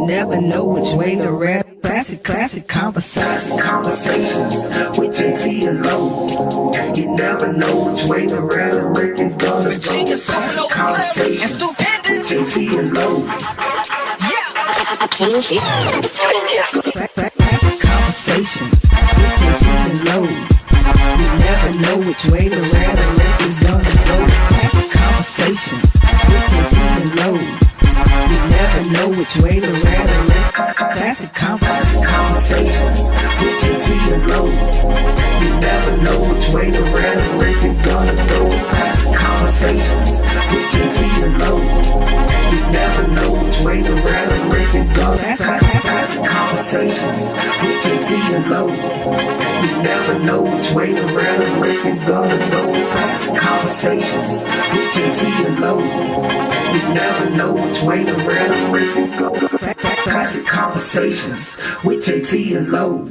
You never know which way to rap. Classic conversations with JT and Low. You never know which way to rap. The record's gonna go. Classic conversations with JT and Low. Classic conversations with JT and Low. You never know which way to rap. The record's gonna go. Classic conversations with JT and Low. You never know which way to rap. Classic conversations with JT and Low. You never know which way to rap. The record's gonna go. Classic conversations with JT and Low. You never know which way to rap. The record's gonna go. Classic conversations with JT and Low. You never know which way to rap. The record's gonna go. Classic conversations with JT and Low. You never know which way to rap. The record's gonna go. Classic conversations with JT and Low.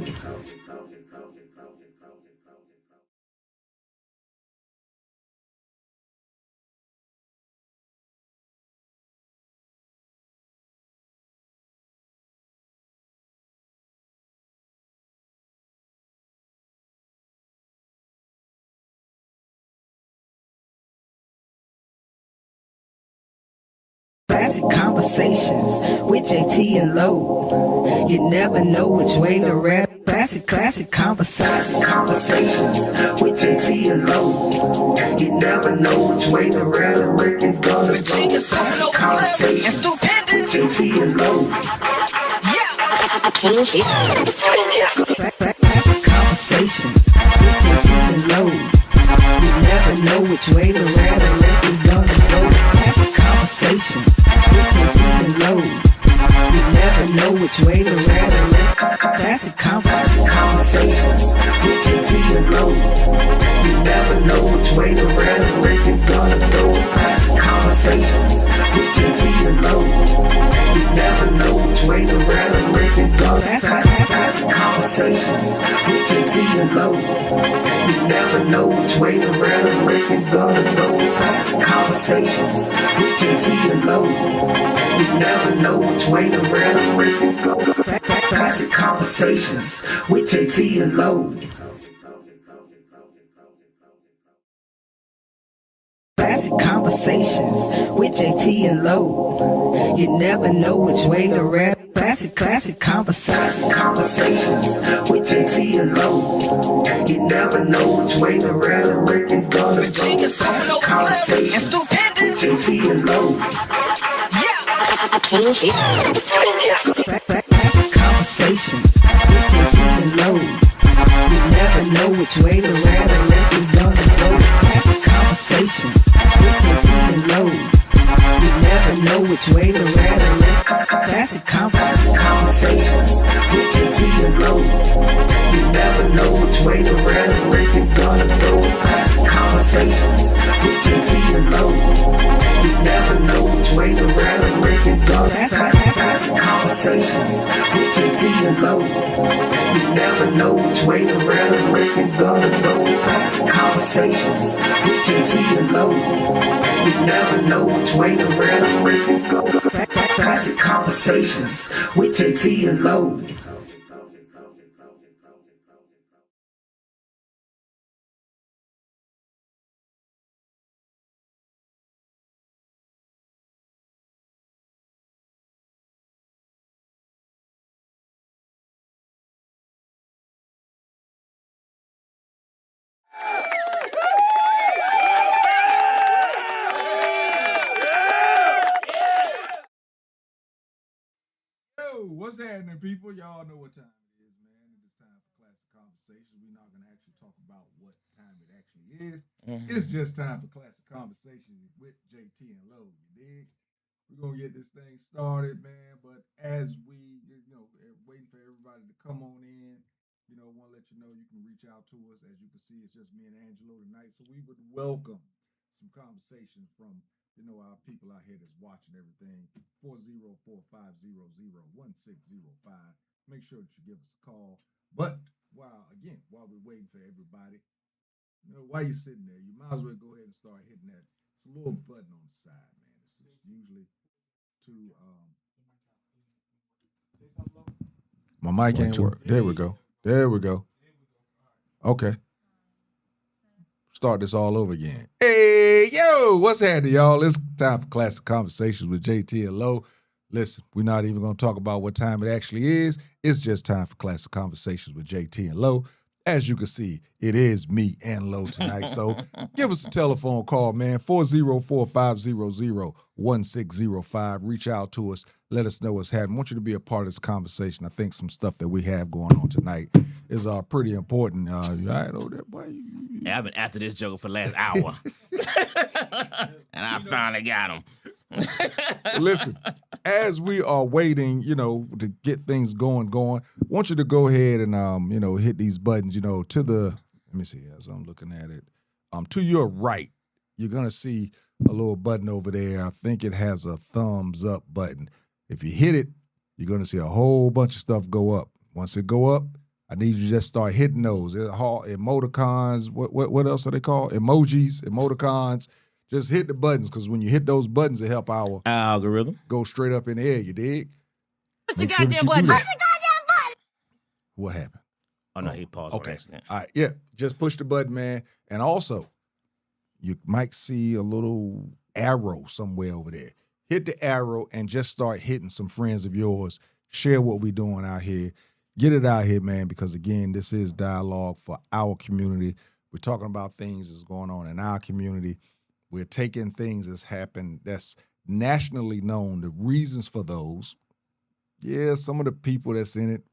Classic conversations with JT and Low. You never know which way to rap. Classic conversations with JT and Low. You never know which way to rap. The record's gonna go. Classic conversations with JT and Low. Classic conversations with JT and Low. You never know which way to rap. The record's gonna go. Classic conversations with JT and Low. You never know which way to rap. Classic conversations with JT and Low. You never know which way to rap. The record's gonna go. Classic conversations with JT and Low. You never know which way to rap. The record's gonna go. Classic conversations with JT and Low. You never know which way to rap. The record's gonna go. Classic conversations with JT and Low. You never know which way to rap. The record's gonna go. Classic conversations with JT and Low. Classic conversations with JT and Low. You never know which way to rap. Classic conversations with JT and Low. You never know which way to rap. The record's gonna go. Classic conversations with JT and Low. Classic conversations with JT and Low. You never know which way to rap. The record's gonna go. Classic conversations with JT and Low. You never know which way to rap. Classic conversations with JT and Low. You never know which way to rap. The record's gonna go. Classic conversations with JT and Low. You never know which way to rap. The record's gonna go. Classic conversations with JT and Low. You never know which way to rap. The record's gonna go. Classic conversations with JT and Low. You never know which way to rap. The record's gonna go. Classic conversations with JT and Low. What's happening, people? Y'all know what time it is, man. It is time for Classic Conversation. We're not going to actually talk about what time it actually is. It's just time for Classic Conversation with JT and Low. You dig? We're going to get this thing started, man. But as we, waiting for everybody to come on in, want to let you know you can reach out to us. As you can see, it's just me and Angelo tonight. So we would welcome some conversation from our people out here that's watching everything. 404-500-1605. Make sure that you give us a call. But while we're waiting for everybody, while you're sitting there, you might as well go ahead and start hitting that. It's a little button on the side, man. It's usually to My mic ain't work. There we go. There we go. Okay. Start this all over again. Hey, yo, what's happening, y'all? It's time for Classic Conversations with JT and Lo. Listen, we're not even going to talk about what time it actually is. It's just time for Classic Conversations with JT and Lo. As you can see, it is me and Lo tonight. So give us a telephone call, man, 404-500-1605. Reach out to us. Let us know what's happening. I want you to be a part of this conversation. I think some stuff that we have going on tonight is pretty important. I know that, boy. Yeah, I've been after this joker for the last hour. And I finally got him. Listen, as we are waiting, to get things going, I want you to go ahead and, hit these buttons, to the, let me see, as I'm looking at it, to your right, you're going to see a little button over there. I think it has a thumbs up button. If you hit it, you're going to see a whole bunch of stuff go up. Once it go up, I need you to just start hitting those. Emoticons, what else are they called? Emojis, emoticons. Just hit the buttons, because when you hit those buttons, it help our algorithm go straight up in the air, you dig? Push the goddamn button. Push the goddamn button. What happened? Oh, no, he paused. Okay. All right, yeah, just push the button, man. And also, you might see a little arrow somewhere over there. Hit the arrow and just start hitting some friends of yours. Share what we're doing out here. Get it out here, man, because, again, this is dialogue for our community. We're talking about things that's going on in our community. We're taking things that's happened that's nationally known, the reasons for those. Yeah, some of the people that's in it,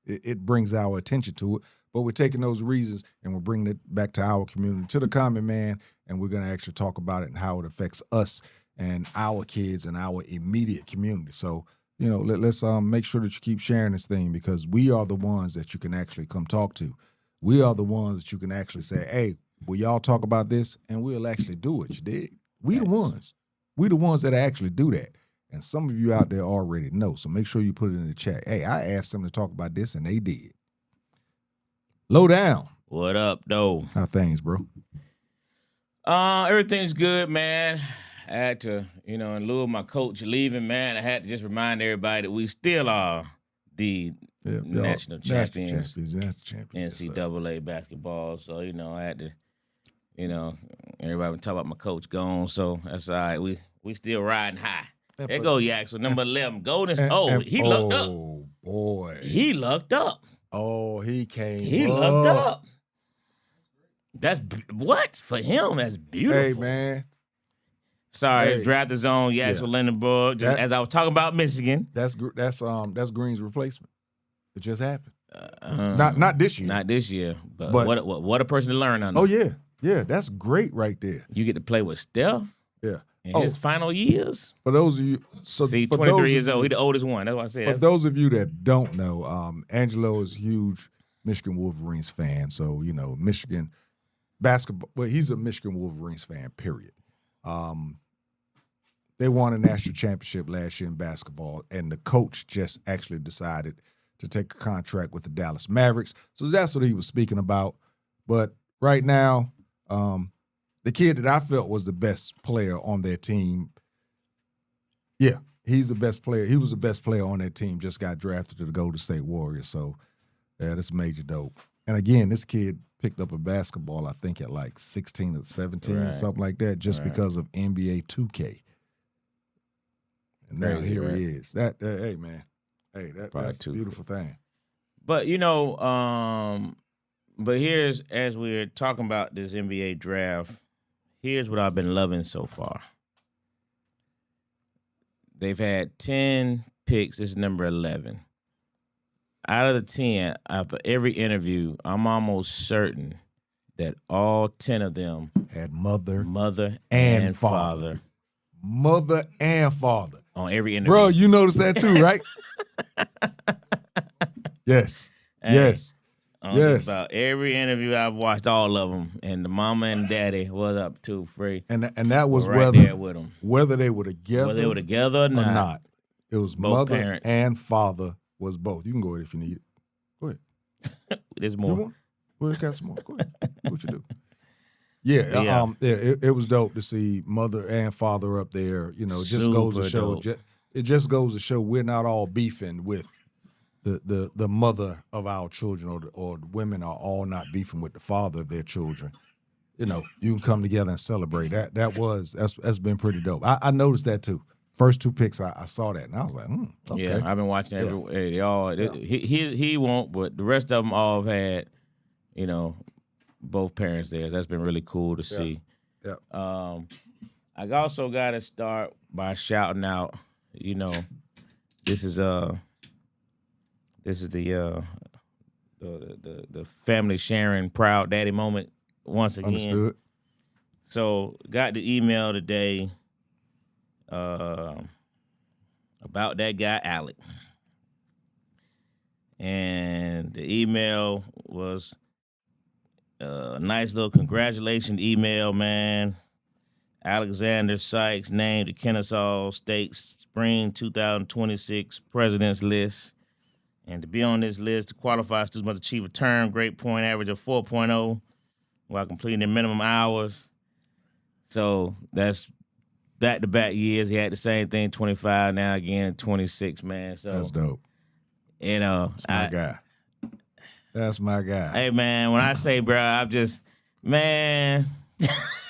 it brings our attention to it, but we're taking those reasons and we're bringing it back to our community, to the common man, and we're going to actually talk about it and how it affects us and our kids and our immediate community. So, let's make sure that you keep sharing this thing, because we are the ones that you can actually come talk to. We are the ones that you can actually say, hey, will y'all talk about this? And we'll actually do it, you dig? We the ones. We the ones that actually do that. And some of you out there already know, so make sure you put it in the chat. Hey, I asked them to talk about this, and they did. Low down. What up, though? How things, bro? Everything's good, man. I had to, in lieu of my coach leaving, man, I had to just remind everybody that we still are the national champions, NCAA basketball. So, I had to, everybody been talking about my coach gone, so that's all right. We still riding high. There go Yaxel, number 11. Golden. He lucked up. Oh, boy. He lucked up. Oh, he came He lucked up. That's what? For him, that's beautiful. Hey, man. Sorry, draft the zone, Yaxel Lindenberg. As I was talking about Michigan. That's Green's replacement. It just happened. Not this year. Not this year. But what a person to learn under. Oh, yeah. Yeah, that's great right there. You get to play with Steph. Yeah. In his final years. For those of you, 23 years old. He's the oldest one. That's what I said. For those of you that don't know, Angelo is a huge Michigan Wolverines fan. So, Michigan basketball. Well, he's a Michigan Wolverines fan, period. They won a national championship last year in basketball, and the coach just actually decided to take a contract with the Dallas Mavericks. So that's what he was speaking about. But right now, the kid that I felt was the best player on their team, yeah, he's the best player. He was the best player on that team, just got drafted to the Golden State Warriors. So, yeah, that's major dope. And, again, this kid picked up a basketball, I think, at like 16 or 17 or something like that, just because of NBA 2K. And now here he is. Hey, man. Hey, that's a beautiful thing. But, but here's, as we're talking about this NBA draft, here's what I've been loving so far. They've had 10 picks. This is number 11. Out of the 10, after every interview, I'm almost certain that all 10 of them had mother and father. Mother and father. On every interview. Bro, you noticed that too, right? Yes. Hey, yes. Yes. About every interview I've watched, all of them, and the mama and daddy was up too free. And that was right there with them. Whether they were together, or not. It was both mother parents. and father was both. You can go ahead if you need it. Go ahead. There's more. Go ahead, got some more. Go ahead. What you do? Yeah. It was dope to see mother and father up there. It just goes to show. It just goes to show we're not all beefing with the mother of our children or the women are all not beefing with the father of their children. You know, you can come together and celebrate. That's been pretty dope. I noticed that too. First 2 picks, I saw that and I was like, okay. Yeah, I've been watching every. They all he won't, but the rest of them all have had, you know, both parents there. That's been really cool to see. Yeah. I also got to start by shouting out. You know, this is the family sharing proud daddy moment once again. Understood. So got the email today about that guy Alec, and the email was a nice little congratulations email, man. Alexander Sykes named the Kennesaw State Spring 2026 President's List. And to be on this list, to qualify, students must achieve a term grade point average of 4.0 while completing their minimum hours. So that's back-to-back years. He had the same thing, 25, now again 26, man. So that's dope. You know, that's my guy. That's my guy. Hey, man, when I say, bro, I'm just, man.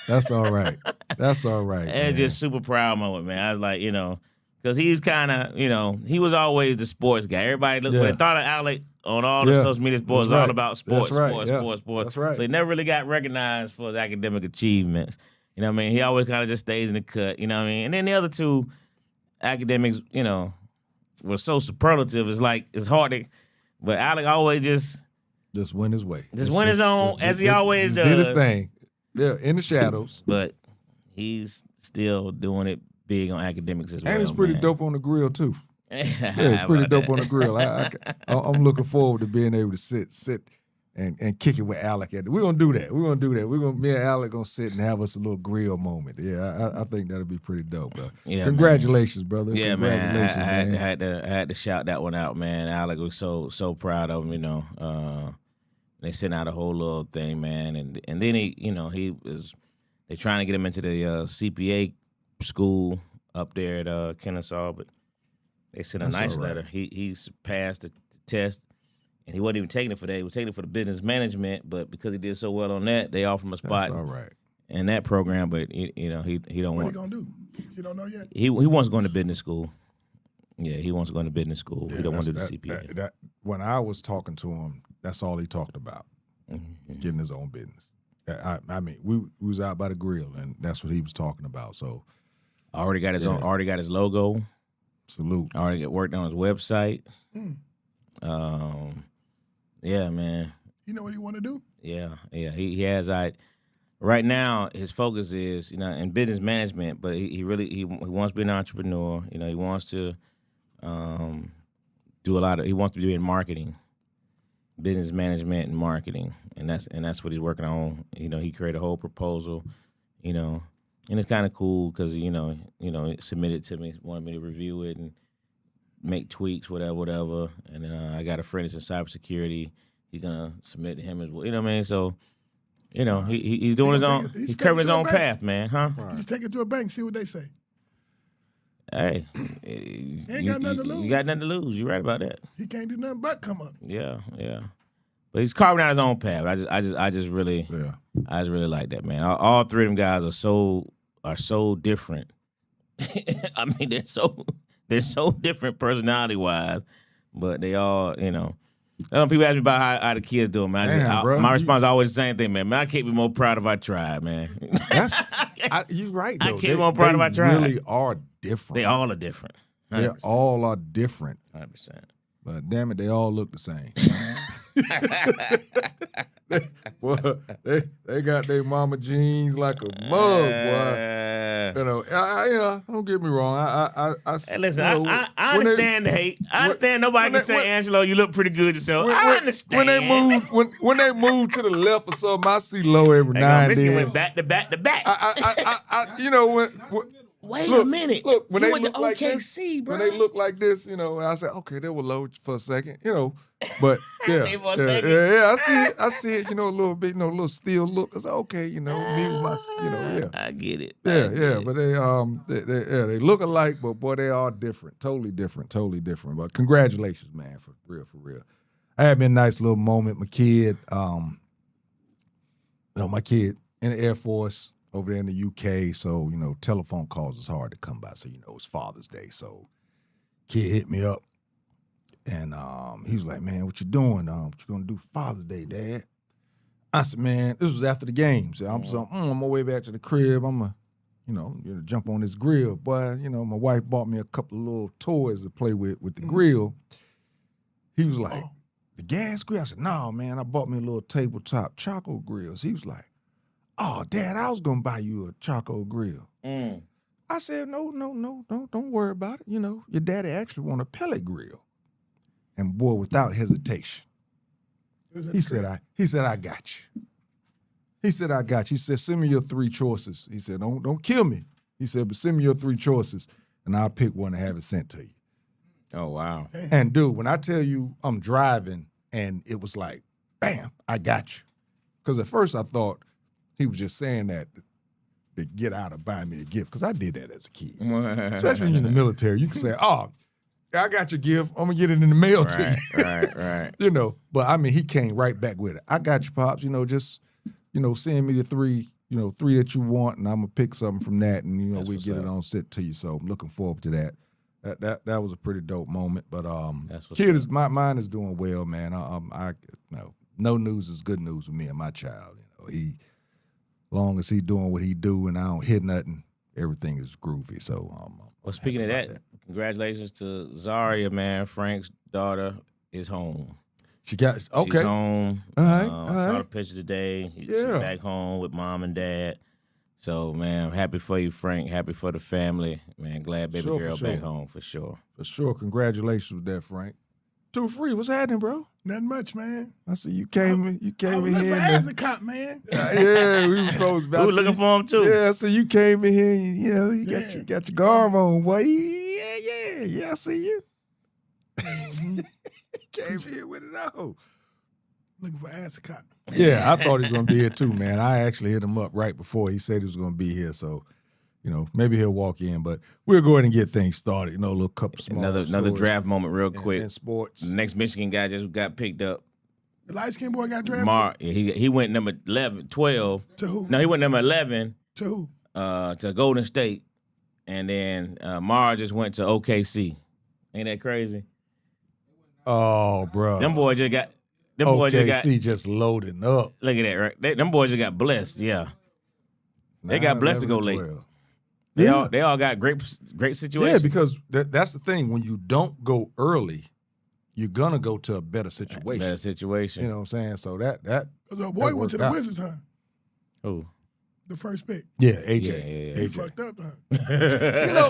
That's all right. That's all right. It's just super proud moment, man. I was like, you know, because he's kind of, you know, he was always the sports guy. Everybody thought of Alec on all the social media sports. It's all about sports, sports. That's right. So he never really got recognized for his academic achievements. You know what I mean? He always kind of just stays in the cut. You know what I mean? And then the other 2 academics, you know, were so superlative. It's like, it's hard to, but Alec always just went his way. Just went his own, as he always does. Did his thing. Yeah, in the shadows. But he's still doing it big on academics as well. And it's pretty dope on the grill, too. Yeah, it's pretty dope on the grill. I'm looking forward to being able to sit and kick it with Alec. We're going to do that. Me and Alec going to sit and have us a little grill moment. Yeah, I think that'll be pretty dope. Yeah, congratulations, brother. Yeah, congratulations, man. I had to shout that one out, man. Alec was so proud of him, you know. They sent out a whole little thing, man. And then they trying to get him into the CPA school up there at Kennesaw, but they sent a nice letter. He passed the test, and he wasn't even taking it for that. He was taking it for the business management, but because he did so well on that, they offered him a spot in that program. But he don't want. What he gonna do? He don't know yet. He wants to go into business school. Yeah, he wants to go into business school. Yeah, he don't want to do the CPA. When I was talking to him, that's all he talked about, getting his own business. I mean, we was out by the grill, and that's what he was talking about. So, already got his own. Already got his logo. Salute. Already worked on his website. Yeah, man. You know what he want to do? Yeah. He has. Right now, his focus is, you know, in business management, but he wants to be an entrepreneur. You know, he wants to do a lot of. He wants to be in marketing, business management and marketing, and that's what he's working on. You know, he created a whole proposal. You know, and it's kind of cool because you know, submitted it to me, wanted me to review it and make tweaks, whatever. And then I got a friend that's in cybersecurity. He's gonna submit to him as well. You know what I mean? So, you know, he's doing his own. He's curving his own path, man, huh? Right. Just take it to a bank, see what they say. Hey, he ain't got nothing to lose. You got nothing to lose. You're right about that. He can't do nothing but come up. Yeah. But he's carving out his own path. I just really like that, man. All 3 of them guys are so different. I mean, they're so different personality wise, but they all, you know. People ask me about how the kids doing, man. My response is always the same thing, man. I can't be more proud of our tribe, man. You're right, though. I can't be more proud of our tribe. They really are different. They all are different. 100%. They all are different. 100%. But damn it, they all look the same. They got their mama jeans like a mug, boy. You know, don't get me wrong. Hey, listen, I understand the hate. I understand nobody can say, Angelo, you look pretty good yourself. I understand. When they move to the left or something, I see low every now and then. Went back to back to back. You know, Wait a minute. Look, when he they went look to like OKC, this, bro. when they look like this, and I said, okay, they will load for a second, But yeah, Wait for a yeah, second. yeah, I see it, a little bit, a little still look. I said, okay, me with my, yeah. I get it. Yeah, but they look alike, but boy, they are different, totally different. But congratulations, man, for real. I had me a nice little moment. My kid, my kid in the Air Force over there in the UK, so telephone calls is hard to come by. So it's Father's Day, so kid hit me up, and he was like, "Man, what you doing? What you gonna do for Father's Day, Dad?" I said, "Man, this was after the game. So I'm on my way back to the crib. I'm gonna jump on this grill, boy. My wife bought me a couple of little toys to play with the grill." He was like, "The gas grill?" I said, "No, man. I bought me a little tabletop charcoal grills." He was like, "Oh, Dad, I was gonna buy you a charcoal grill." I said, "No, don't worry about it. Your daddy actually want a pellet grill." And boy, without hesitation, he said, "I got you." He said, "I got you." He said, "Send me your 3 choices." He said, "Don't kill me." He said, "But send me your 3 choices, and I'll pick one and have it sent to you." Oh, wow. And dude, when I tell you I'm driving and it was like, bam, I got you. Because at first I thought he was just saying that to get out of buying me a gift, because I did that as a kid. Especially when you're in the military. You can say, "Oh, I got your gift. I'm going to get it in the mail to you." Right. But I mean, he came right back with it. "I got you, Pops. Just, send me the 3 that you want, and I'm going to pick something from that, and, we get it on set to you." So I'm looking forward to that. That was a pretty dope moment. But kid is mine is doing well, man. No news is good news with me and my child. He, long as he doing what he do and I don't hit nothing, everything is groovy. So well, speaking of that, congratulations to Zaria, man. Frank's daughter is home. She's home. All right. Saw the picture today. She's back home with mom and dad. So, man, happy for you, Frank. Happy for the family. Man, glad baby girl back home for sure. For sure. Congratulations with that, Frank. 2 Free, what's happening, bro? Nothing much, man. I see you came in I was here. as a cop, man. Yeah, we were supposed to. We were looking for him too. Yeah, so you came in here. You got your garb on, boy. Yeah. I see you. Came here with it all. Looking for as a cop. Yeah, I thought he was gonna be here too, man. I actually hit him up right before he said he was gonna be here, so maybe he'll walk in. But we'll go ahead and get things started. A little couple small another draft moment, real quick. In sports, the next Michigan guy just got picked up. The light skinned boy got drafted. He went number 12. To who? No, he went number 11. To who? To Golden State, and then Mar just went to OKC. Ain't that crazy? Oh, bro, Them boys just got. OKC just loading up. Look at that, right? Them boys just got blessed. Yeah, they got blessed to go late. They all got great situations. Yeah, because that's the thing. When you don't go early, you're gonna go to a better situation. You know what I'm saying? So that the boy went to the Wizards, huh? Who? The first pick. Yeah, AJ. He fucked up, huh?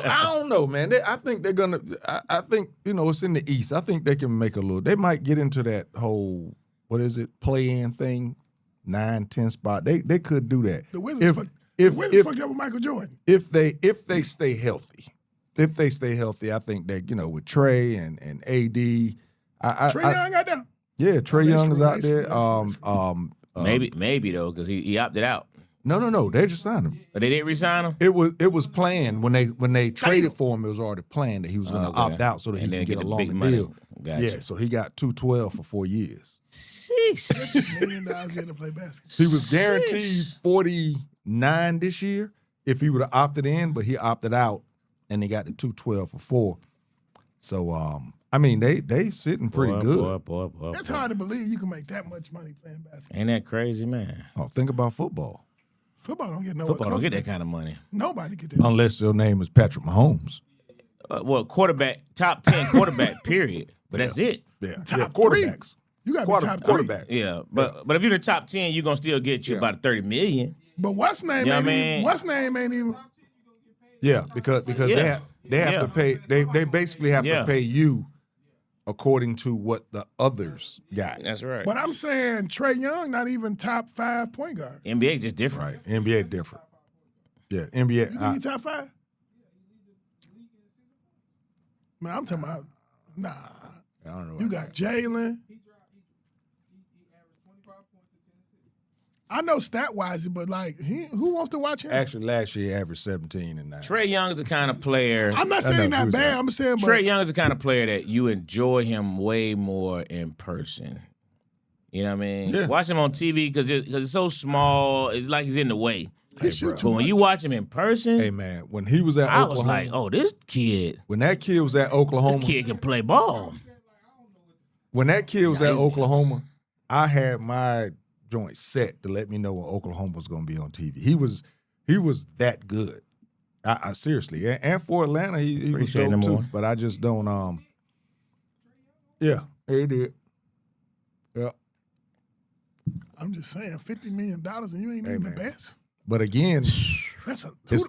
I don't know, man. I think they're gonna. I think it's in the East. I think they can make a little. They might get into that whole play-in thing, 9-10 spot. They could do that. The Wizards fucked up with Michael Jordan. If they stay healthy, I think that with Trey and AD. Trae Young out there. Yeah, Trae Young is out there. Maybe though, because he opted out. No. They just signed him. But they didn't re-sign him? It was planned when they traded for him. It was already planned that he was going to opt out so that he could get a longer deal. Gotcha. Yeah, so he got $212 for 4 years. Sheesh. $1 million getting to play basketball. He was guaranteed 49 this year if he would have opted in, but he opted out and they got the $212 for 4. So I mean they sitting pretty good. Boy. It's hard to believe you can make that much money playing basketball. Ain't that crazy, man? Oh, think about football. Football don't get that kind of money. Nobody get that. Unless your name is Patrick Mahomes. Quarterback, top 10 quarterback, period. But that's it. Yeah, Top quarterbacks. You got to be top quarterback. Yeah, but if you're the top 10, you're gonna still get you about $30 million. But what's name ain't even. Yeah, because they have to pay. They basically have to pay you according to what the others got. That's right. But I'm saying Trae Young not even top 5 point guard. NBA just different. Right, NBA different. Yeah, NBA. You think he top 5? Man, I'm talking about, nah. I don't know. You got Jalen. I know stat-wise, but, like, who wants to watch him? Actually, last year he averaged 17 and 9. Trae Young is the kind of player. I'm not saying that bad. I'm saying, but Trae Young is the kind of player that you enjoy him way more in person. You know what I mean? Yeah. Watch him on TV because it's so small. It's like he's in the way. he shoot too But when much. you watch him in person, Hey, man, when he was at I Oklahoma. was like, oh, this kid When that kid was at Oklahoma. can play ball. When that kid was at Oklahoma, I had my joint set to let me know when Oklahoma was going to be on TV. He was that good. I seriously. And for Atlanta, he was dope too. But I just don't. Yeah, he did. Yeah. I'm just saying, $50 million and you ain't even the best. But again,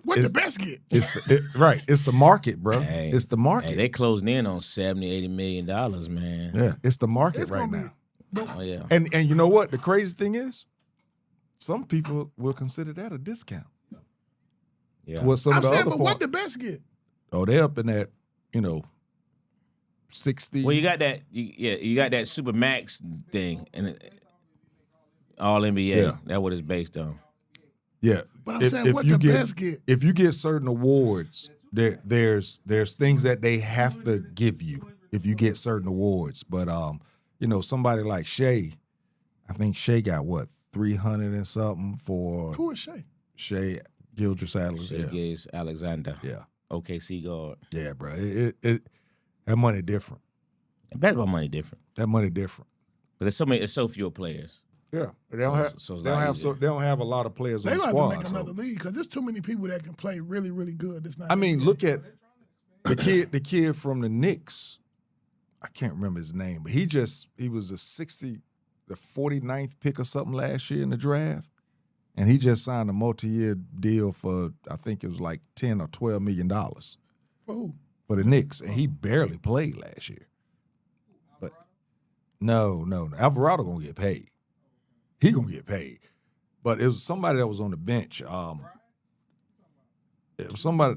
what the best get? Right. It's the market, bro. Hey, it's the market. Hey, they closing in on $70-80 million, man. Yeah, it's the market right now. Oh yeah. And you know what? The crazy thing is, some people will consider that a discount. Yeah. What some I'm of the saying, other but what the best get? Oh, they're up in that, 60. Well, you got that. You got that super max thing and all NBA. Yeah. That's what it's based on. Yeah. But I'm saying, what the best get? If you get certain awards, there's things that they have to give you if you get certain awards. But somebody like Shea, I think Shea got what, 300 and something for Who is Shea? Shea Shea Alexander. Yeah. OKC guard. Yeah, bro. That money different. Basketball money different. That money different. But it's so few players. Yeah, they don't have a lot of players on the squad. They have to make another league because there's too many people that can play really, really good. Look at the kid from the Knicks. I can't remember his name, but he was the 49th pick or something last year in the draft, and he just signed a multi-year deal for, I think it was like $10 or $12 million. For who? For the Knicks, and he barely played last year. But no, Alvarado gonna get paid. He gonna get paid. But it was somebody that was on the bench. It was somebody,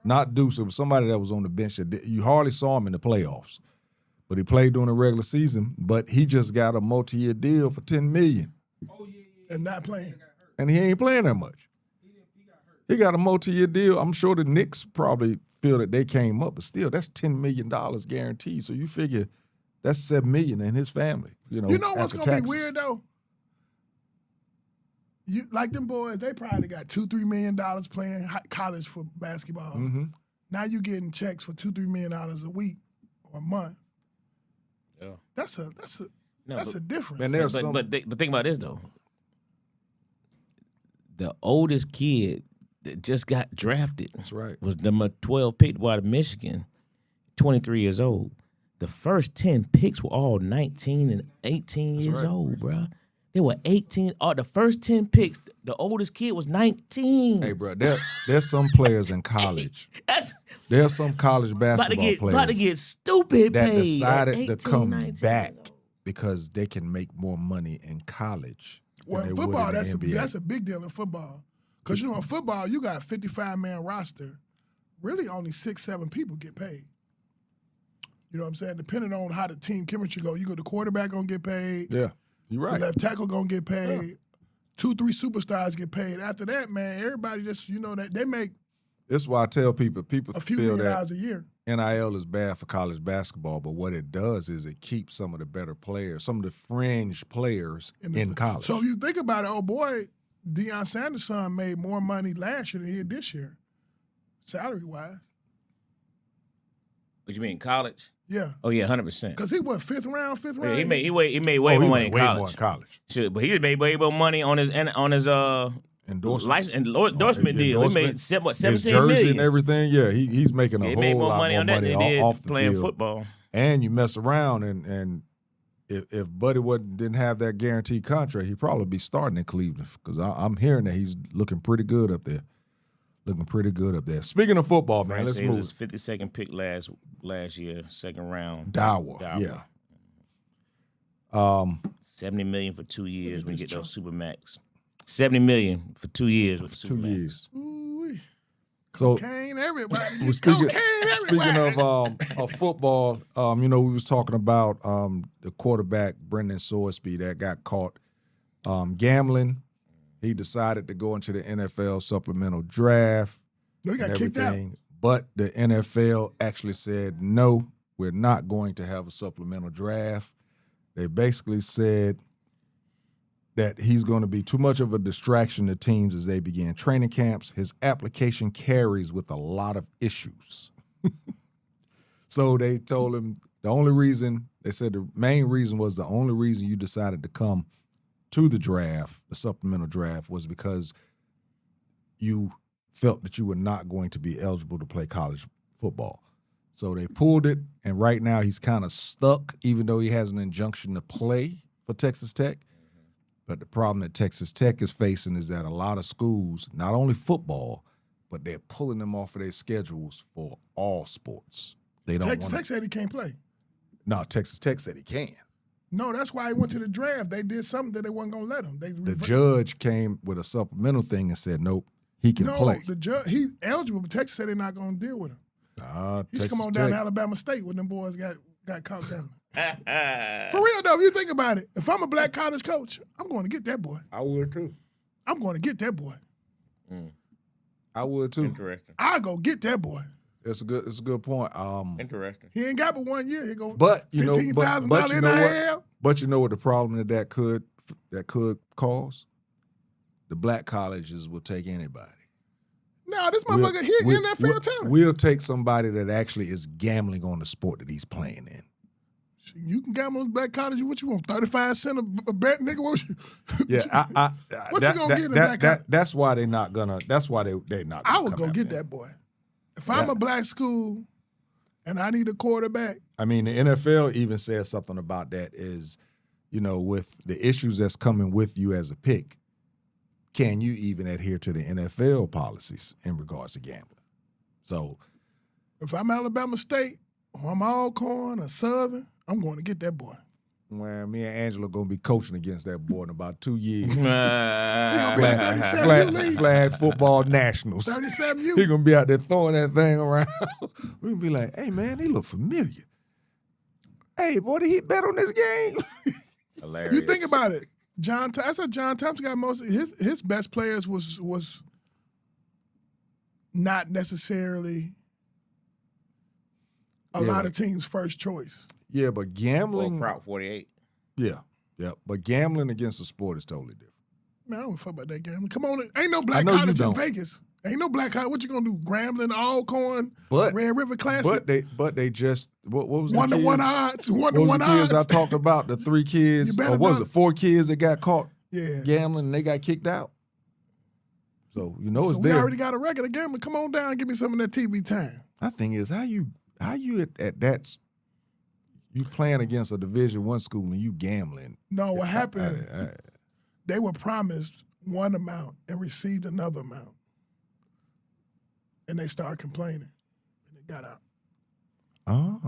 not Deuce. It was somebody that was on the bench that you hardly saw him in the playoffs. But he played during the regular season. But he just got a multi-year deal for $10 million. And not playing. And he ain't playing that much. He got a multi-year deal. I'm sure the Knicks probably feel that they came up, but still, that's $10 million guaranteed. So you figure that's $7 million in his family. You know what's gonna be weird though? You like them boys? They probably got $2-3 million playing college for basketball. Mm-hmm. Now you getting checks for $2-3 million a week or a month. Yeah, that's a difference. And but think about this though. The oldest kid that just got drafted. That's right. Was number 12 pick out of Michigan, 23 years old. The first 10 picks were all 19 and 18 years old, bro. They were 18. The first 10 picks, the oldest kid was 19. Hey, bro, there's some players in college. There's some college basketball players about to get stupid that paid decided 18, to come 19. back because they can make more money in college. Well, in football, that's a big deal in football. Because, in football, you got a 55-man roster. Really, only 6-7 people get paid. You know what I'm saying? Depending on how the team chemistry go, the quarterback going to get paid. Yeah, you're right. The left tackle going to get paid. Yeah. 2-3 superstars get paid. After that, man, everybody just, that they make. This is why I tell people a few feel million that dollars a year. NIL is bad for college basketball, but what it does is it keeps some of the better players, some of the fringe players in college. So if you think about it, oh boy, Deion Sanders' son made more money last year than he did this year, salary-wise. What you mean, college? Yeah. Oh yeah, 100%. Because he was fifth round. Yeah, he made way more money in college. Sure, but he made way more money on his endorsement deal. He made $17 million and everything. Yeah, he's making a whole lot more money off the playing field. Football. And you mess around and if Buddy didn't have that guaranteed contract, he'd probably be starting in Cleveland because I'm hearing that he's looking pretty good up there. Speaking of football, man, let's move. His 52nd pick last year, second round. Dower. Yeah. $70 million for 2 years when you get those super max. $70 million for 2 years with super max. Ooh-wee. So cocaine, everybody. speaking Cocaine, of football, we was talking about the quarterback Brendan Sorsby that got caught gambling. He decided to go into the NFL supplemental draft. No, he got kicked out. But the NFL actually said, no, we're not going to have a supplemental draft. They basically said that he's going to be too much of a distraction to teams as they begin training camps. His application carries with a lot of issues. So they told him they said the main reason was the only reason you decided to come to the draft, the supplemental draft, was because you felt that you were not going to be eligible to play college football. So they pulled it, and right now he's kind of stuck, even though he has an injunction to play for Texas Tech. But the problem that Texas Tech is facing is that a lot of schools, not only football, but they're pulling them off of their schedules for all sports. They don't Texas Tech said he can't play. No, Texas Tech said he can. No, that's why he went to the draft. They did something that they weren't going to let him. The judge came with a supplemental thing and said, nope, he can play. No, the judge, he's eligible, but Texas said they're not going to deal with him. He should come on down to Alabama State when them boys got caught down. For real, though, if you think about it, if I'm a black college coach, I'm going to get that boy. I would, too. I'm going to get that boy. I would, too. Interesting. I'll go get that boy. It's a good point. Interesting. He ain't got but 1 year. He go $15,000 in half. But you know what the problem that could cause? The black colleges will take anybody. No, this motherfucker here NFL talent. We'll take somebody that actually is gambling on the sport that he's playing in. You can gamble on black college. What you want? 35 cents a bet, nigga? What you gonna get in black college? That's why they're not gonna. That's why they're not. I would go get that boy. If I'm a black school and I need a quarterback. I mean, the NFL even says something about that is, with the issues that's coming with you as a pick, can you even adhere to the NFL policies in regards to gambling? So if I'm Alabama State or I'm Alcorn or Southern, I'm going to get that boy. Well, me and Angela going to be coaching against that boy in about 2 years. Flag football nationals. 37U. He going to be out there throwing that thing around. We're going to be like, hey, man, he look familiar. Hey, boy, did he bet on this game? Hilarious. You think about it. I said John Thompson got most of his best players was not necessarily a lot of teams' first choice. Yeah, but gambling. Prop 48. Yeah. But gambling against a sport is totally different. Man, I don't fuck about that gambling. Come on, ain't no black college in Vegas. Ain't no black college. What you gonna do? Grambling, Alcorn, Red River Classic. But they just what was 1-to-1 odds. 1-to-1 odds. Kids I talked about the 3 kids. Or was it 4 kids that got caught gambling and they got kicked out? So it's there. We already got a record of gambling. Come on down and give me some of that TV time. My thing is how you at that. You playing against a Division I school and you gambling. No, what happened, they were promised one amount and received another amount. And they started complaining. And they got out. Oh.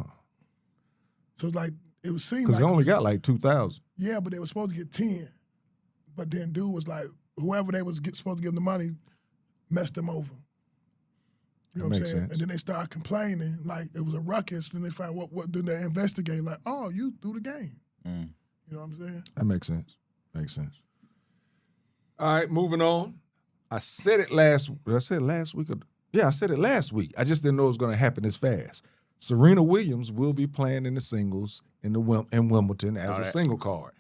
So it's like, it was seen like. Because they only got like 2,000. Yeah, but they were supposed to get 10. But then dude was like, whoever they was supposed to give them the money messed them over. You know what I'm saying? Sense. And then they started complaining, like it was a ruckus. Then they find what then they investigate, like, oh, you threw the game. You know what I'm saying? That makes sense. All right, moving on. I said it last week. I said it last week. I just didn't know it was going to happen this fast. Serena Williams will be playing in the singles in Wimbledon as a single card.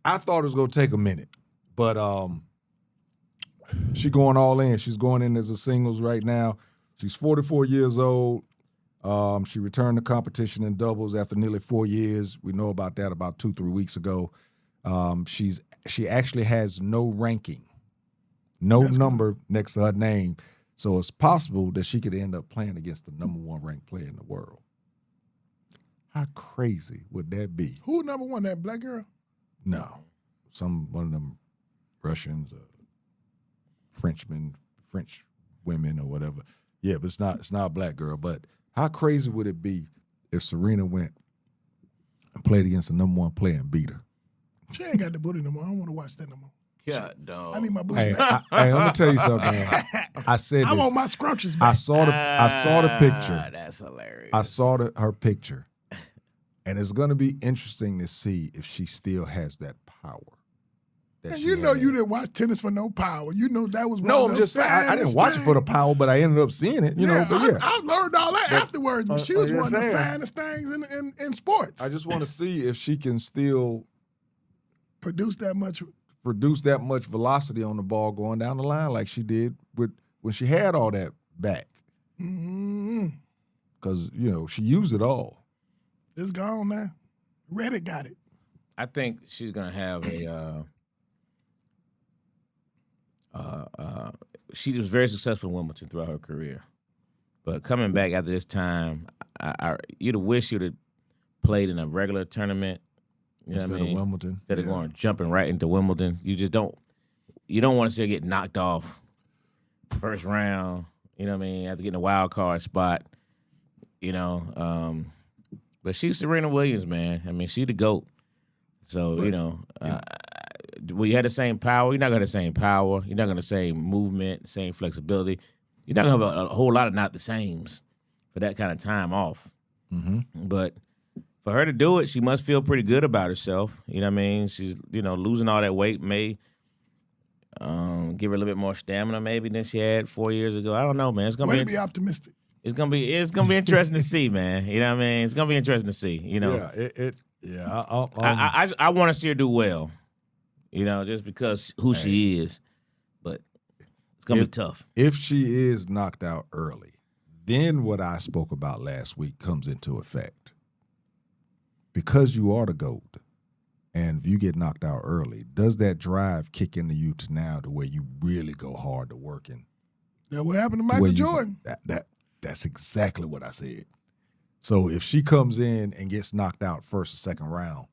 I thought it was going to take a minute, but she's going all in. She's going in as a singles right now. She's 44 years old. She returned to competition in doubles after nearly 4 years. We know about that about 2-3 weeks ago. She actually has no ranking, That's number good. Next to her name. So it's possible that she could end up playing against the #1 ranked player in the world. How crazy would that be? Who #1? That black girl? No, one of them Russians, Frenchmen, French women or whatever. Yeah, but it's not a black girl. But how crazy would it be if Serena went and played against the #1 player and beat her? She ain't got the booty no more. I don't want to watch that no more. God, dog. I need my boots Hey, back. I'm gonna tell you something, man. I said I this. want my scrunchies back. I saw the picture. That's hilarious. I saw her picture, and it's gonna be interesting to see if she still has that power. And you know you didn't watch tennis for no power. You know that was one No, of I'm the just saying I didn't watch it for the power, but I ended up seeing it. You know, but yeah. I learned all that afterwards. But she was one of the saying. finest things in sports. I just want to see if she can still produce that much velocity on the ball going down the line like she did when she had all that back. Because she used it all. It's gone now. Reddit got it. I think she's gonna have she was very successful in Wimbledon throughout her career, but coming back after this time, you'd have wished you'd have played in a regular tournament. You know Instead what I mean? of Wimbledon. Instead of going jumping right into Wimbledon, you don't want to see her get knocked off first round. You know what I mean? After getting a wild card spot. But she's Serena Williams, man. I mean, she the GOAT. So, well, you had the same power. You're not going to have the same power. You're not going to have the same movement, same flexibility. You're not going to have a whole lot of not the sames for that kind of time off. Mm-hmm. But for her to do it, she must feel pretty good about herself. You know what I mean? She's, losing all that weight may give her a little bit more stamina maybe than she had 4 years ago. I don't know, man. It's going to be optimistic. It's gonna be interesting to see, man. You know what I mean? It's gonna be interesting to see. I want to see her do well. Just because who she is, but it's gonna be tough. If she is knocked out early, then what I spoke about last week comes into effect. Because you are the GOAT, and if you get knocked out early, does that drive kick into you to now to where you really go hard to working? That's what happened to Michael Jordan. That's exactly what I said. So if she comes in and gets knocked out first or second round,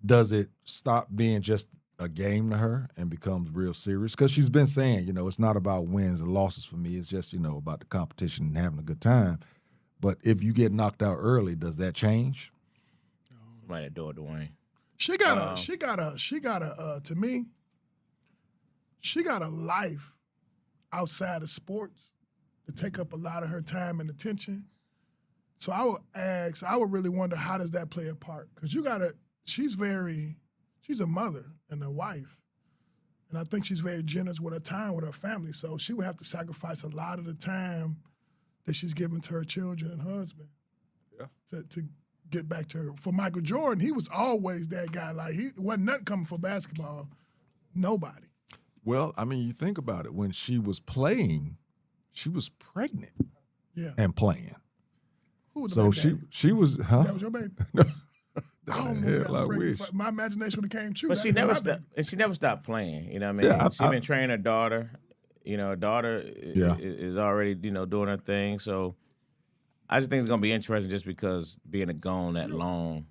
does it stop being just a game to her and becomes real serious? Because she's been saying, it's not about wins and losses for me. It's just, about the competition and having a good time. But if you get knocked out early, does that change? Somebody adore Dwayne. She got to me, she got a life outside of sports to take up a lot of her time and attention. So I would really wonder, how does that play a part? Because she's a mother and a wife. And I think she's very generous with her time with her family. So she would have to sacrifice a lot of the time that she's given to her children and husband to get back to her. For Michael Jordan, he was always that guy. Like, he wasn't nothing coming for basketball. Nobody. Well, I mean, you think about it. When she was playing, she was pregnant and playing. Who was so she was, huh? That was your baby? I almost got pregnant. My imagination would have came true. But she never stopped playing. You know what I mean? Yeah, She's been training her daughter. Her daughter is already, doing her thing. So I just think it's going to be interesting just because being gone that long,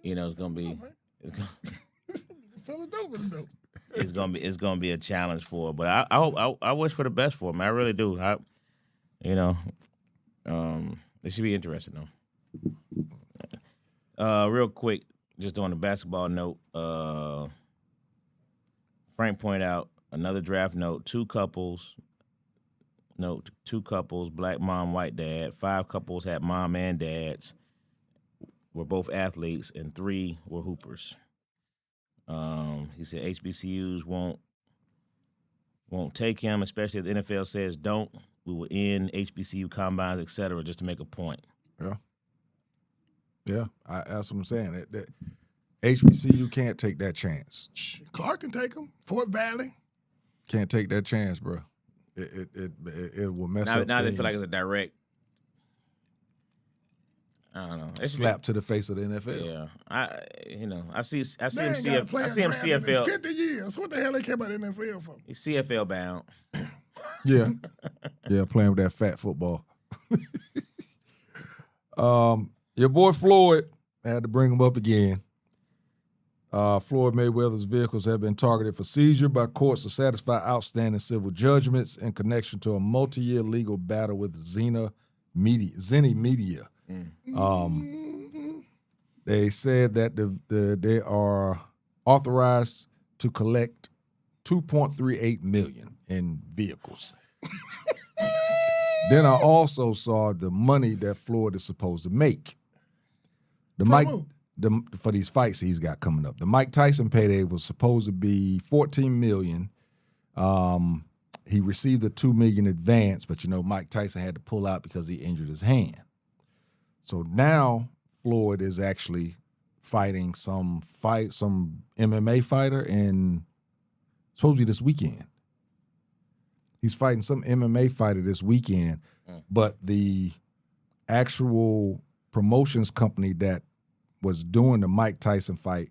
it's going to be... It's gonna be a challenge for her, but I hope I wish for the best for her, man. I really do. It should be interesting though. Real quick, just on the basketball note, Frank pointed out another draft note: two couples, black mom, white dad. 5 couples had mom and dads, were both athletes, and 3 were hoopers. He said HBCUs won't take him, especially if the NFL says don't. We will end HBCU combines, et cetera, just to make a point. Yeah, that's what I'm saying. That HBCU can't take that chance. Clark can take him. Fort Valley can't take that chance, bro. It will mess up. Now they feel like it's a direct. I don't know. It's slap to the face of the NFL. Yeah, I see him CFL. 50 years. What the hell they care about the NFL for? He's CFL bound. Yeah, playing with that fat football. Your boy Floyd, I had to bring him up again. Floyd Mayweather's vehicles have been targeted for seizure by courts to satisfy outstanding civil judgments in connection to a multi-year legal battle with Zenny Media. Mm. They said that they are authorized to collect $2.38 million in vehicles. Then I also saw the money that Floyd is supposed to make. For these fights he's got coming up. The Mike Tyson payday was supposed to be $14 million. He received a $2 million advance, but Mike Tyson had to pull out because he injured his hand. So now Floyd is actually fighting some MMA fighter, and supposed to be this weekend. He's fighting some MMA fighter this weekend, but the actual promotions company that was doing the Mike Tyson fight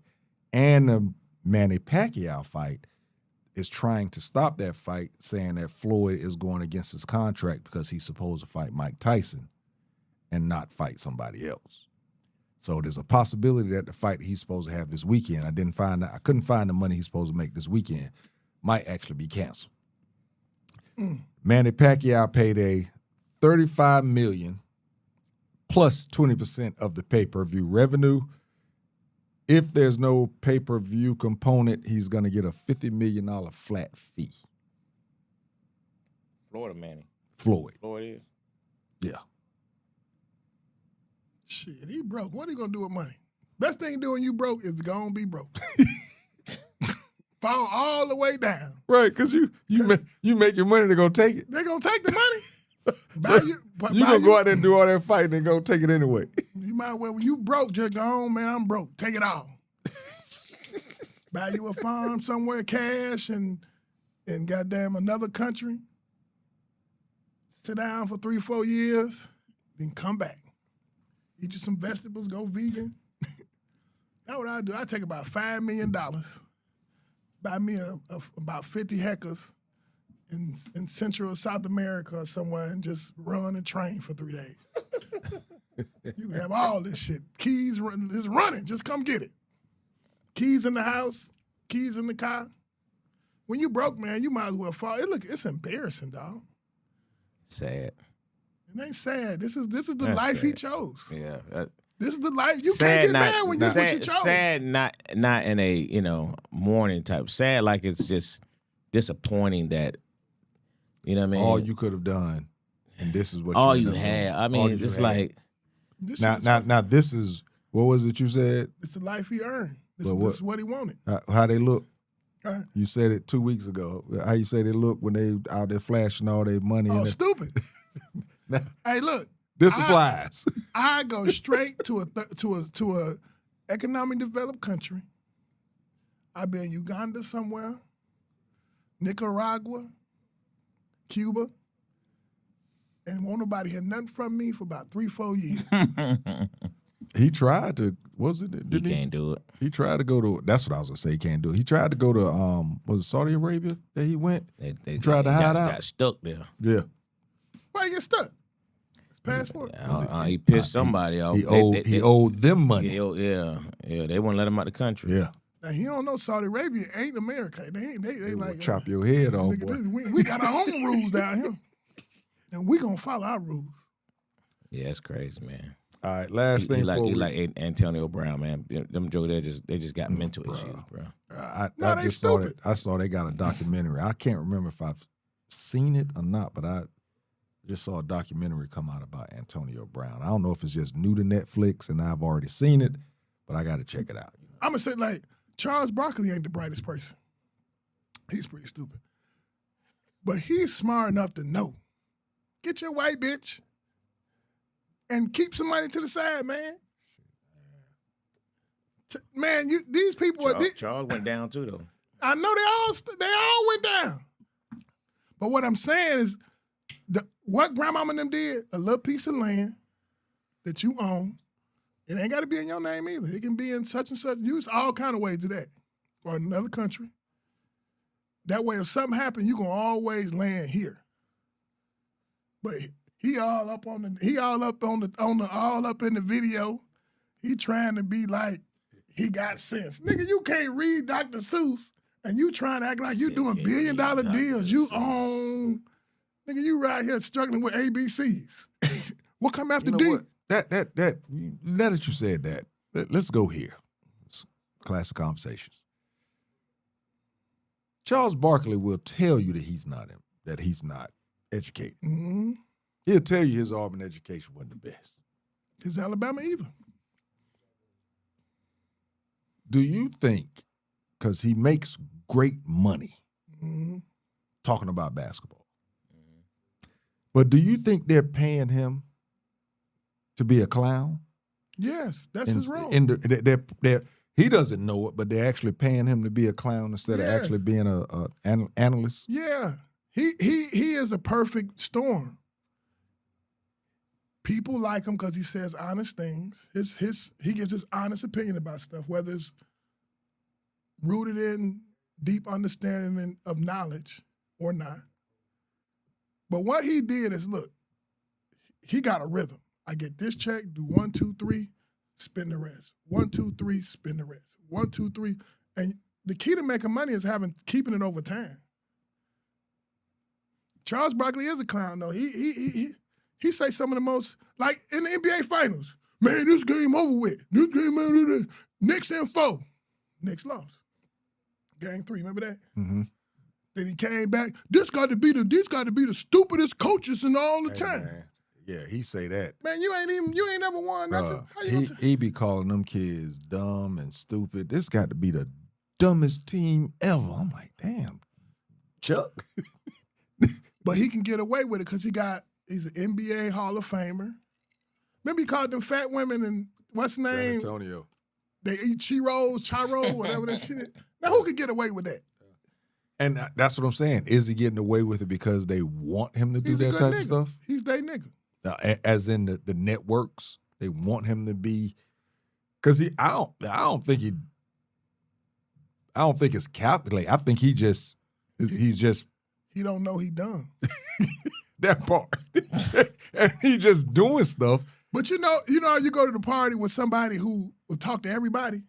and the Manny Pacquiao fight is trying to stop that fight, saying that Floyd is going against his contract because he's supposed to fight Mike Tyson and not fight somebody else. So there's a possibility that the fight he's supposed to have this weekend, I couldn't find the money he's supposed to make this weekend, might actually be canceled. Manny Pacquiao paid a $35 million plus 20% of the pay-per-view revenue. If there's no pay-per-view component, he's going to get a $50 million flat fee. Florida Manny. Floyd is? Yeah. Shit, he broke. What are you going to do with money? Best thing doing you broke is going to be broke. Fall all the way down. Right, because you make your money, they're going to take it. They're going to take the money. So you're going to go out there and do all that fighting and go take it anyway. You might well, when you broke, just go on, man, I'm broke. Take it all. Buy you a farm somewhere, cash, and goddamn another country. Sit down for 3-4 years, then come back. Eat you some vegetables, go vegan. That's what I do. I take about $5 million, buy me about 50 hectares in Central South America or somewhere, and just run and train for 3 days. You have all this shit. Keys is running. Just come get it. Keys in the house, keys in the car. When you broke, man, you might as well fall. It's embarrassing, dog. Sad. It ain't sad. This is the That's life sad. he chose. Yeah. This is the life. You can't get mad when you what you chose. Sad, not in a mourning type. Sad, like it's just disappointing that all you could have done, and this is what all you had. I mean, it's like now this is what was it you said? It's the life he earned. This is what he wanted. How they look? Right. You said it 2 weeks ago. How you say they look when they out there flashing all their money? Oh, stupid. Now, hey, look. This applies. I go straight to a economic developed country. I've been in Uganda somewhere, Nicaragua, Cuba, and won't nobody hear nothing from me for about 3-4 years. He tried to, he can't do it. He tried to go to, that's what I was going to say, he can't do it. He tried to go to, was it Saudi Arabia that he went? They tried to hide out. Got stuck there. Yeah. Why you get stuck? His passport? He pissed somebody off. He owed them money. Yeah, they wouldn't let him out the country. Yeah. Now, he don't know Saudi Arabia ain't America. They like chop your head off, boy. We got our own rules down here, and we gonna follow our rules. Yeah, it's crazy, man. All right, last thing. He like Antonio Brown, man. Them jokers, they just got mental issues, bro. I just saw that. I saw they got a documentary. I can't remember if I've seen it or not, but I just saw a documentary come out about Antonio Brown. I don't know if it's just new to Netflix and I've already seen it, but I got to check it out. I'm gonna say, like, Charles Barkley ain't the brightest person. He's pretty stupid, but he's smart enough to know. Get your white bitch and keep some money to the side, man. Man, these people Charles went down too, though. I know they all went down. But what I'm saying is, what grandmama and them did, a little piece of land that you own, it ain't got to be in your name either. It can be in such and such. Use all kind of ways to that, or another country. That way, if something happens, you can always land here. But he all up in the video. He trying to be like he got sense. Nigga, you can't read Dr. Seuss and you trying to act like you doing $1 billion deals. You own, nigga, you right here struggling with ABCs. What come after D? What? Now that you said that, let's go here. It's Classic Conversations. Charles Barkley will tell you that he's not educated. Mm-hmm. He'll tell you his Auburn education wasn't the best. His Alabama either. Do you think, because he makes great money talking about basketball, but do you think they're paying him to be a clown? Yes, that's his role. He doesn't know it, but they're actually paying him to be a clown instead of actually being an analyst. Yeah, he is a perfect storm. People like him because he says honest things. He gives his honest opinion about stuff, whether it's rooted in deep understanding of knowledge or not. But what he did is, look, he got a rhythm. I get this check, do 1, 2, 3, spend the rest. 1, 2, 3, spend the rest. 1, 2, 3. And the key to making money is keeping it over time. Charles Barkley is a clown, though. He say some of the most, like in the NBA Finals, man, this game over with. This game over with. Knicks in 4. Knicks lost. Game 3, remember that? Mm-hmm. Then he came back. This got to be the stupidest coaches in all the time. Man. Yeah, he say that. Man, you ain't never won nothing. He be calling them kids dumb and stupid. This got to be the dumbest team ever. I'm like, damn, Chuck. But he can get away with it because he's an NBA Hall of Famer. Remember he called them fat women and what's the name? San Antonio. They eat chiro, whatever that shit is. Now who could get away with that? And that's what I'm saying. Is he getting away with it because they want him to do that type of stuff? He's their nigga. As in the networks, they want him to be, because I don't think it's calculated. I think he's just he don't know he done that part, and he just doing stuff. But you know, you go to the party with somebody who will talk to everybody,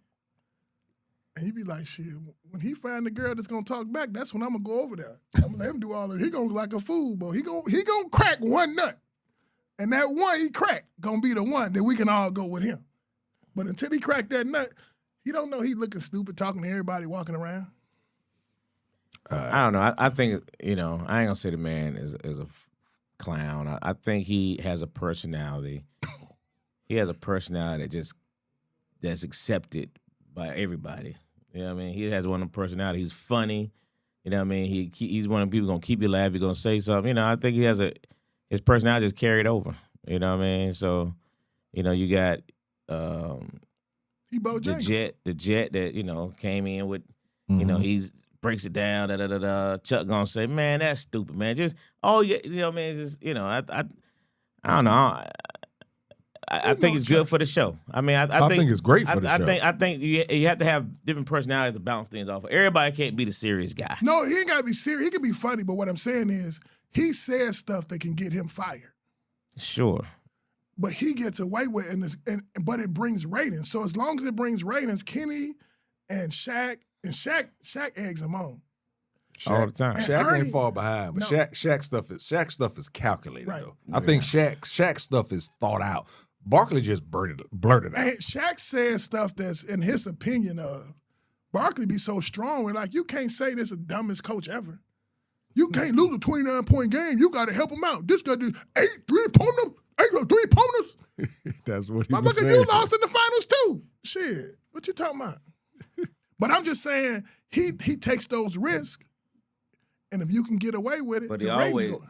and he be like, shit. When he find the girl that's gonna talk back, that's when I'm gonna go over there. I'm gonna let him do all of it. He gonna look like a fool, but he gonna crack one nut. And that one he cracked gonna be the one that we can all go with him. But until he cracked that nut, he don't know he looking stupid talking to everybody walking around. I don't know. I think, I ain't gonna say the man is a clown. I think he has a personality. He has a personality that's accepted by everybody. You know what I mean? He has one of the personalities. He's funny. You know what I mean? He's one of the people gonna keep you laughing. You're gonna say something. I think he has his personality is carried over. You know what I mean? So, you got the jet that, came in with, he's breaks it down, Chuck gonna say, man, that's stupid, man. Just, just, I don't know. I think it's good for the show. I mean, I think it's great for the show. I think you have to have different personalities to bounce things off. Everybody can't be the serious guy. No, he ain't got to be serious. He can be funny, but what I'm saying is he says stuff that can get him fired. Sure. But he gets away with it, but it brings ratings. So as long as it brings ratings, Kenny and Shaq eggs him on. All the time. Shaq ain't far behind, but No. Shaq stuff is calculated, Right. though. I think Shaq stuff is thought out. Barkley just blurted out. And Shaq says stuff that's in his opinion of. Barkley be so strong, we're like, you can't say this is the dumbest coach ever. You can't lose a 29-point game. You got to help him out. This guy did 8 three-pointers. That's what he was Motherfucker, saying. you lost in the finals too. Shit, what you talking about? But I'm just saying, he takes those risks, and if you can get away with it, but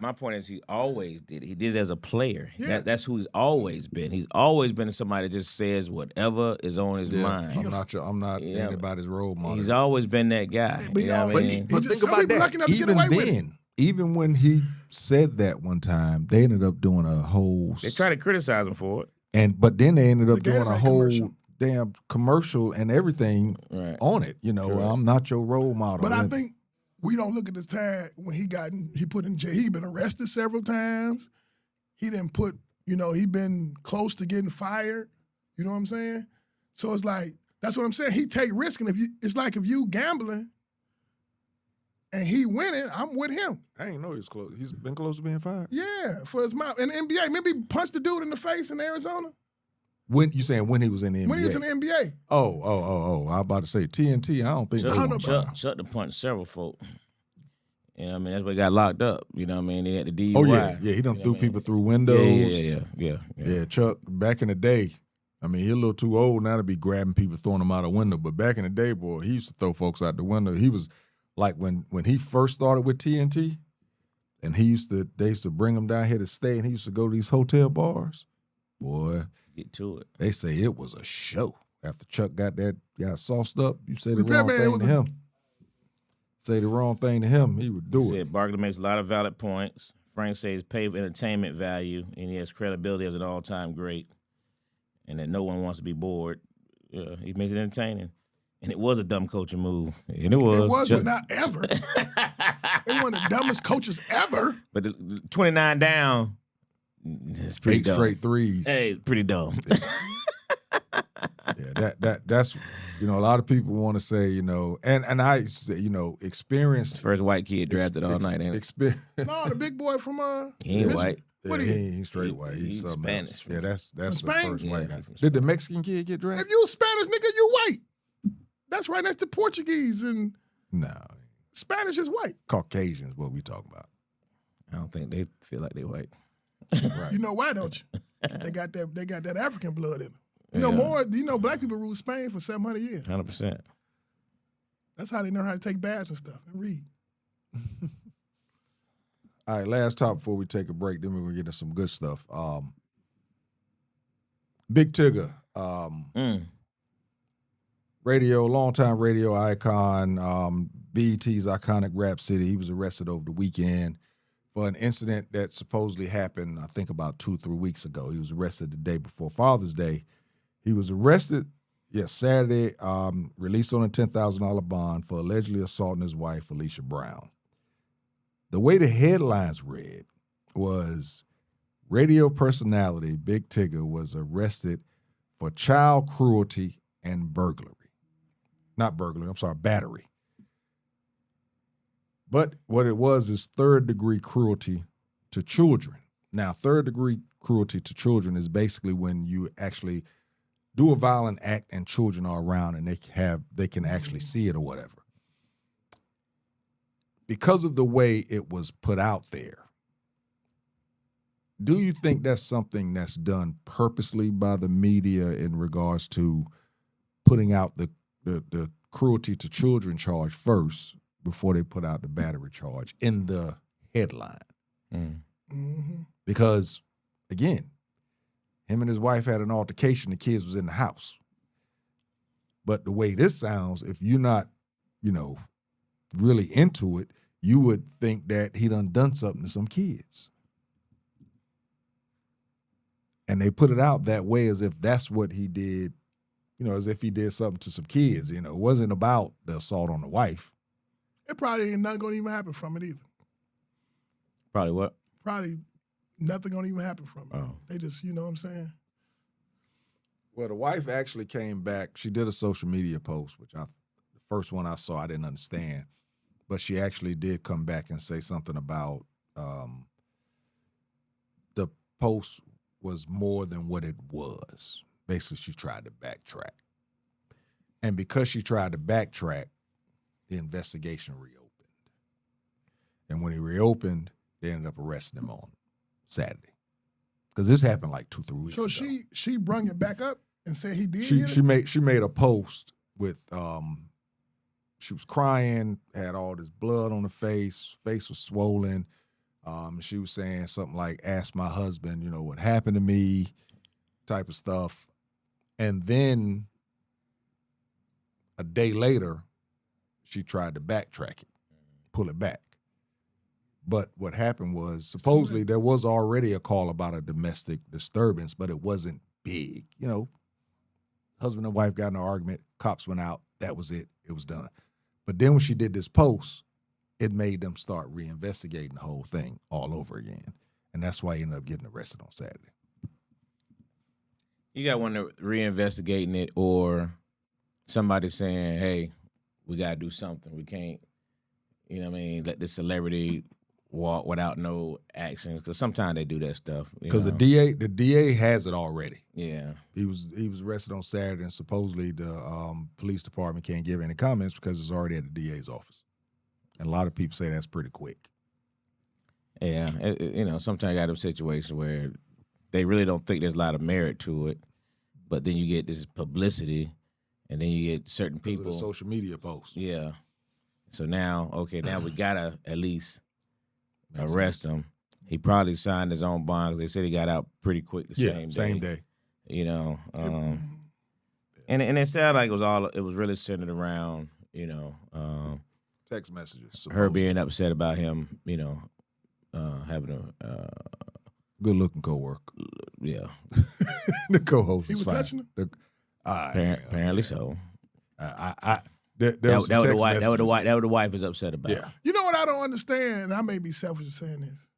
my point is, he always did it. He did it as a player. Yeah. That's who he's always been. He's always been somebody that just says whatever is on his mind. I'm not anybody's role model. He's always been that guy. But, But think about that. Even when he said that one time, they ended up doing a whole. They try to criticize him for it, but then they ended up The doing a Gatorade whole commercial. damn commercial and everything on it. Sure. I'm not your role model. But I think we don't look at this time when he put in jail. He been arrested several times. He didn't put, he been close to getting fired. You know what I'm saying? So it's like, that's what I'm saying. He take risk, and it's like if you gambling and he winning, I'm with him. I didn't know he was close. He's been close to being fired. Yeah, for his mouth. In the NBA, maybe he punched the dude in the face in Arizona. When you saying when he was in the NBA? When he was in the NBA. Oh. I was about to say TNT. I don't think Chuck the punch several folk. You know what I mean? That's why he got locked up. You know what I mean? He had the DUI. Yeah. He done threw people through windows. Yeah. Chuck, back in the day, I mean, he's a little too old now to be grabbing people, throwing them out a window. But back in the day, boy, he used to throw folks out the window. He was like when he first started with TNT, and they used to bring him down here to stay, and he used to go to these hotel bars. Boy, get to it. They say it was a show. After Chuck got sauced up, you say the wrong thing to him. Say the wrong thing to him, he would do it. Said Barkley makes a lot of valid points. Frank says paid for entertainment value, and he has credibility as an all-time great, and that no one wants to be bored. He makes it entertaining. And it was a dumb coaching move. And it was. It was, but not ever. They one of the dumbest coaches ever. But the 29 down, it's pretty dumb. 8 straight threes. Hey, it's pretty dumb. Yeah, that's a lot of people want to say, and I say, experience. First white kid drafted all night, ain't it? No, the big boy from he ain't white. What is he? He's straight white. He's Spanish. Yeah, that's the Spain? first white guy. Did the Mexican kid get drafted? If you a Spanish nigga, you white. That's right next to Portuguese, and no, Spanish is white. Caucasian is what we talking about. I don't think they feel like they white. Right. You know why, don't you? They got that African blood in them. Black people ruled Spain for 700 years. 100%. That's how they know how to take baths and stuff and read. All right, last topic before we take a break. Then we're gonna get into some good stuff. Big Tigger, longtime radio icon, BET's iconic Rap City. He was arrested over the weekend for an incident that supposedly happened, I think, about 2-3 weeks ago. He was arrested the day before Father's Day. He was arrested, Saturday, released on a $10,000 bond for allegedly assaulting his wife, Alicia Brown. The way the headlines read was radio personality Big Tigger was arrested for child cruelty and burglary. Not burglary, battery. But what it was is third-degree cruelty to children. Now, third-degree cruelty to children is basically when you actually do a violent act and children are around and they can actually see it or whatever. Because of the way it was put out there, do you think that's something that's done purposely by the media in regards to putting out the cruelty to children charge first before they put out the battery charge in the headline? Mm-hmm. Because, again, him and his wife had an altercation. The kids was in the house. But the way this sounds, if you're not, really into it, you would think that he done something to some kids. And they put it out that way as if that's what he did, as if he did something to some kids. It wasn't about the assault on the wife. It probably ain't nothing going to even happen from it either. Probably what? Probably nothing going to even happen from it. Oh. They just, you know what I'm saying? Well, the wife actually came back. She did a social media post, which the first one I saw, I didn't understand. But she actually did come back and say something about the post was more than what it was. Basically, she tried to backtrack. And because she tried to backtrack, the investigation reopened. And when he reopened, they ended up arresting him on Saturday. Because this happened like 2-3 weeks ago. So she brung it back up and said he did she made a post with she was crying, had all this blood on her face was swollen. She was saying something like, ask my husband, what happened to me, type of stuff. And then a day later, she tried to backtrack it, pull it back. But what happened was, supposedly there was already a call about a domestic disturbance, but it wasn't big. Husband and wife got in an argument, cops went out, that was it, it was done. But then when she did this post, it made them start reinvestigating the whole thing all over again. And that's why he ended up getting arrested on Saturday. You got one reinvestigating it, or somebody saying, hey, we got to do something. We can't, let this celebrity walk without no actions, because sometimes they do that stuff. Because the DA has it already. Yeah, he was arrested on Saturday, and supposedly the police department can't give any comments because it's already at the DA's office. And a lot of people say that's pretty quick. Yeah, sometimes you got a situation where they really don't think there's a lot of merit to it, but then you get this publicity, and then you get certain people. Because of the social media posts. Yeah. So now we gotta at least arrest him. He probably signed his own bond, 'cause they said he got out pretty quick same day. And it sounded like it was really centered around, text messages. Supposedly. Her being upset about him, having a good-looking co-worker. Yeah. The co-host. He was touching her? Apparently so. That was the wife is upset about. Yeah. You know what I don't understand? And I may be selfish in saying this.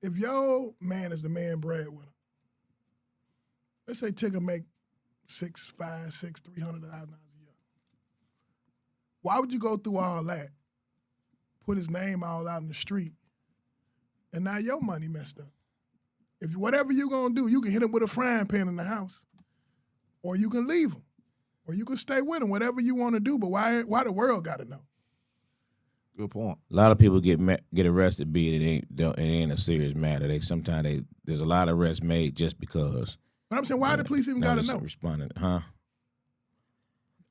If your man is the man breadwinner, let's say Tigger make $300,000 a year. Why would you go through all that, put his name all out in the street, and now your money messed up? If whatever you're gonna do, you can hit him with a frying pan in the house, or you can leave him, or you can stay with him. Whatever you want to do, but why the world got to know? Good point. A lot of people get arrested, it ain't a serious matter. There's a lot of arrests made just because. But I'm saying, why the police even got to know? Responding, huh?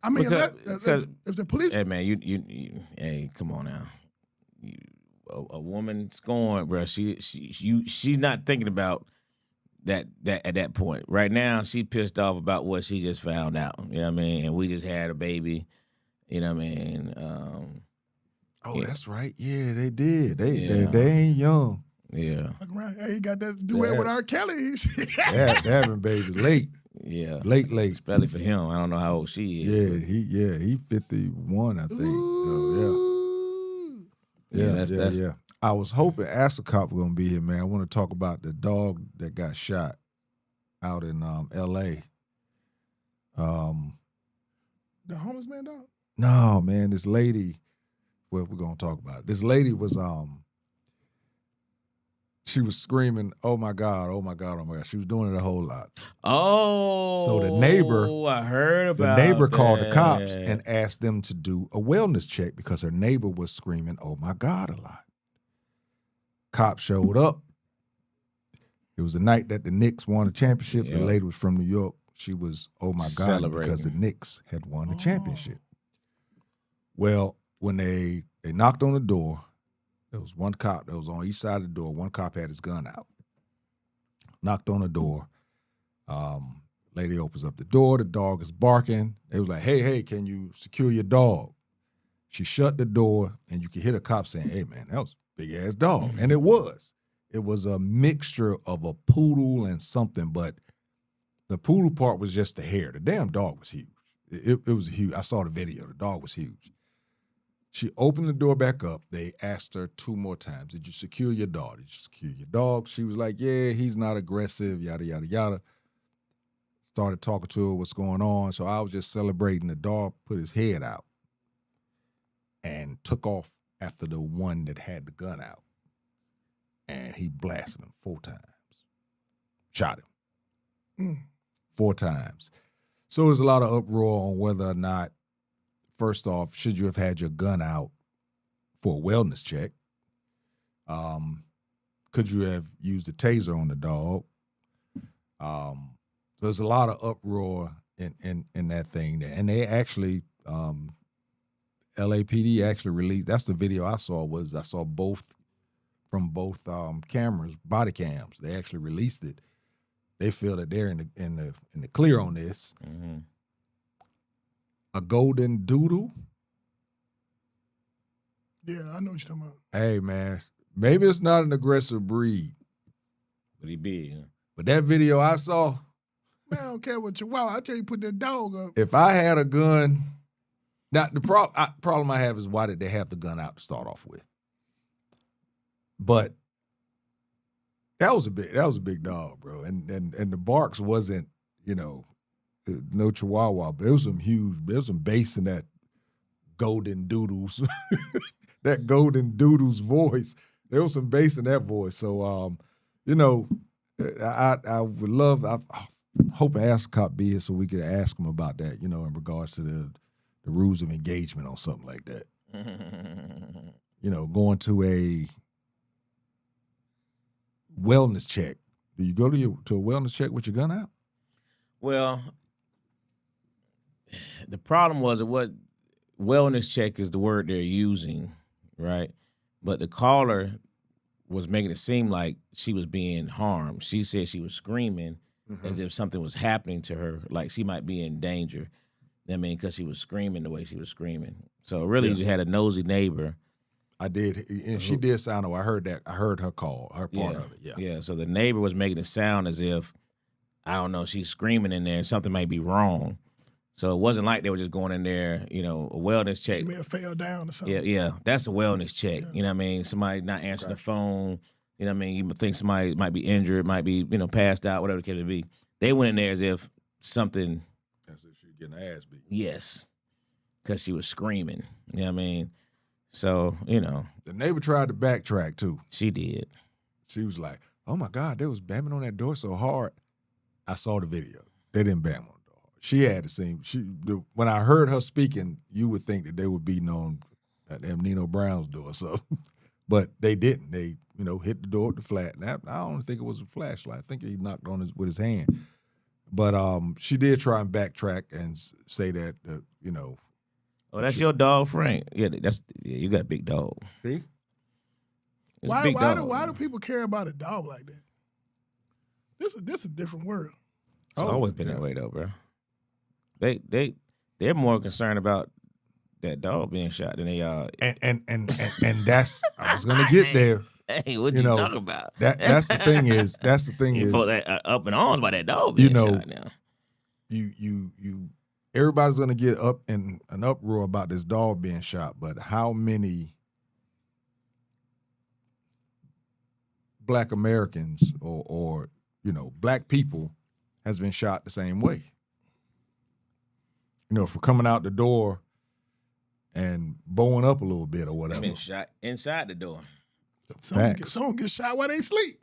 I mean, if the police. Hey man, you hey, come on now. A woman scorned, bro. She's not thinking about that at that point. Right now, she pissed off about what she just found out. You know what I mean? And we just had a baby. You know what I mean? That's right. Yeah, they did. They ain't young. Yeah. Hey, he got that duet with R. Kelly. They're having babies late. Yeah. Late. Especially for him. I don't know how old she is. Yeah, he 51, I think. Ooh. So, yeah. I was hoping Asacop was gonna be here, man. I want to talk about the dog that got shot out in L.A. The homeless man dog? No, man, this lady. Well, we're gonna talk about it. This lady was she was screaming, "Oh my God, oh my God, oh my God." She was doing it a whole lot. Oh. So the neighbor, I heard about called the cops and asked them to do a wellness check because her neighbor was screaming, "Oh my God," a lot. Cops showed up. It was the night that the Knicks won the championship. Yep. The lady was from New York. She was, "Oh my God," because the Knicks had won the championship. Well, when they knocked on the door, there was one cop that was on each side of the door. One cop had his gun out. Knocked on the door. Lady opens up the door. The dog is barking. They was like, hey, can you secure your dog? She shut the door, and you could hear the cop saying, "Hey, man, that was a big-ass dog." And it was. It was a mixture of a poodle and something, but the poodle part was just the hair. The damn dog was huge. It was huge. I saw the video. The dog was huge. She opened the door back up. They asked her 2 more times, "Did you secure your dog? Did you secure your dog?" She was like, "Yeah, he's not aggressive, yada, yada, yada." Started talking to her, what's going on. So I was just celebrating. The dog put his head out and took off after the one that had the gun out. And he blasted him 4 times. Shot him. 4 times. So there's a lot of uproar on whether or not, first off, should you have had your gun out for a wellness check? Could you have used a taser on the dog? There's a lot of uproar in that thing there. And they actually, LAPD actually released, that's the video I saw both from both cameras, body cams. They actually released it. They feel that they're in the clear on this. Mm-hmm. A golden doodle. Yeah, I know what you're talking about. Hey, man, maybe it's not an aggressive breed, but he big. Huh? But that video I saw. Man, I don't care what you wow. I tell you, put that dog up. If I had a gun, now the problem I have is why did they have the gun out to start off with? But that was a big dog, bro, and the barks wasn't, no chihuahua, but there was some bass in that golden doodles. that Golden Doodle's voice. There was some bass in that voice. So, you know, I would love. I hope Ascot be here so we could ask him about that. You know, in regards to the rules of engagement on something like that. You know, going to a wellness check. Do you go to a wellness check with your gun out? Well, the problem was what wellness check is the word they're using, right? But the caller was making it seem like she was being harmed. She said she was screaming as if something was happening to her, like she might be in danger. I mean, because she was screaming the way she was screaming. So really, you had a nosy neighbor. I did, and she did sound. I heard that. I heard her call, her part of it. Yeah. So the neighbor was making it sound as if, I don't know, she's screaming in there and something might be wrong. So it wasn't like they were just going in there, you know, a wellness check. She may have fell down or something. Yeah, that's a wellness check. You know what I mean? Somebody not answering the phone. You know what I mean? You think somebody might be injured, might be, you know, passed out, whatever the case may be. They went in there as if something. As if she was getting her ass beat. Yes, because she was screaming. You know what I mean? So, you know. The neighbor tried to backtrack, too. She did. She was like, oh, my God, they was banging on that door so hard. I saw the video. They didn't bang on the door. She had the same. When I heard her speaking, you would think that they were beating on them Nino Brown's door. So, but they didn't. They, you know, hit the door with the flat. And I don't think it was a flashlight. I think he knocked on with his hand. But she did try and backtrack and say that, you know. Oh, that's your dog, Frank. Yeah, you got a big dog. See? Why do people care about a dog like that? This is a different world. It's always been that way though, bro. They're more concerned about that dog being shot than they are. And that's I was gonna get there. Hey, what you talking about? That's the thing is that, up in arms by that dog being shot now. You everybody's gonna get up in an uproar about this dog being shot, but how many Black Americans or you know, Black people has been shot the same way? You know, for coming out the door and bowing up a little bit or whatever. Been shot inside the door. Someone get shot while they sleep.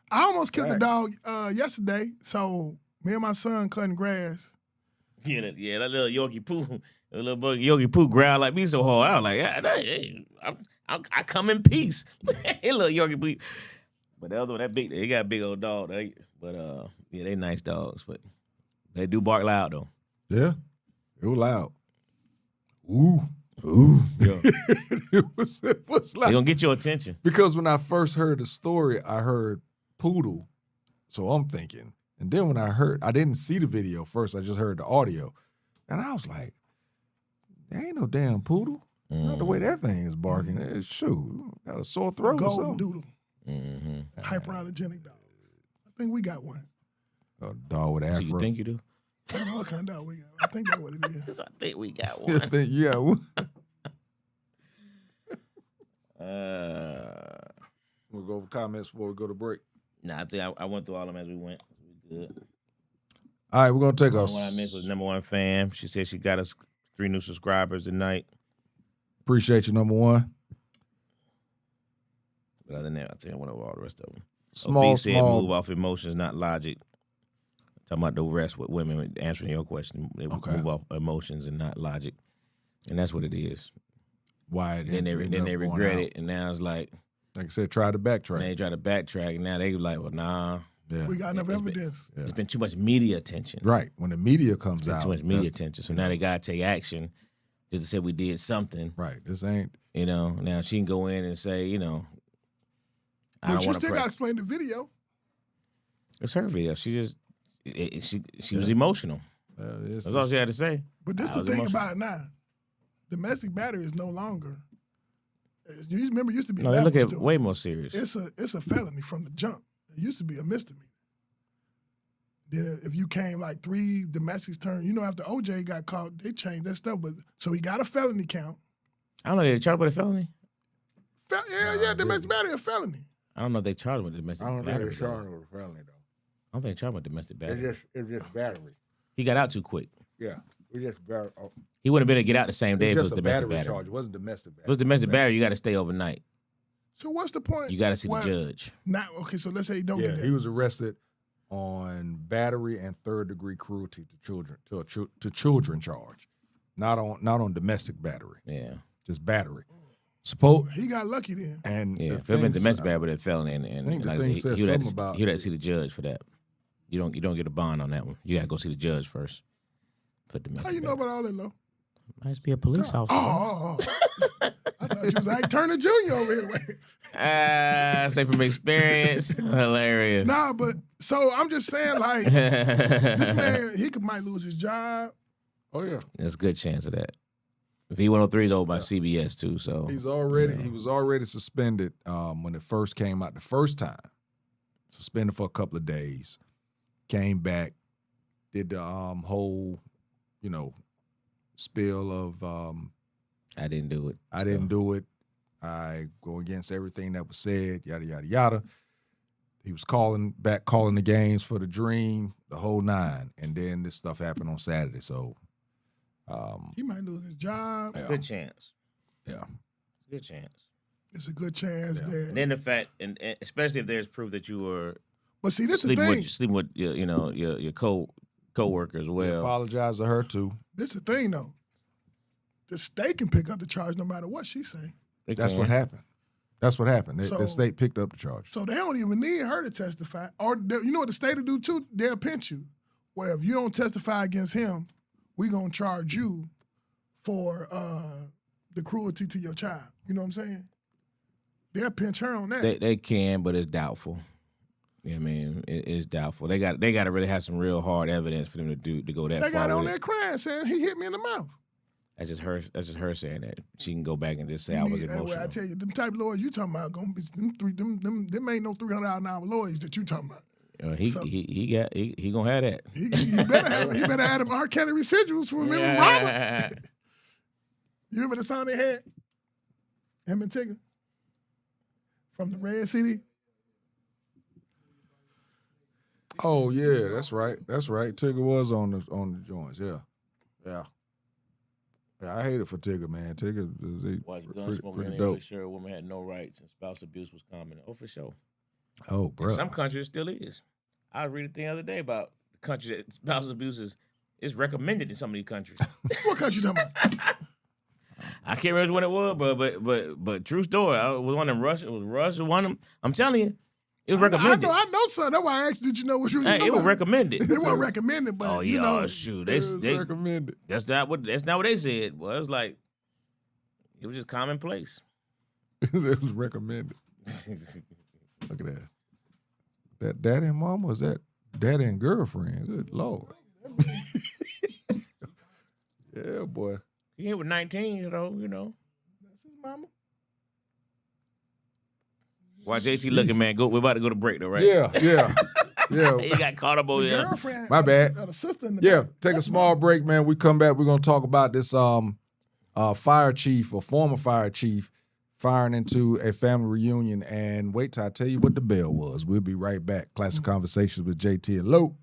I almost killed the dog yesterday. So me and my son cutting grass. Yeah, that little Yorkie Poo, the little boy Yorkie Poo growled like me so hard. I was like, I come in peace. Hey, little Yorkie Poo. But the other one, they got a big old dog. They nice dogs, but they do bark loud though. Yeah, it was loud. Ooh. Yeah. it was like, they gonna get your attention. Because when I first heard the story, I heard poodle. So I'm thinking. And then when I didn't see the video first, I just heard the audio. And I was like, there ain't no damn poodle. Not the way that thing is barking. Shoot, got a sore throat or something. Golden doodle. Hyperallergenic dogs. I think we got one. A dog with afro. So you think you do? I don't know what kind of dog we got. I think that's what it is. I think we got one. I think you got one. We'll go over comments before we go to break. Nah, I think I went through all of them as we went. We good. All right, we're going to take us. The one I missed was number one fan. She said she got us 3 new subscribers tonight. Appreciate you, number one. But other than that, I think I went over all the rest of them. Small. Said move off emotions, not logic. Talking about the rest with women answering your question. They move off emotions and not logic. And that's what it is. Why? Then they regret it, and now it's like I said, try to backtrack. They try to backtrack, and now they like, well, nah. Yeah. We got enough evidence. It's been too much media attention. Right. When the media comes out. Too much media attention. So now they got to take action just to say we did something. Right. This ain't. You know, now she can go in and say, you know, I don't want to. But you still got to explain the video. It's her video. She just, she was emotional. That's all she had to say. But this is the thing about it now. Domestic battery is no longer. You remember, it used to be. No, they look at it way more serious. It's a felony from the jump. It used to be a misdemeanor. Then if you came like 3 domestics turned, you know, after OJ got caught, they changed that stuff. But so he got a felony count. I don't know. They charged with a felony. Domestic battery a felony. I don't know if they charged with domestic battery. I don't think they charged with a felony though. I don't think they charged with domestic battery. It's just battery. He got out too quick. Yeah. He wouldn't have been able to get out the same day if it was just a domestic battery battery. charge. It wasn't domestic battery. If it was domestic battery, you got to stay overnight. So what's the point? You got to see the judge. Okay, so let's say he don't get that. He was arrested on battery and third-degree cruelty to children children charge, not on domestic battery. Yeah, just battery. He got lucky then. And if it been domestic battery, but it felony, and I think like the thing says something about you got to see the judge for that. You don't get a bond on that one. You got to go see the judge first for domestic. How you know about all that, Lo? Might be a police officer. Oh. I thought you was like Turner Jr. over here. Say from experience, hilarious. Nah, but so I'm just saying, like, this man, he might lose his job. Oh yeah, there's a good chance of that. If he 103 is owned by CBS too, so he was already suspended when it first came out the first time. Suspended for a couple of days, came back, did the whole, spill of I didn't do it. I didn't do it. I go against everything that was said, yada, yada, yada. He was calling the games for the Dream, the whole nine. And then this stuff happened on Saturday. So he might lose his job. Yeah. Good chance. Yeah. Good chance. It's a good chance that. And then the fact, and especially if there's proof that you were but see, this is the thing. Sleeping with your co-worker as well. He apologized to her too. This is the thing though. The state can pick up the charge no matter what she say. That's what happened. The state picked up the charge. So they don't even need her to testify. Or you know what the state will do too? They'll pinch you. Well, if you don't testify against him, we're going to charge you for the cruelty to your child. You know what I'm saying? They'll pinch her on that. They can, but it's doubtful. Yeah, I mean, it's doubtful. They got to really have some real hard evidence for them to go that far. They got on there crying saying he hit me in the mouth. That's just her saying that. She can go back and just say I was emotional. Well, I tell you, them type of lawyers you talking about gonna be them ain't no $300 an hour lawyers that you talking about. He gonna have that. He better have them R. Kelly residuals for remember Robert. You remember the song they had? Him and Tigger from the Red CD. Oh yeah, that's right. Tigger was on the joints. Yeah. Yeah, I hate it for Tigger, man. Tigger is pretty dope. Sure, a woman had no rights and spouse abuse was common. Oh, for sure. Oh, bro. In some countries, it still is. I was reading the other day about the country that spouse abuse is recommended in some of these countries. What country you talking about? I can't remember when it was, but true story. I was one in Russia. It was Russia. One of them. I'm telling you, it was recommended. I know, son. That's why I asked. Did you know what you were talking about? It was recommended. It wasn't recommended, but shoot, they recommended. That's not what they said. Well, it was like it was just commonplace. It was recommended. Look at that. That daddy and mama, was that daddy and girlfriend? Good Lord. Yeah, boy. He was 19, you know. That's his mama. Why JT looking, man? We're about to go to break, though, right? Yeah. He got caught up over there. Girlfriend, my bad. The sister in the yeah, back. take a small break, man. We come back. We're gonna talk about this fire chief or former fire chief firing into a family reunion. And wait till I tell you what the bell was. We'll be right back. Classic Conversations with JT and Lo.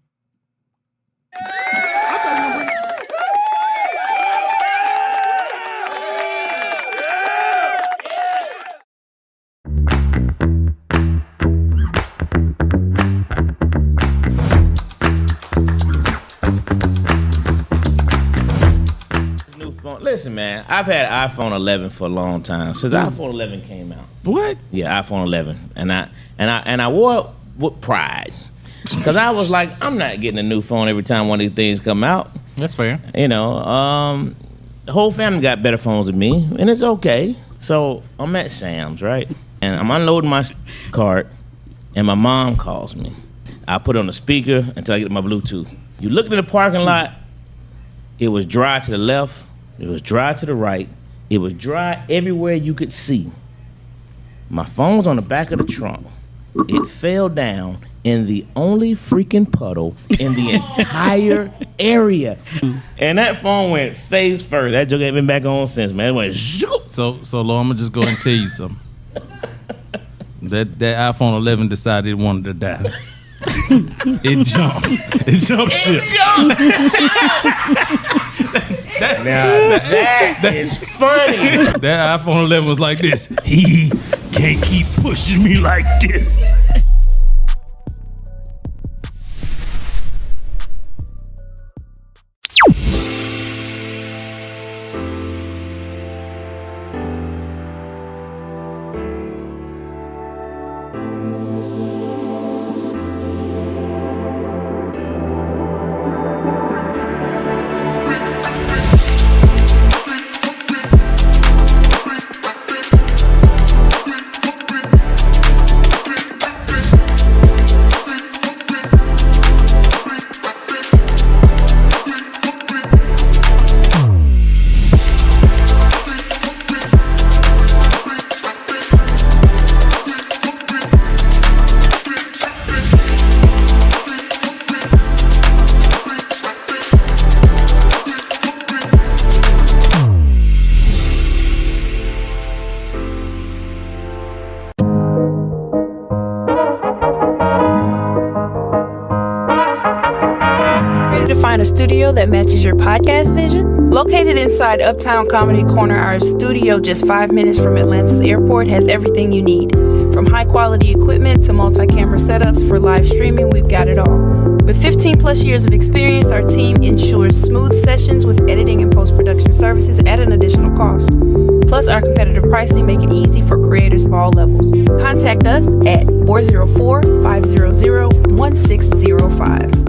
Listen, man, I've had iPhone 11 for a long time since iPhone 11 came out. What? Yeah, iPhone 11, and I wore it with pride because I was like, I'm not getting a new phone every time one of these things come out. That's fair. The whole family got better phones than me, and it's okay. So I'm at Sam's, right, and I'm unloading my cart, and my mom calls me. I put it on the speaker until I get my Bluetooth. You look in the parking lot, it was dry to the left. It was dry to the right. It was dry everywhere you could see. My phone's on the back of the trunk. It fell down in the only freaking puddle in the entire area. And that phone went face first. That joke ain't been back on since, man. It went zoop. So Lord, I'm gonna just go and tell you something. That iPhone 11 decided it wanted to die. It jumped. It jumped ship. That is funny. That iPhone 11 was like this. He can't keep pushing me like this. Find a studio that matches your podcast vision? Located inside Uptown Comedy Corner, our studio just 5 minutes from Atlanta's airport has everything you need. From high-quality equipment to multi-camera setups for live streaming, we've got it all. With 15 plus years of experience, our team ensures smooth sessions with editing and post-production services at an additional cost. Plus, our competitive pricing make it easy for creators of all levels. Contact us at 404-500-1605.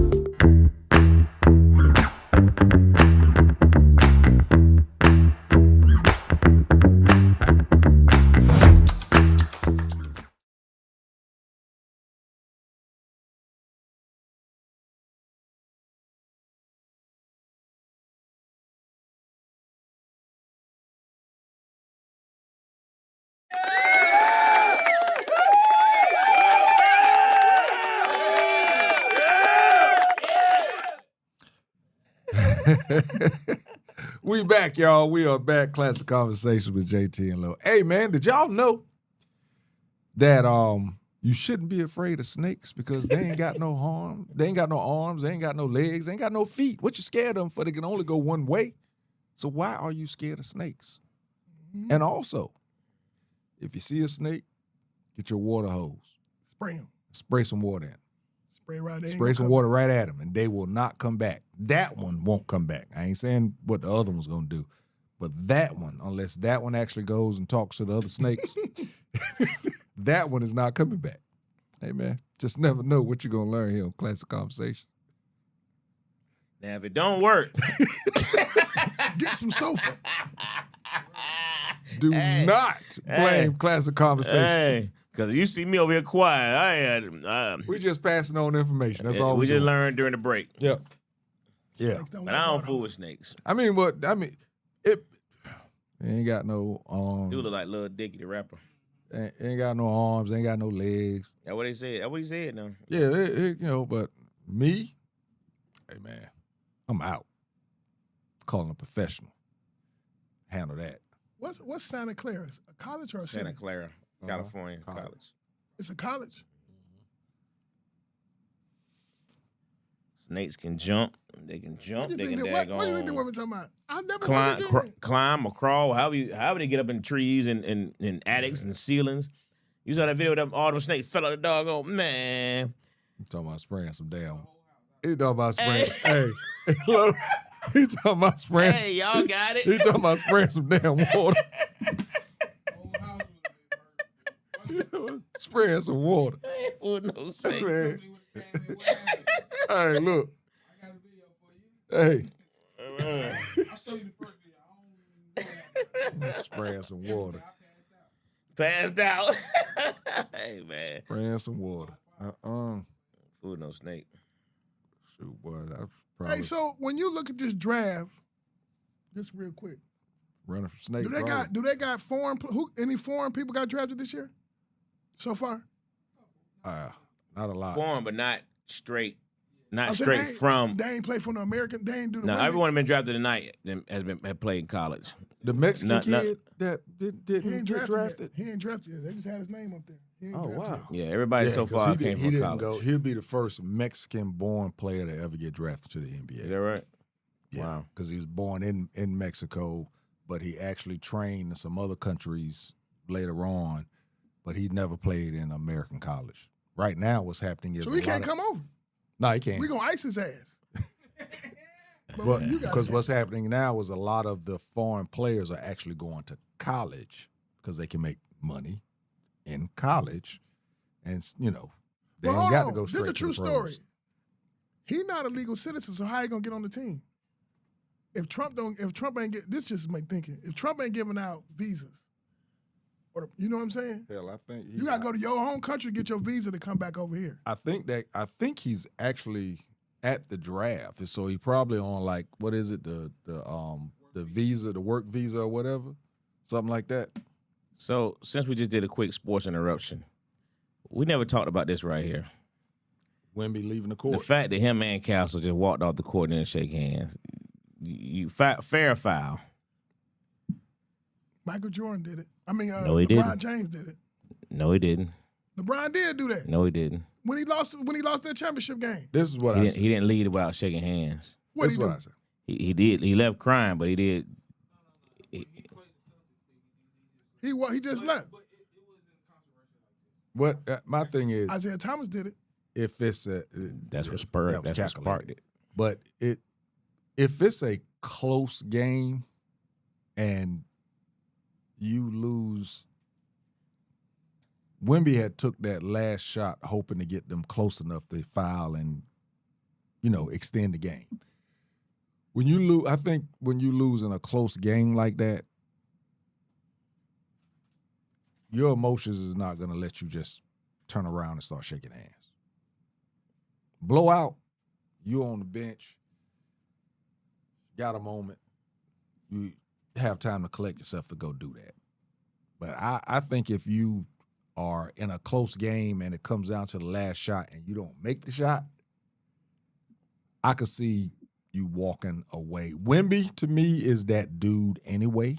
We back, y'all. We are back. Classic Konversation with JT and Lil. Hey, man, did y'all know that you shouldn't be afraid of snakes because they ain't got no harm. They ain't got no arms. They ain't got no legs. They ain't got no feet. What you scared of them for? They can only go one way. So why are you scared of snakes? Mm-hmm. And also, if you see a snake, get your water hose. Spray them. Spray some water in. Spray some water right at them, and they will not come back. That one won't come back. I ain't saying what the other one's going to do, but that one, unless that one actually goes and talks to the other snakes, that one is not coming back. Hey, man, just never know what you're going to learn here on Classic Konversation. Now, if it don't work, get some sofa. Do not blame Classic Konversation. Hey. Because you see me over here quiet. We just passing on information. That's all we just doing. learned during the break. Yep. Yeah. But I don't fool with snakes. It ain't got no arms. Dude look like Lil Dicky, the rapper. Ain't got no arms. Ain't got no legs. That's what they said. That's what he said now. Yeah, but me, hey, man, I'm out. Calling a professional. Handle that. What's Santa Clara? A college or a city? Santa Clara. California college. It's a college? Snakes can jump. They can jump. They can what do you think the women talking about? I never climb or crawl. However they get up in trees and attics and ceilings. You saw that video of all them snakes fell out the doggone man. You talking about spraying some damn. He talking about spraying. Hey, look. He talking about spraying. Hey, y'all got it. He talking about spraying some damn water. Spraying some water. No snake. Man. Hey, look. I got a video for you. Hey. I'll show you the first video. Spraying some water. Passed out. Hey, man. Spraying some water. Food no snake. Shoot, boy. Probably hey, so when you look at this draft, just real quick. Running from snake. Do they got foreign? Any foreign people got drafted this year? So far? Not a lot. Foreign, but not straight. Not They ain't play for no American. They ain't do the. No, everyone been drafted tonight had played in college. The Mexican kid that didn't get drafted. He ain't drafted yet. They just had his name up there. Oh wow. Yeah, everybody so far came from college. He'll be the first Mexican-born player to ever get drafted to the NBA. Is that right? Yeah, Wow. because he was born in Mexico, but he actually trained in some other countries later on, but he never played in American college. Right now, what's happening is So he can't come over. No, he can't. We gonna ice his ass. But because what's happening now is a lot of the foreign players are actually going to college because they can make money in college, and they ain't got to go straight. This is a true to the pros. story. He not a legal citizen, so how he gonna get on the team? If Trump ain't this just my thinking. If Trump ain't giving out visas, or you know what I'm saying? Hell, I think You gotta go to your home country to get your visa to come back over here. I think he's actually at the draft, so he probably on like what is it the visa, the work visa or whatever, something like that. So since we just did a quick sports interruption, we never talked about this right here. Wemby leaving the court. The fact that him and Castle just walked off the court and didn't shake hands. Fair or foul? Michael Jordan did it. I mean, No, he LeBron didn't. James did it. No, he didn't. LeBron did do that No, he didn't. when he lost that championship game. This is what He I didn't, said. he didn't lead without shaking hands. What This he is what do? I said. He did. He left crying, but he did. He just left. What my thing is, Isaiah Thomas did it. if it's That's what spurred. that was That's what sparked calculated. it. But if it's a close game and you lose, Wemby had took that last shot hoping to get them close enough to foul and extend the game. When you lose, I think when you lose in a close game like that, your emotions is not going to let you just turn around and start shaking hands. Blowout, you on the bench, got a moment, you have time to collect yourself to go do that. But I think if you are in a close game and it comes down to the last shot and you don't make the shot, I could see you walking away. Wemby, to me, is that dude anyway.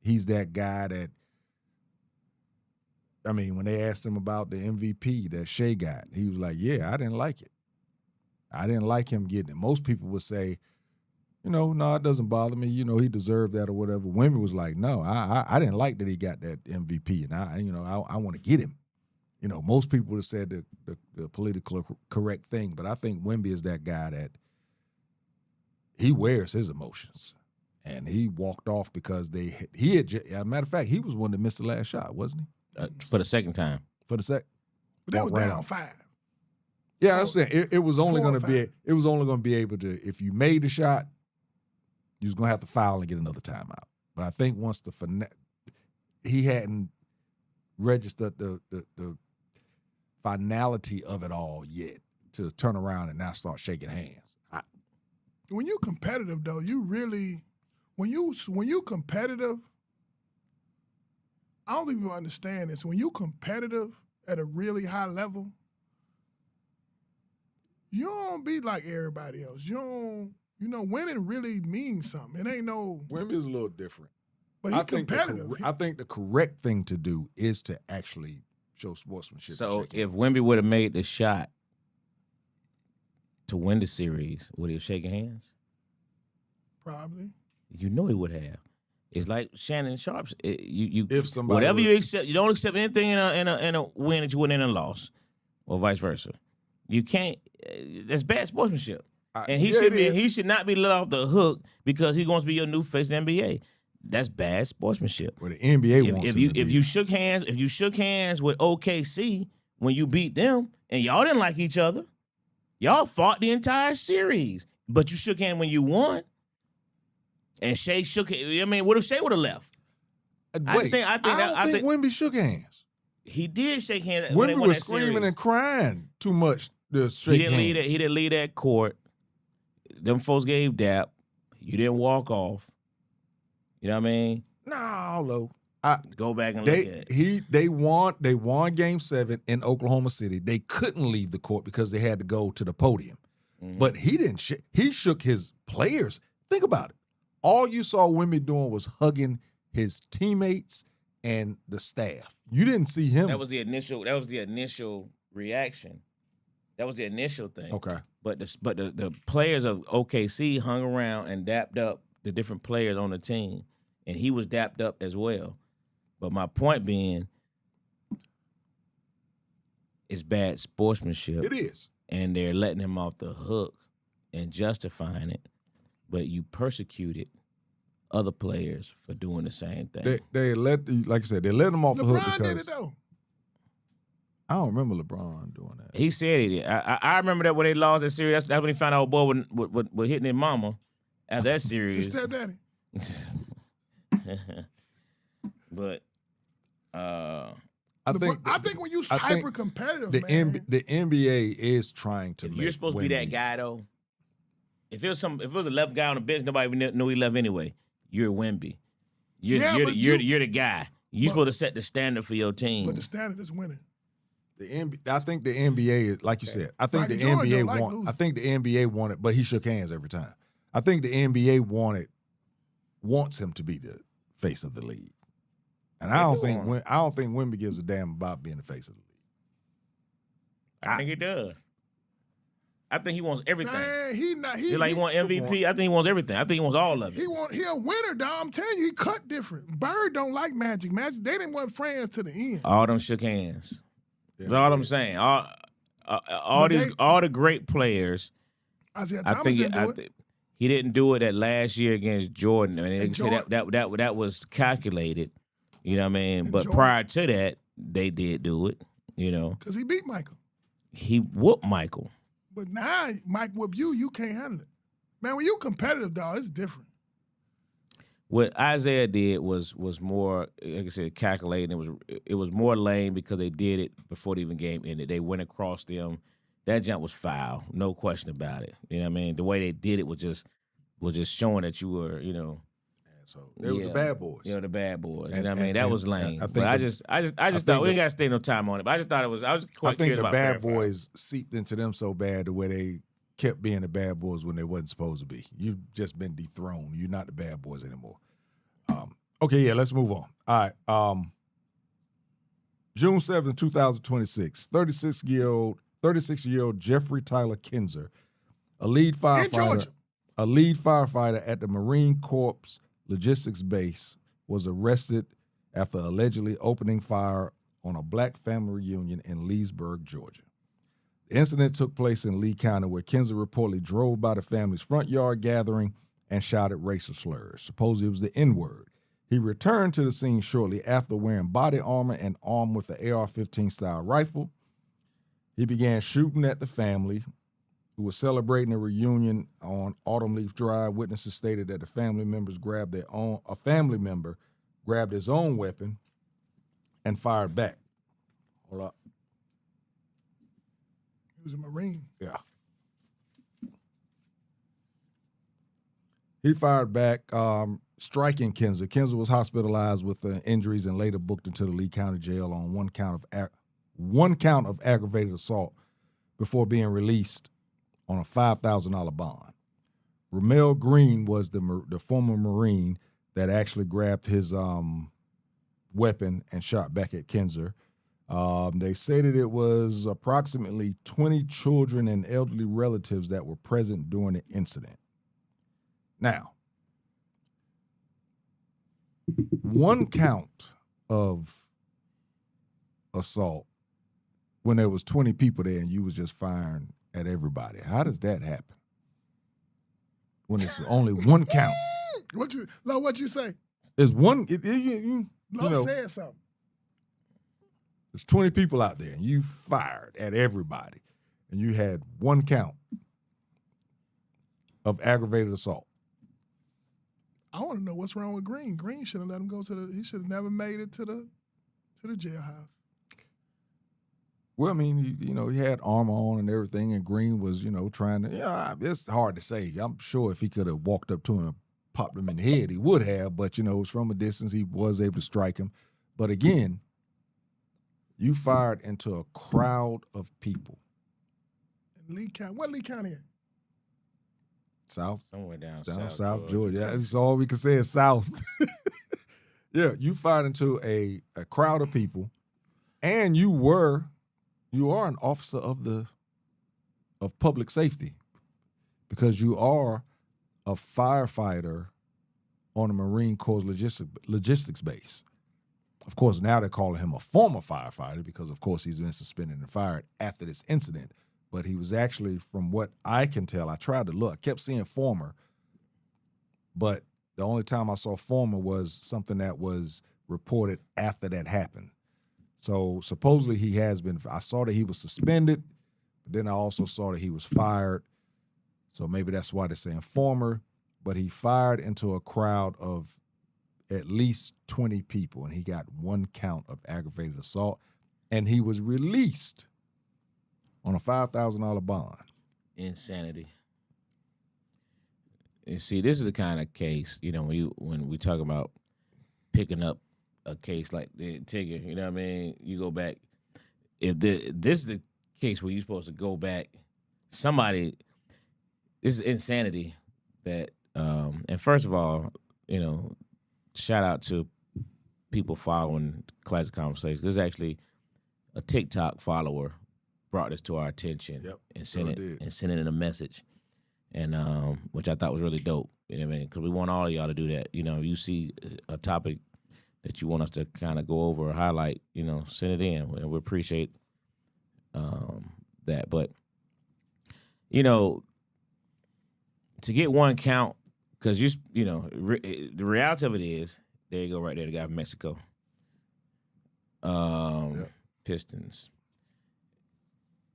He's that guy that, I mean, when they asked him about the MVP that Shea got, he was like, yeah, I didn't like it. I didn't like him getting it. Most people would say, no, it doesn't bother me. He deserved that or whatever. Wemby was like, no, I didn't like that he got that MVP, and I want to get him. Most people would have said the politically correct thing, but I think Wemby is that guy that he wears his emotions, and he walked off because as a matter of fact, he was one that missed the last shot, wasn't he? For the second time. For the second. But that was Walk down around. 5. Yeah, I'm saying it was only 4 or going to be 5. it was only going to be able to, if you made the shot, you was going to have to foul and get another timeout. But I think once he hadn't registered the finality of it all yet to turn around and now start shaking hands. When you competitive though, you really when you competitive, I don't think people understand this. When you competitive at a really high level, you don't be like everybody else. You don't, winning really means something. It ain't no. Wemby is a little different. But he's competitive. I think the correct thing to do is to actually show sportsmanship. So if Wemby would have made the shot to win the series, would he have shaken hands? Probably. You know he would have. It's like Shannon Sharp's. If somebody whatever you accept, you don't accept anything in a win that you win in a loss, or vice versa. You can't. That's bad sportsmanship. And he should not be let off the hook because he wants to be your new face in the NBA. That's bad sportsmanship. Well, the NBA wants if you shook hands with OKC when you beat them and y'all didn't like each other, y'all fought the entire series, but you shook hands when you won. And Shea shook it. I mean, what if Shea would have left? I don't think Wemby shook hands. He did shake hands. Wemby was screaming and crying too much to shake hands. He didn't lead that court. Them folks gave dap. You didn't walk off. You know what I mean? No. Go back and look at it. They won Game 7 in Oklahoma City. They couldn't leave the court because they had to go to the podium. Mm-hmm. But he didn't. He shook his players. Think about it. All you saw Wemby doing was hugging his teammates and the staff. You didn't see him. That was the initial reaction. That was the initial thing. Okay. But the players of OKC hung around and dapped up the different players on the team, and he was dapped up as well. But my point being, it's bad sportsmanship. It is. And they're letting him off the hook and justifying it. But you persecuted other players for doing the same thing. They like I said, they let him off the hook LeBron because did it though. I don't remember LeBron doing that. He said he did. I remember that when they lost that series. That's when he found out old boy was hitting his mama at that series. His stepdaddy. But I think when you hyper competitive, the man. the NBA is trying to. If you're supposed to be that guy though, if it was a left guy on the bench, nobody even knew he left anyway. You're Wemby. You're the guy. You're supposed to set the standard for your team. But the standard is winning. I think the NBA is like you said. I think the NBA I think the NBA wanted, but he shook hands every time. I think the NBA wants him to be the face of the league, and I don't think Wemby gives a damn about being the face of the league. I think he does. I think he wants everything. Man, he want MVP. I think he wants everything. I think he wants all of it. He a winner, dog. I'm telling you, he cut different. Bird don't like Magic. Magic, they didn't want friends to the end. All them shook hands. That's all I'm saying. All the great players. Isaiah Thomas he didn't do it that last year against Jordan. I mean, they say that was calculated. You know what I mean? But Jordan, prior to that, they did do it. You know, because he beat Michael. He whooped Michael. But now Mike whoop you can't handle it. Man, when you competitive, dog, it's different. What Isaiah did was more, like I said, calculated. It was more lame because they did it before the even game ended. They went across them. That jump was foul, no question about it. You know what I mean? The way they did it was just showing that you were, you know. So they were the bad boys. Yeah, the bad boys. You know what I mean? That was lame. I just thought we ain't gotta stay no time on it. But I just thought I was quite curious about the bad boys seeped into them so bad the way they kept being the bad boys when they wasn't supposed to be. You've just been dethroned. You're not the bad boys anymore. Okay, yeah, let's move on. All right. June 7th, 2026, 36-year-old Jeffrey Tyler Kinzer, a lead firefighter at the Marine Corps Logistics Base, was arrested after allegedly opening fire on a black family reunion in Leesburg, Georgia. The incident took place in Lee County, where Kinzer reportedly drove by the family's front yard gathering and shouted racial slurs. Supposedly it was the N-word. He returned to the scene shortly after wearing body armor and armed with an AR-15 style rifle. He began shooting at the family, who was celebrating a reunion on Autumn Leaf Drive. Witnesses stated that a family member grabbed his own weapon and fired back. Hold up. He was a Marine. Yeah. He fired back, striking Kinzer. Kinzer was hospitalized with injuries and later booked into the Lee County Jail on one count of aggravated assault before being released on a $5,000 bond. Ramel Green was the former Marine that actually grabbed his weapon and shot back at Kinzer. They stated it was approximately 20 children and elderly relatives that were present during the incident. Now, one count of assault when there was 20 people there and you was just firing at everybody. How does that happen? When it's only one count. What you say? It's one. Said something. There's 20 people out there and you fired at everybody and you had one count of aggravated assault. I want to know what's wrong with Green. Green should have let him go he should have never made it to the jailhouse. Well, I mean, he had armor on and everything, and Green was, trying to, it's hard to say. I'm sure if he could have walked up to him and popped him in the head, he would have, but, it was from a distance, he was able to strike him. But again, you fired into a crowd of people. In Lee County, what Lee County is? South. Somewhere down South Georgia. That's all we can say is South. Yeah, you fired into a crowd of people, and you are an officer of the of public safety because you are a firefighter on a Marine Corps logistics base. Of course, now they're calling him a former firefighter because, of course, he's been suspended and fired after this incident. But he was actually, from what I can tell, I tried to look. I kept seeing former, but the only time I saw former was something that was reported after that happened. So supposedly he has been. I saw that he was suspended, but then I also saw that he was fired. So maybe that's why they're saying former. But he fired into a crowd of at least 20 people, and he got 1 count of aggravated assault, and he was released on a $5,000 bond. Insanity. You see, this is the kind of case, when we talk about picking up a case like the Tigger, you know what I mean? You go back. This is the case where you're supposed to go back. This is insanity that, and first of all, shout out to people following Classic Konversation. There's actually a TikTok follower brought this to our attention and sent it in a message, and which I thought was really dope. You know what I mean? Because we want all of y'all to do that. If you see a topic that you want us to kind of go over or highlight, send it in. We appreciate that. But to get 1 count. Because, the reality of it is, there you go right there, the guy from Mexico. Pistons.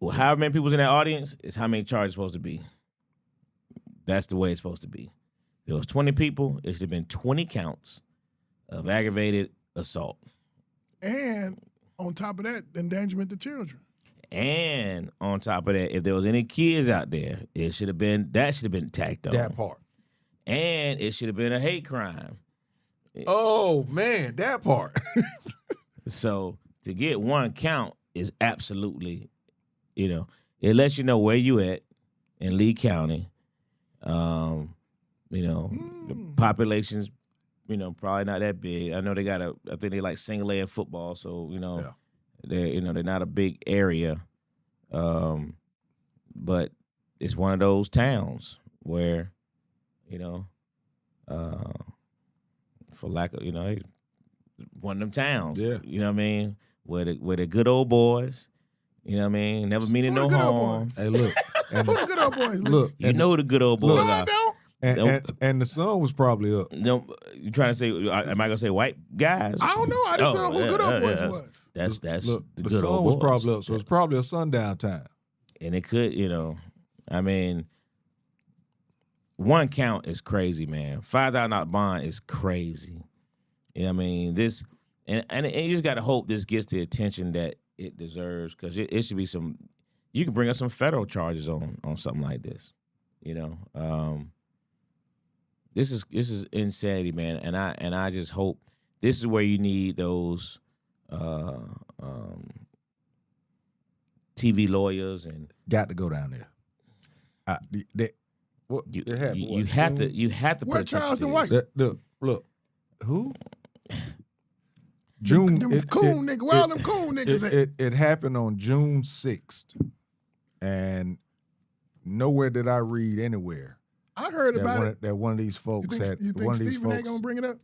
Well, however many people's in that audience is how many charges supposed to be. That's the way it's supposed to be. If it was 20 people, it should have been 20 counts of aggravated assault. And on top of that, endangerment to children. And on top of that, if there was any kids out there, that should have been tacked on. That part. And it should have been a hate crime. Oh, man, that part. So to get 1 count is absolutely, it lets you know where you at in Lee County. The population's, probably not that big. I know I think they like single A in football, so, they're not a big area. But it's one of those towns where, for lack of, one of them towns. Yeah. You know what I mean? Where the good old boys, you know what I mean? Never meaning no harm. Hey, look. Who's the good old boys? Look. You know who the good old boys No, I are. don't. And the sun was probably up. No, you trying to say? Am I gonna say white guys? I don't know. I just know who good old boys was. That's Look, the the good sun old was boys. probably up, so it's probably a sundown time. And it could, I mean, 1 count is crazy, man. $5,000 bond is crazy. You know what I mean? This, and you just got to hope this gets the attention that it deserves, because it should be you can bring up some federal charges on something like this. This is insanity, man. And I just hope this is where you need those TV lawyers and got to go down there. You have to Where put Charleston attention to White? this. Look, who? June. Them coon niggas. Where all them coon niggas at? It happened on June 6th, and nowhere did I read anywhere I heard about it. that one of these folks had. You think One of these Stephen A. folks. gonna bring it up?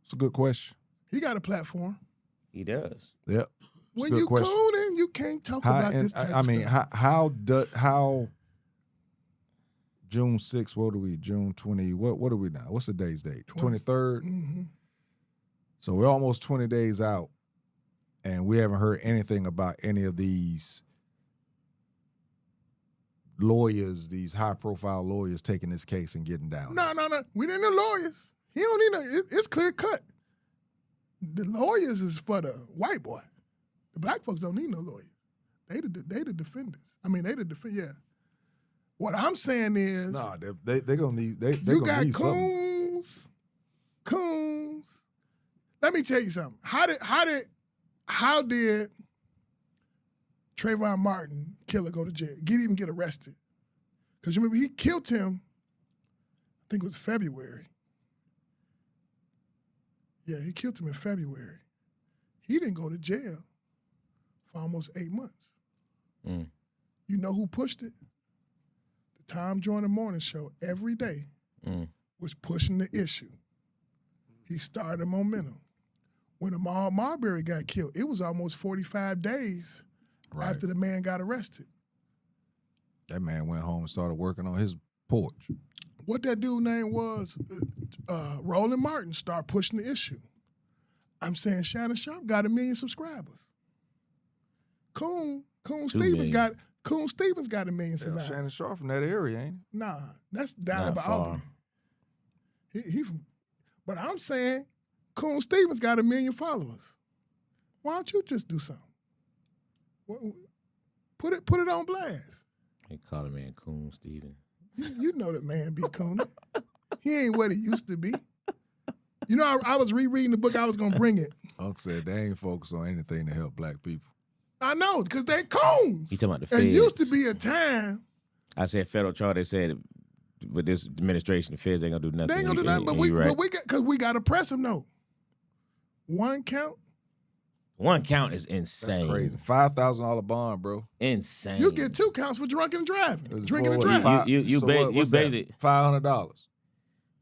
It's a good question. He got a platform. He does. Yep. When good you question. cooning, you can't talk about this type of stuff. how June 6th, what are we? June 20, what are we now? What's the day's date? 23rd? Mm-hmm. So we're almost 20 days out, and we haven't heard anything about any of these lawyers, these high-profile lawyers taking this case and getting down. No. We didn't know lawyers. He don't need it's clear cut. The lawyers is for the white boy. The black folks don't need no lawyers. They the defenders. I mean, they the defend. Yeah. What I'm saying is, No, they're gonna need. They're you gonna got need something. coons. Let me tell you something. How did Trayvon Martin killer go to jail? Even get arrested? Because remember he killed him. I think it was February. Yeah, he killed him in February. He didn't go to jail for almost 8 months. Mm. You know who pushed it? The Tom Joyner Morning Show every day was pushing the issue. He started momentum. When Ahmaud Marbury got killed, it was almost 45 days after the man got arrested. That man went home and started working on his porch. What that dude name was, Roland Martin, started pushing the issue. I'm saying Shannon Sharp got 1 million subscribers. Coon Stevens got 1 million subscribers. Shannon Sharp from that area, ain't he? Nah, that's down about Albany. He from, but I'm saying Coon Stevens got 1 million followers. Why don't you just do something? Put it on blast. They call him man Coon Stevens. You know that man be coon. He ain't what he used to be. You know, I was rereading the book. I was gonna bring it. Unc said they ain't focused on anything to help black people. I know, because they coons. He talking about the feds. It used to be a time. I said federal charge. They said with this administration, the feds ain't gonna do nothing. They ain't gonna do nothing, but we gotta press them though. One count is insane. That's crazy. $5,000 bond, bro. Insane. You get 2 counts for drunken and driving. Drinking and driving. You bait it. $500.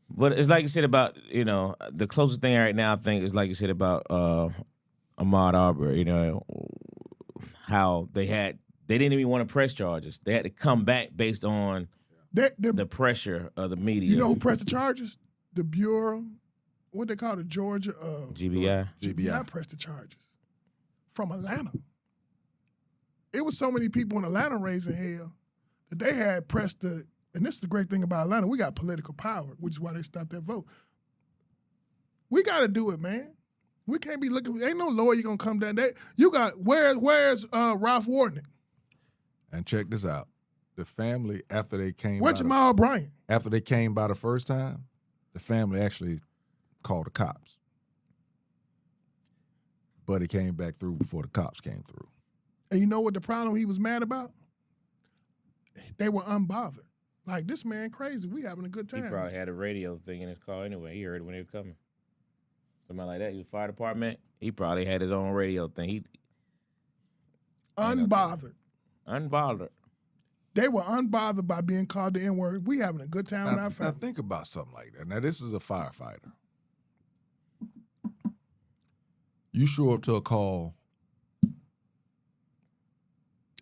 But it's like you said about, the closest thing right now I think is like you said about Ahmaud Arbery, how they didn't even want to press charges. They had to come back based on the pressure of the media. You know who pressed the charges? The Bureau, what they call the Georgia GBI. GBI pressed the charges from Atlanta. It was so many people in Atlanta raising hell that they had pressed the. And this is the great thing about Atlanta. We got political power, which is why they stopped that vote. We got to do it, man. We can't be looking. Ain't no lawyer gonna come down there. You got where's Ralph Warnick? And check this out. The family, after they came, Where's Jamal Bryant? After they came by the first time, the family actually called the cops. But it came back through before the cops came through. And you know what the problem he was mad about? They were unbothered. Like, this man crazy. We having a good time. He probably had a radio thing in his car anyway. He heard it when they were coming. Somebody like that. He was fire department. He probably had his own radio thing. Unbothered. Unbothered. They were unbothered by being called the N-word. We having a good time with our family. Now think about something like that. Now this is a firefighter. You show up to a call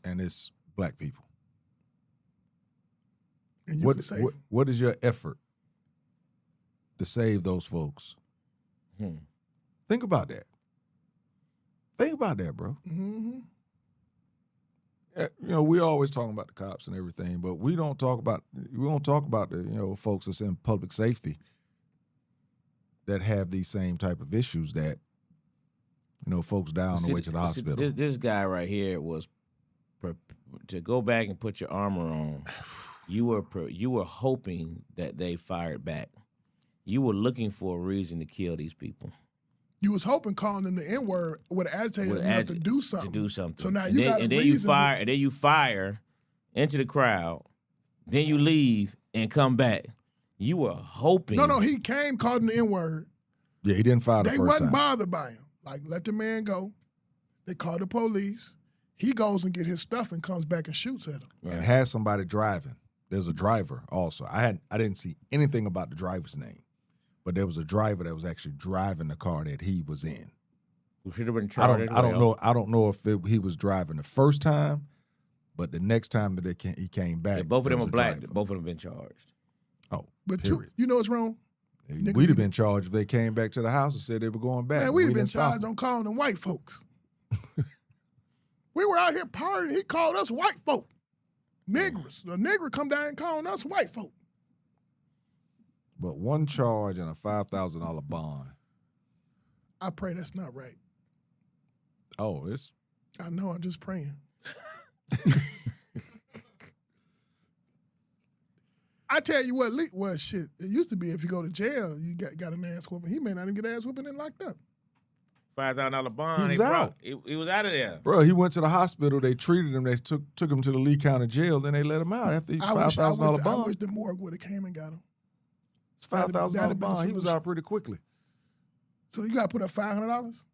and it's black people. And you can save them. What is your effort to save those folks? Think about that. Think about that, bro. Mm-hmm. We always talking about the cops and everything, but we don't talk about the folks that's in public safety that have these same type of issues that folks die on the way to the hospital. This guy right here was to go back and put your armor on. You were hoping that they fired back. You were looking for a reason to kill these people. You was hoping calling them the N-word would agitate enough to do something. So now you got a reason. And then you fire into the crowd. Then you leave and come back. You were hoping. No, he came, called him the N-word. Yeah, he didn't fire the first time. They wasn't bothered by him. Like, let the man go. They called the police. He goes and get his stuff and comes back and shoots at him. Right. And has somebody driving. There's a driver also. I didn't see anything about the driver's name, but there was a driver that was actually driving the car that he was in. We should have been charged. I don't know if he was driving the first time, but the next time that he came back, both of them are black. Both of them been charged. Oh, but period. You know what's wrong? We'd have been charged if they came back to the house and said they were going back. Man, we'd have been charged on calling them white folks. We were out here partying. He called us white folk. Niggers. The nigger come down and calling us white folk. But one charge and a $5,000 bond. I pray that's not right. Oh, it's... I know, I'm just praying. I tell you what, shit. It used to be if you go to jail, you got an ass whooping. He may not even get ass whooping and locked up. $5,000 bond. He was out. He was out of there. Bro, he went to the hospital. They treated him. They took him to the Lee County jail. Then they let him out after he $5,000 bond. I wish the morgue would have came and got him. It's $5,000 bond. He was out pretty quickly. So you got to put up $500?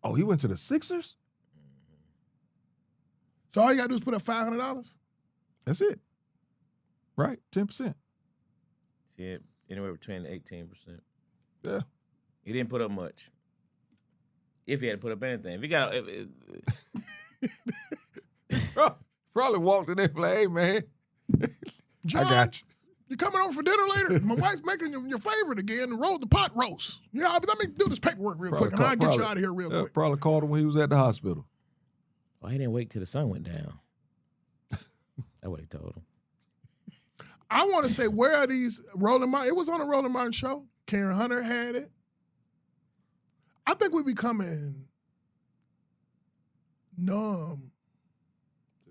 Oh, he went to the Sixers? So all you got to do is put up $500? That's it. Right, 10%. Yeah, anywhere between 18%. Yeah. He didn't put up much. If he had to put up anything. If he got... Probably walked in there like, hey, man, John, I got you. You coming over for dinner later? My wife's making your favorite again, the pot roast. Yeah, let me do this paperwork real quick, and I'll get you out of here real quick. Probably called him when he was at the hospital. Oh, he didn't wait till the sun went down. That's what he told him. I want to say, where are these Roland Martin? It was on a Roland Martin show. Karen Hunter had it. I think we're becoming numb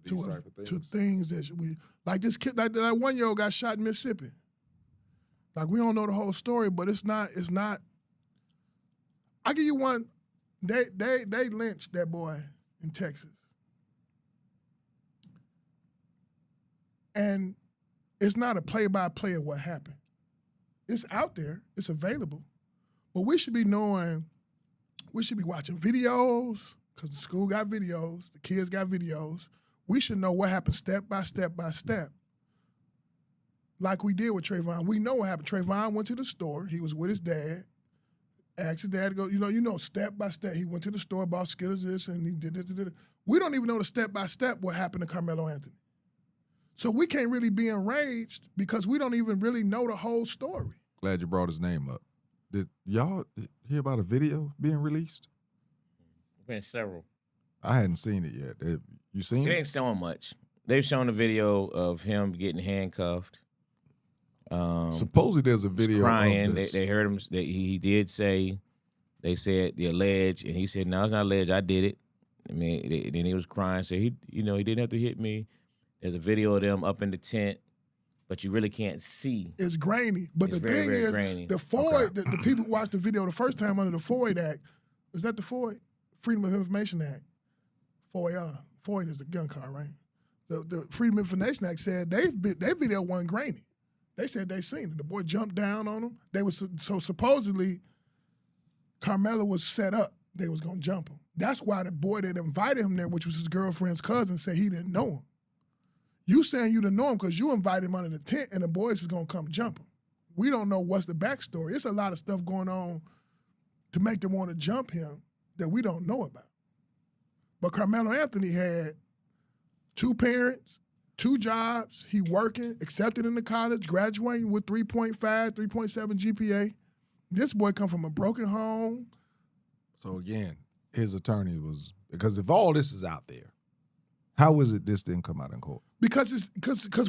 to things that we like. This kid, like that 1-year-old got shot in Mississippi. Like, we don't know the whole story, but it's not. I give you one. They lynched that boy in Texas, and it's not a play-by-play of what happened. It's out there. It's available, but we should be knowing. We should be watching videos because the school got videos, the kids got videos. We should know what happened step by step by step. Like we did with Trayvon. We know what happened. Trayvon went to the store. He was with his dad. Asked his dad to go, you know, step by step. He went to the store, bought Skittles this, and he did this. We don't even know the step by step what happened to Carmelo Anthony. So we can't really be enraged because we don't even really know the whole story. Glad you brought his name up. Did y'all hear about a video being released? Been several. I hadn't seen it yet. You seen it? It ain't showing much. They've shown a video of him getting handcuffed. Supposedly there's a video crying. of this. They heard him. He did say, they said the alleged, and he said, no, it's not alleged. I did it. I mean, then he was crying. Said he didn't have to hit me. There's a video of them up in the tent, but you really can't see. It's grainy. But it's the very, thing very is, grainy. the Floyd, the people who watched the video the first time under the Floyd Act, is that the Floyd? Freedom of Information Act. Floyd is the gun car, right? The Freedom of Information Act said their video wasn't grainy. They said they seen it. The boy jumped down on him. So supposedly Carmelo was set up. They was gonna jump him. That's why the boy that invited him there, which was his girlfriend's cousin, said he didn't know him. You saying you didn't know him because you invited him under the tent and the boys was gonna come jump him. We don't know what's the backstory. It's a lot of stuff going on to make them want to jump him that we don't know about. But Carmelo Anthony had 2 parents, 2 jobs. He working, accepted into college, graduating with 3.5, 3.7 GPA. This boy come from a broken home. So again, his attorney was, because if all this is out there, how is it this didn't come out in court? Because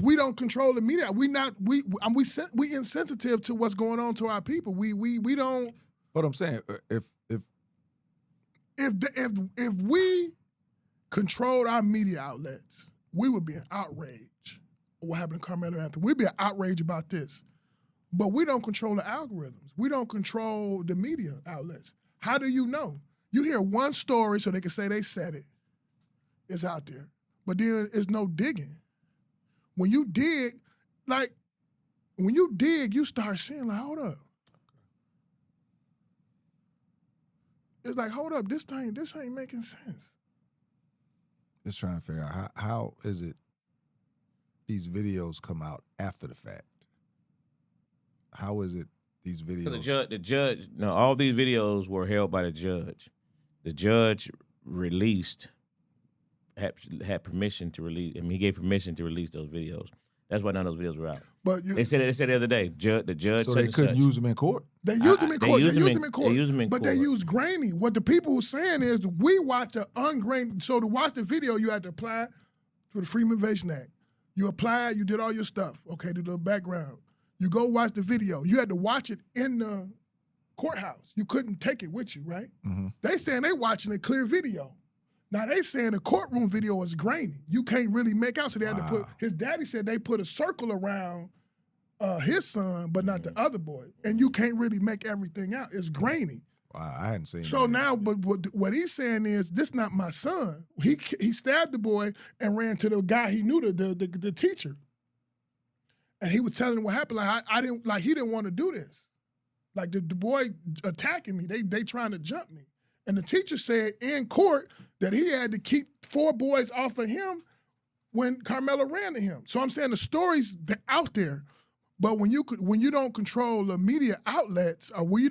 we don't control the media. We insensitive to what's going on to our people. We don't. But I'm saying if we controlled our media outlets, we would be an outrage of what happened to Carmelo Anthony. We'd be an outrage about this. But we don't control the algorithms. We don't control the media outlets. How do you know? You hear one story so they can say they said it. It's out there. But then there's no digging. When you dig, you start seeing, like, hold up. It's like, hold up, this ain't making sense. Just trying to figure out how is it these videos come out after the fact? How is it these videos? The judge, no, all these videos were held by the judge. The judge had permission to release. I mean, he gave permission to release those videos. That's why none of those videos were out. But they said the other day, the judge. So they couldn't use them in court. They used them in court. They used them in court. They used them in court. But they used grainy. What the people were saying is, we watch the ungrained. So to watch the video, you had to apply to the Freedom of Information Act. You applied. You did all your stuff. Okay, did the background. You go watch the video. You had to watch it in the courthouse. You couldn't take it with you, right? Mm-hmm. They saying they watching a clear video. Now they saying the courtroom video is grainy. You can't really make out. So they had to put, his daddy said they put a circle around his son, but not the other boy. And you can't really make everything out. It's grainy. Wow, I hadn't seen So now, but what he's saying is, this not my son. He stabbed the boy and ran to the guy he knew, the teacher. And he was telling him what happened. He didn't want to do this. Like the boy attacking me. They trying to jump me. And the teacher said in court that he had to keep 4 boys off of him when Carmelo ran to him. So I'm saying the stories out there, but when you don't control the media outlets, or when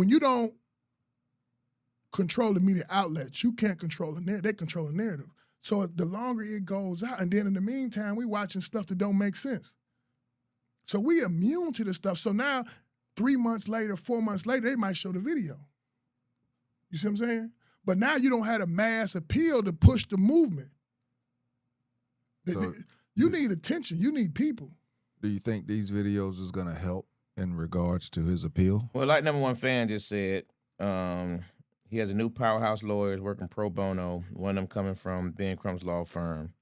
you don't control the media outlets, you can't control the narrative. They control the narrative. So the longer it goes out, and then in the meantime, we watching stuff that don't make sense. So we immune to this stuff. So now, 3 months later, 4 months later, they might show the video. You see what I'm saying? But now you don't have a mass appeal to push the movement. You need attention. You need people. Do you think these videos is going to help in regards to his appeal? Well, like number one fan just said, he has a new powerhouse lawyers working pro bono, one of them coming from Ben Crump's law firm.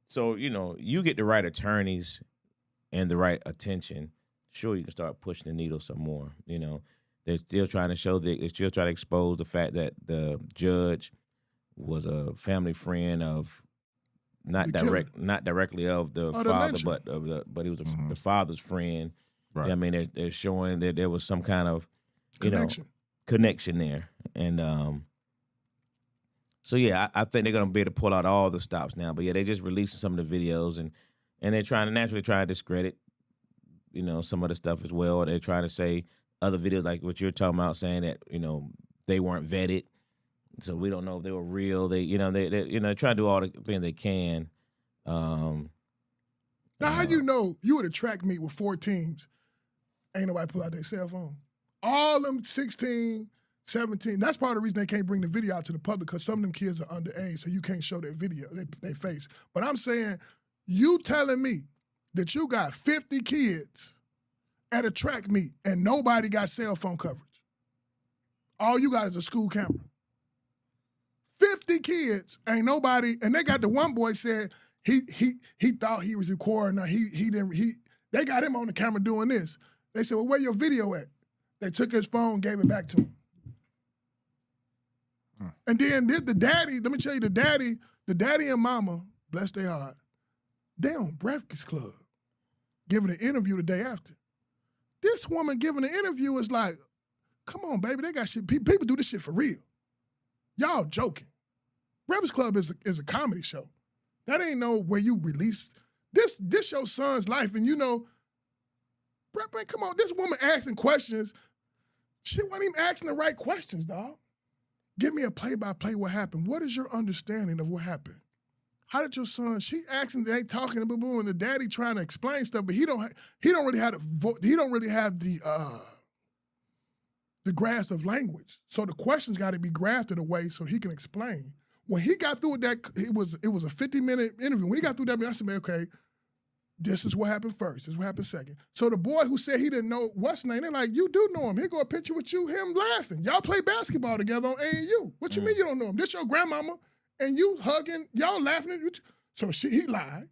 So, you get the right attorneys and the right attention, sure, you can start pushing the needle some more. They're still trying to they're still trying to expose the fact that the judge was a family friend of not directly of the father, but he was the father's friend. Right. I mean, they're showing that there was some kind of connection there, and so yeah, I think they're gonna be able to pull out all the stops now. But yeah, they just releasing some of the videos, and they're trying to discredit, some of the stuff as well. They're trying to say other videos like what you're talking about, saying that they weren't vetted, so we don't know if they were real. They try to do all the things they can. Now, how you at a track meet with 4 teams, ain't nobody pull out their cell phone? All them 16, 17. That's part of the reason they can't bring the video out to the public, because some of them kids are underage, so you can't show their video, their face. But I'm saying, you telling me that you got 50 kids at a track meet and nobody got cell phone coverage. All you got is a school camera. 50 kids, ain't nobody, and they got the one boy said he thought he was recording, or they got him on the camera doing this. They said, well, where your video at? They took his phone, gave it back to him. And then the daddy, let me tell you, the daddy and mama, bless their heart, they on Breakfast Club, giving an interview the day after. This woman giving an interview is like, come on, baby, they got shit. People do this shit for real. Y'all joking. Breakfast Club is a comedy show. That ain't no where you release this your son's life, and man, come on, this woman asking questions. She wasn't even asking the right questions, dog. Give me a play-by-play what happened. What is your understanding of what happened? How did your son? She asking, they ain't talking, and the daddy trying to explain stuff, but he don't really have the grasp of language. So the questions got to be grafted away so he can explain. When he got through with that, it was a 50-minute interview. When he got through that, I said, okay, this is what happened first. This is what happened second. So the boy who said he didn't know what's name, they're like, you do know him. Here go a picture with you, him laughing. Y'all play basketball together on AAU. What you mean you don't know him? This your grandmama, and you hugging, y'all laughing at you. So he lied.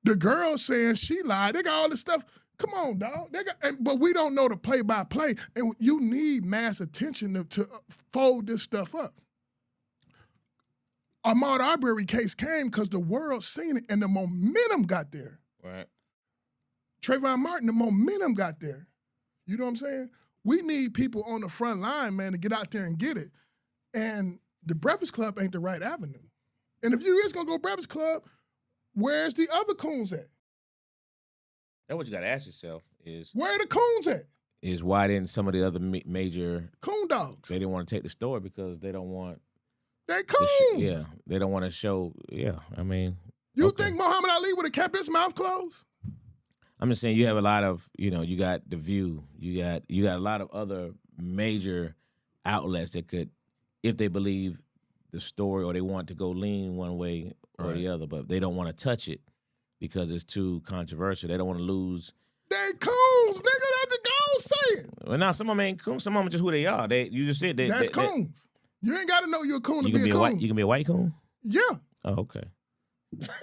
The girl saying she lied. They got all this stuff. Come on, dog. But we don't know the play-by-play, and you need mass attention to fold this stuff up. Ahmaud Arbery case came because the world seen it, and the momentum got there. Right. Trayvon Martin, the momentum got there. You know what I'm saying? We need people on the front line, man, to get out there and get it. And the Breakfast Club ain't the right avenue. And if you is going to go Breakfast Club, where's the other coons at? That's what you got to ask yourself is... Where are the coons at? Is why didn't some of the other major... Coon dogs. They didn't want to take the story because they don't want... They coons. They don't want to show... Yeah, I mean... You think Muhammad Ali would have kept his mouth closed? I'm just saying you have a lot of, you got The View. You got a lot of other major outlets that could, if they believe the story or they want to go lean one way or the other, but they don't want to touch it because it's too controversial. They don't want to lose. They coons, nigga. That's the go say it. Well, now some of them ain't coons. Some of them just who they are. You just said that's coons. You ain't got to know you're a coon to be a coon. You can be a white coon? Yeah. Oh, okay.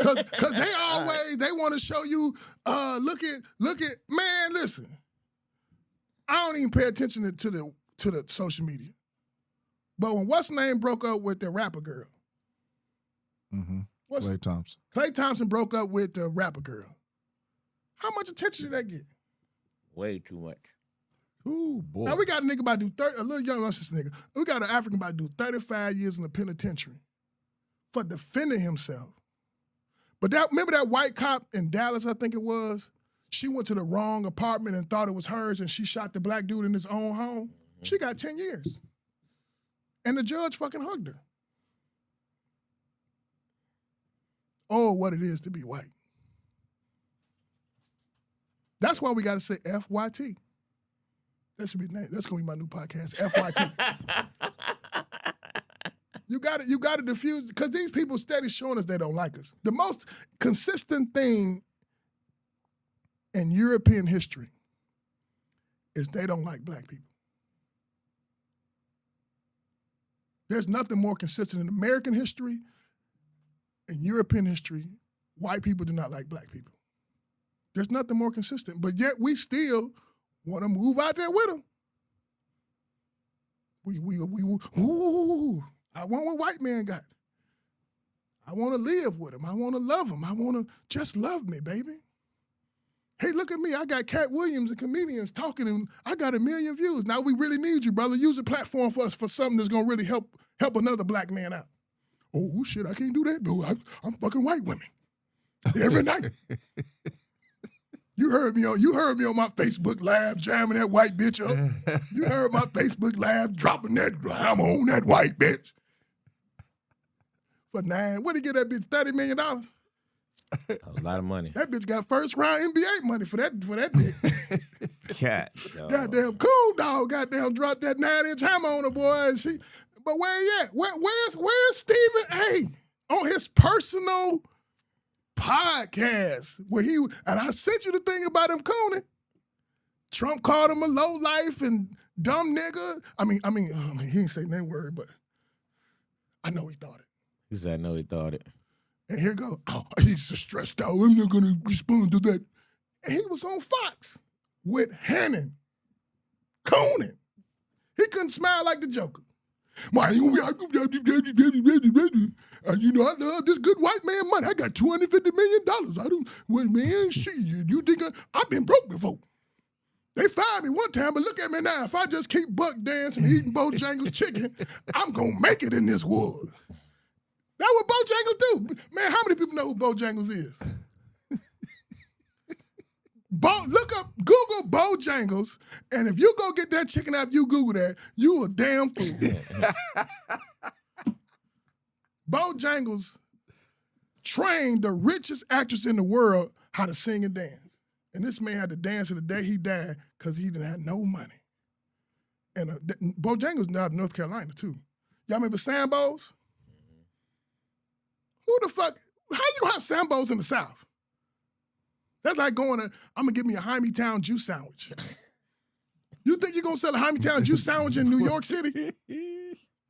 Cause they always they want to show you look at man, listen. I don't even pay attention to the social media. But when what's name broke up with the rapper girl? Mm-hmm. Klay Thompson. Klay Thompson broke up with the rapper girl. How much attention did that get? Way too much. Ooh, boy. Now we got a nigga about to do a little young this nigga. We got an African about to do 35 years in the penitentiary for defending himself. But remember that white cop in Dallas, I think it was? She went to the wrong apartment and thought it was hers, and she shot the black dude in his own home. She got 10 years. And the judge fucking hugged her. Oh, what it is to be white. That's why we got to say FYT. That should be the name. That's going to be my new podcast, FYT. You got to diffuse, because these people steady showing us they don't like us. The most consistent thing in European history is they don't like black people. There's nothing more consistent in American history and European history. White people do not like black people. There's nothing more consistent, but yet we still want to move out there with them. I want what white man got. I want to live with him. I want to love him. I want to just love me, baby. Hey, look at me. I got Cat Williams and comedians talking, and I got 1 million views. Now we really need you, brother. Use a platform for us for something that's going to really help another black man out. Oh, shit, I can't do that, though. I'm fucking white women every night. You heard me on my Facebook Live jamming that white bitch up. You heard my Facebook Live dropping that hammer on that white bitch. For what did he get that bitch, $30 million? A lot of money. That bitch got first round NBA money for that bitch. Cat. Goddamn cool dog. Goddamn dropped that 9-inch hammer on her, boy. And but where he at? Where's Stephen A. on his personal podcast where and I sent you the thing about him cooning. Trump called him a low life and dumb nigga. I mean, he didn't say that word, but I know he thought it. He said, I know he thought it. And here go, he's so stressed out. I'm not gonna respond to that. And he was on Fox with Hannon, cooning. He couldn't smile like the Joker. I love this good white man money. I got $250 million. You think I've been broke before. They fired me one time, but look at me now. If I just keep buck dancing and eating Bojangles chicken, I'm going to make it in this world. That's what Bojangles do. Man, how many people know who Bojangles is? Look up, Google Bojangles, and if you go get that chicken after you Google that, you a damn fool. Bojangles trained the richest actress in the world how to sing and dance. And this man had to dance to the day he died because he didn't have no money. And Bojangles out of North Carolina, too. Y'all remember Sambos? Who the fuck? How you gonna have Sambos in the South? That's like I'm gonna get me a Hymietown juice sandwich. You think you're gonna sell a Hymietown juice sandwich in New York City?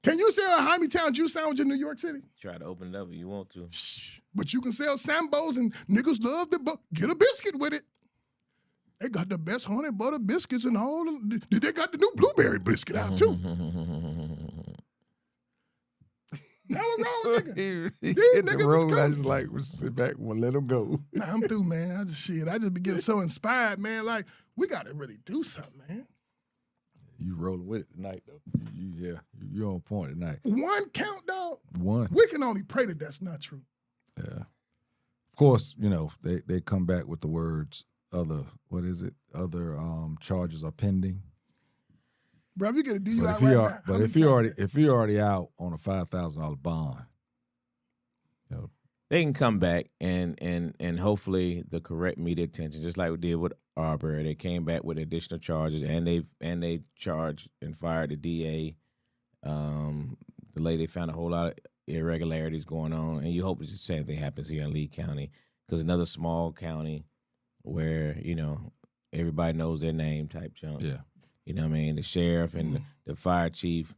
Can you sell a Hymietown juice sandwich in New York City? Try to open it up if you want to. But you can sell Sambos, and niggas love get a biscuit with it. They got the best honey butter biscuits and all. They got the new blueberry biscuit out too. That was wrong, nigga. These niggas road, is cool. I just like sit back and let them go. Nah, I'm through, man. I just be getting so inspired, man. Like, we got to really do something, man. You rolling with it tonight, though. You're on point tonight. One count, dog. One. We can only pray that that's not true. Yeah. Of course, they come back with the words, other charges are pending. Bro, if you get a DUI But right now. But if you're already out on a $5,000 bond, they can come back and hopefully the correct media attention, just like we did with Arbery. They came back with additional charges, and they charged and fired the DA. The lady found a whole lot of irregularities going on, and you hope the same thing happens here in Lee County, because another small county where everybody knows their name type junk. Yeah. You know what I mean? The sheriff and the fire chief,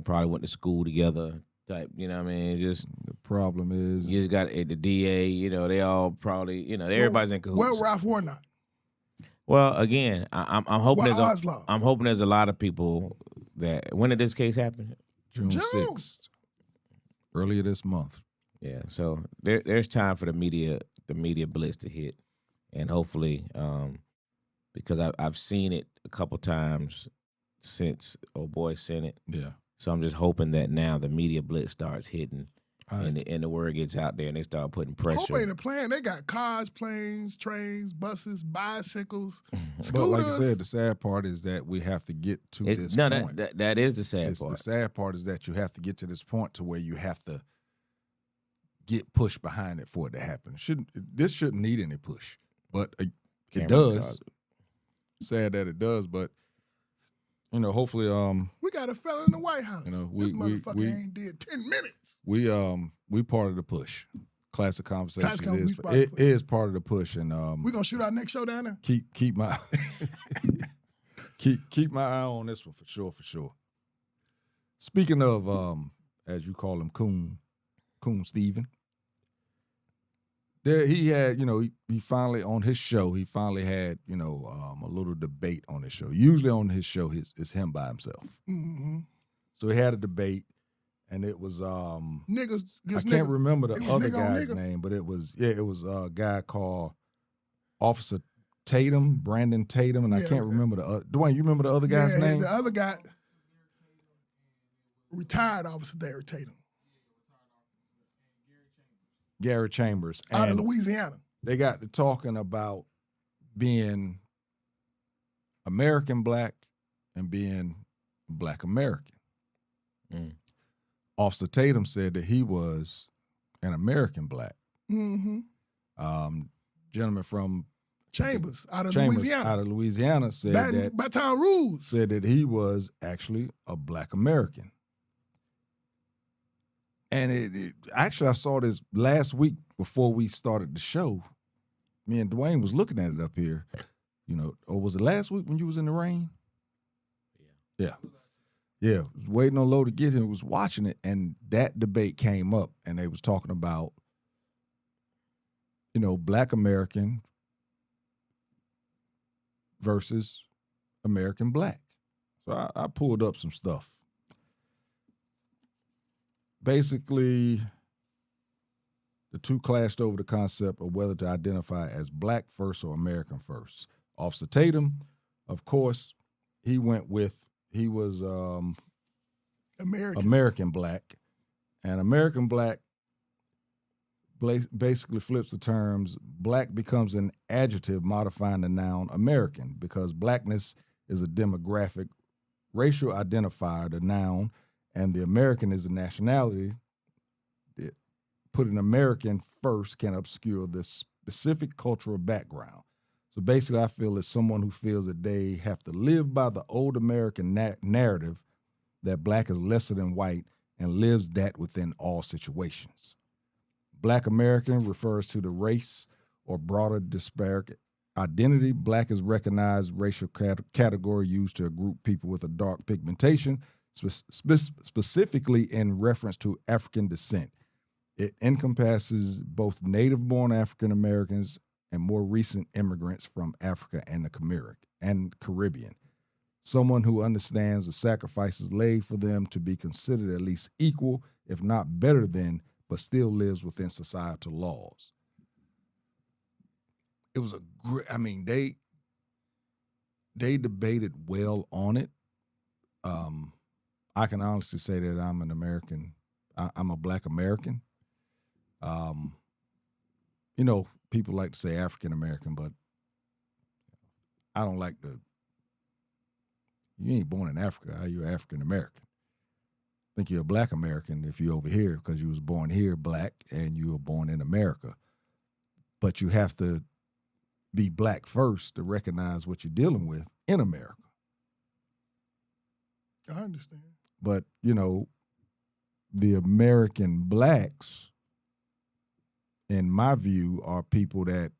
probably went to school together type, you know what I mean? Just the problem is you got the DA, they all probably, everybody's in cahoots. Well, Ralph Warnock. Well, again, I'm hoping I'm hoping there's a lot of people that when did this case happen? June 6th. Earlier this month. Yeah, so there's time for the media blitz to hit, and hopefully because I've seen it a couple times since old boy sent it. Yeah. So I'm just hoping that now the media blitz starts hitting and the word gets out there and they start putting pressure. Hope ain't a plan. They got cars, planes, trains, buses, bicycles, scooters. But like I said, the sad part is that we have to get to this point. That is the sad part. The sad part is that you have to get to this point to where you have to get pushed behind it for it to happen. This shouldn't need any push, but it does. Sad that it does, but hopefully, we got a fella in the White House. This motherfucker ain't did 10 minutes. We part of the push. Classic Konversation is part of the push, and we gonna shoot our next show down there. Keep my keep my eye on this one for sure. Speaking of, as you call him, Coon Steven. There he had, he finally on his show, he finally had, a little debate on his show. Usually on his show, it's him by himself. Mm-hmm. So he had a debate, and it was niggas. I can't remember the other guy's name, but it was a guy called Officer Tatum, Brandon Tatum, and I can't remember Dwayne. You remember the other guy's name? The other guy, retired Officer Tatum. Gary Chambers. Out of Louisiana. They got to talking about being American black and being Black American. Officer Tatum said that he was an American black. Mm-hmm. Gentleman from Chambers out of Louisiana said that Baton Rouge said that he was actually a Black American. And actually, I saw this last week before we started the show. Me and Dwayne was looking at it up here, or was it last week when you was in the rain? Yeah. Was waiting on Lo to get him, was watching it, and that debate came up, and they was talking about, Black American versus American black. So I pulled up some stuff. Basically, the two clashed over the concept of whether to identify as black first or American first. Officer Tatum, of course, he was American black. And American black basically flips the terms. Black becomes an adjective modifying the noun American because blackness is a demographic racial identifier, the noun, and the American is a nationality. Putting American first can obscure the specific cultural background. So basically, I feel it's someone who feels that they have to live by the old American narrative that black is lesser than white and lives that within all situations. Black American refers to the race or broader disparate identity. Black is recognized racial category used to group people with a dark pigmentation, specifically in reference to African descent. It encompasses both native-born African Americans and more recent immigrants from Africa and the Caribbean. Someone who understands the sacrifices laid for them to be considered at least equal, if not better than, but still lives within societal laws. It was a great, they debated well on it. I can honestly say that I'm an American. I'm a Black American. People like to say African American, but I don't like you ain't born in Africa. How you African American? I think you're a Black American if you're over here because you was born here black and you were born in America. But you have to be black first to recognize what you're dealing with in America. I understand. But, the American blacks, in my view, are people that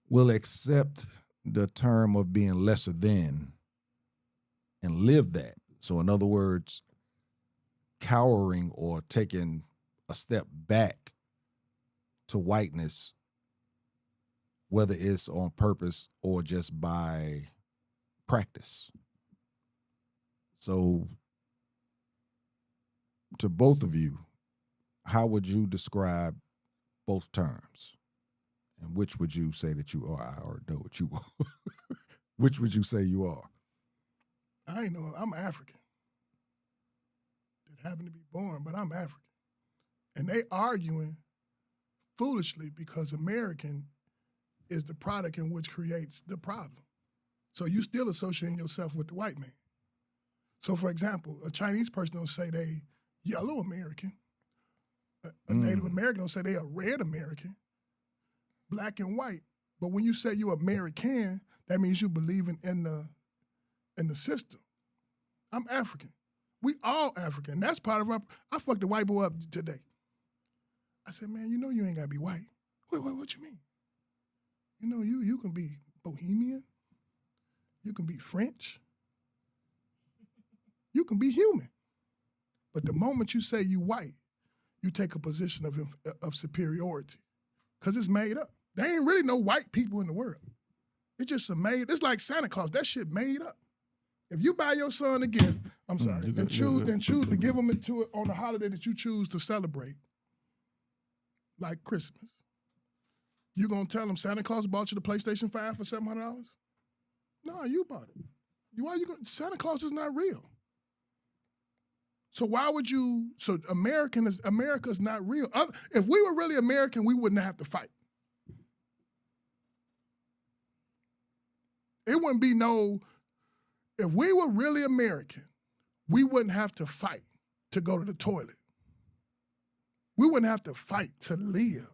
will accept the term of being lesser than and live that. So in other words, cowering or taking a step back to whiteness, whether it's on purpose or just by practice. So to both of you, how would you describe both terms? And which would you say that you are? I already know what you are. Which would you say you are? I ain't know. I'm African. That happened to be born, but I'm African. And they arguing foolishly because American is the product in which creates the problem. So you still associating yourself with the white man. So for example, a Chinese person don't say they yellow American. A Native American don't say they a red American, black and white. But when you say you American, that means you believe in the system. I'm African. We all African. That's part of our. I fucked a white boy up today. I said, man, you know you ain't gotta be white. Wait, what you mean? You know you can be Bohemian. You can be French. You can be human. But the moment you say you white, you take a position of superiority, because it's made up. There ain't really no white people in the world. It's just it's like Santa Claus. That shit made up. If you buy your son a gift, I'm sorry, and choose to give him it on the holiday that you choose to celebrate, like Christmas, you gonna tell him Santa Claus bought you the PlayStation 5 for $700? No, you bought it. Why you going? Santa Claus is not real. So why would you? So America's not real. If we were really American, we wouldn't have to fight. It wouldn't be no. If we were really American, we wouldn't have to fight to go to the toilet. We wouldn't have to fight to live.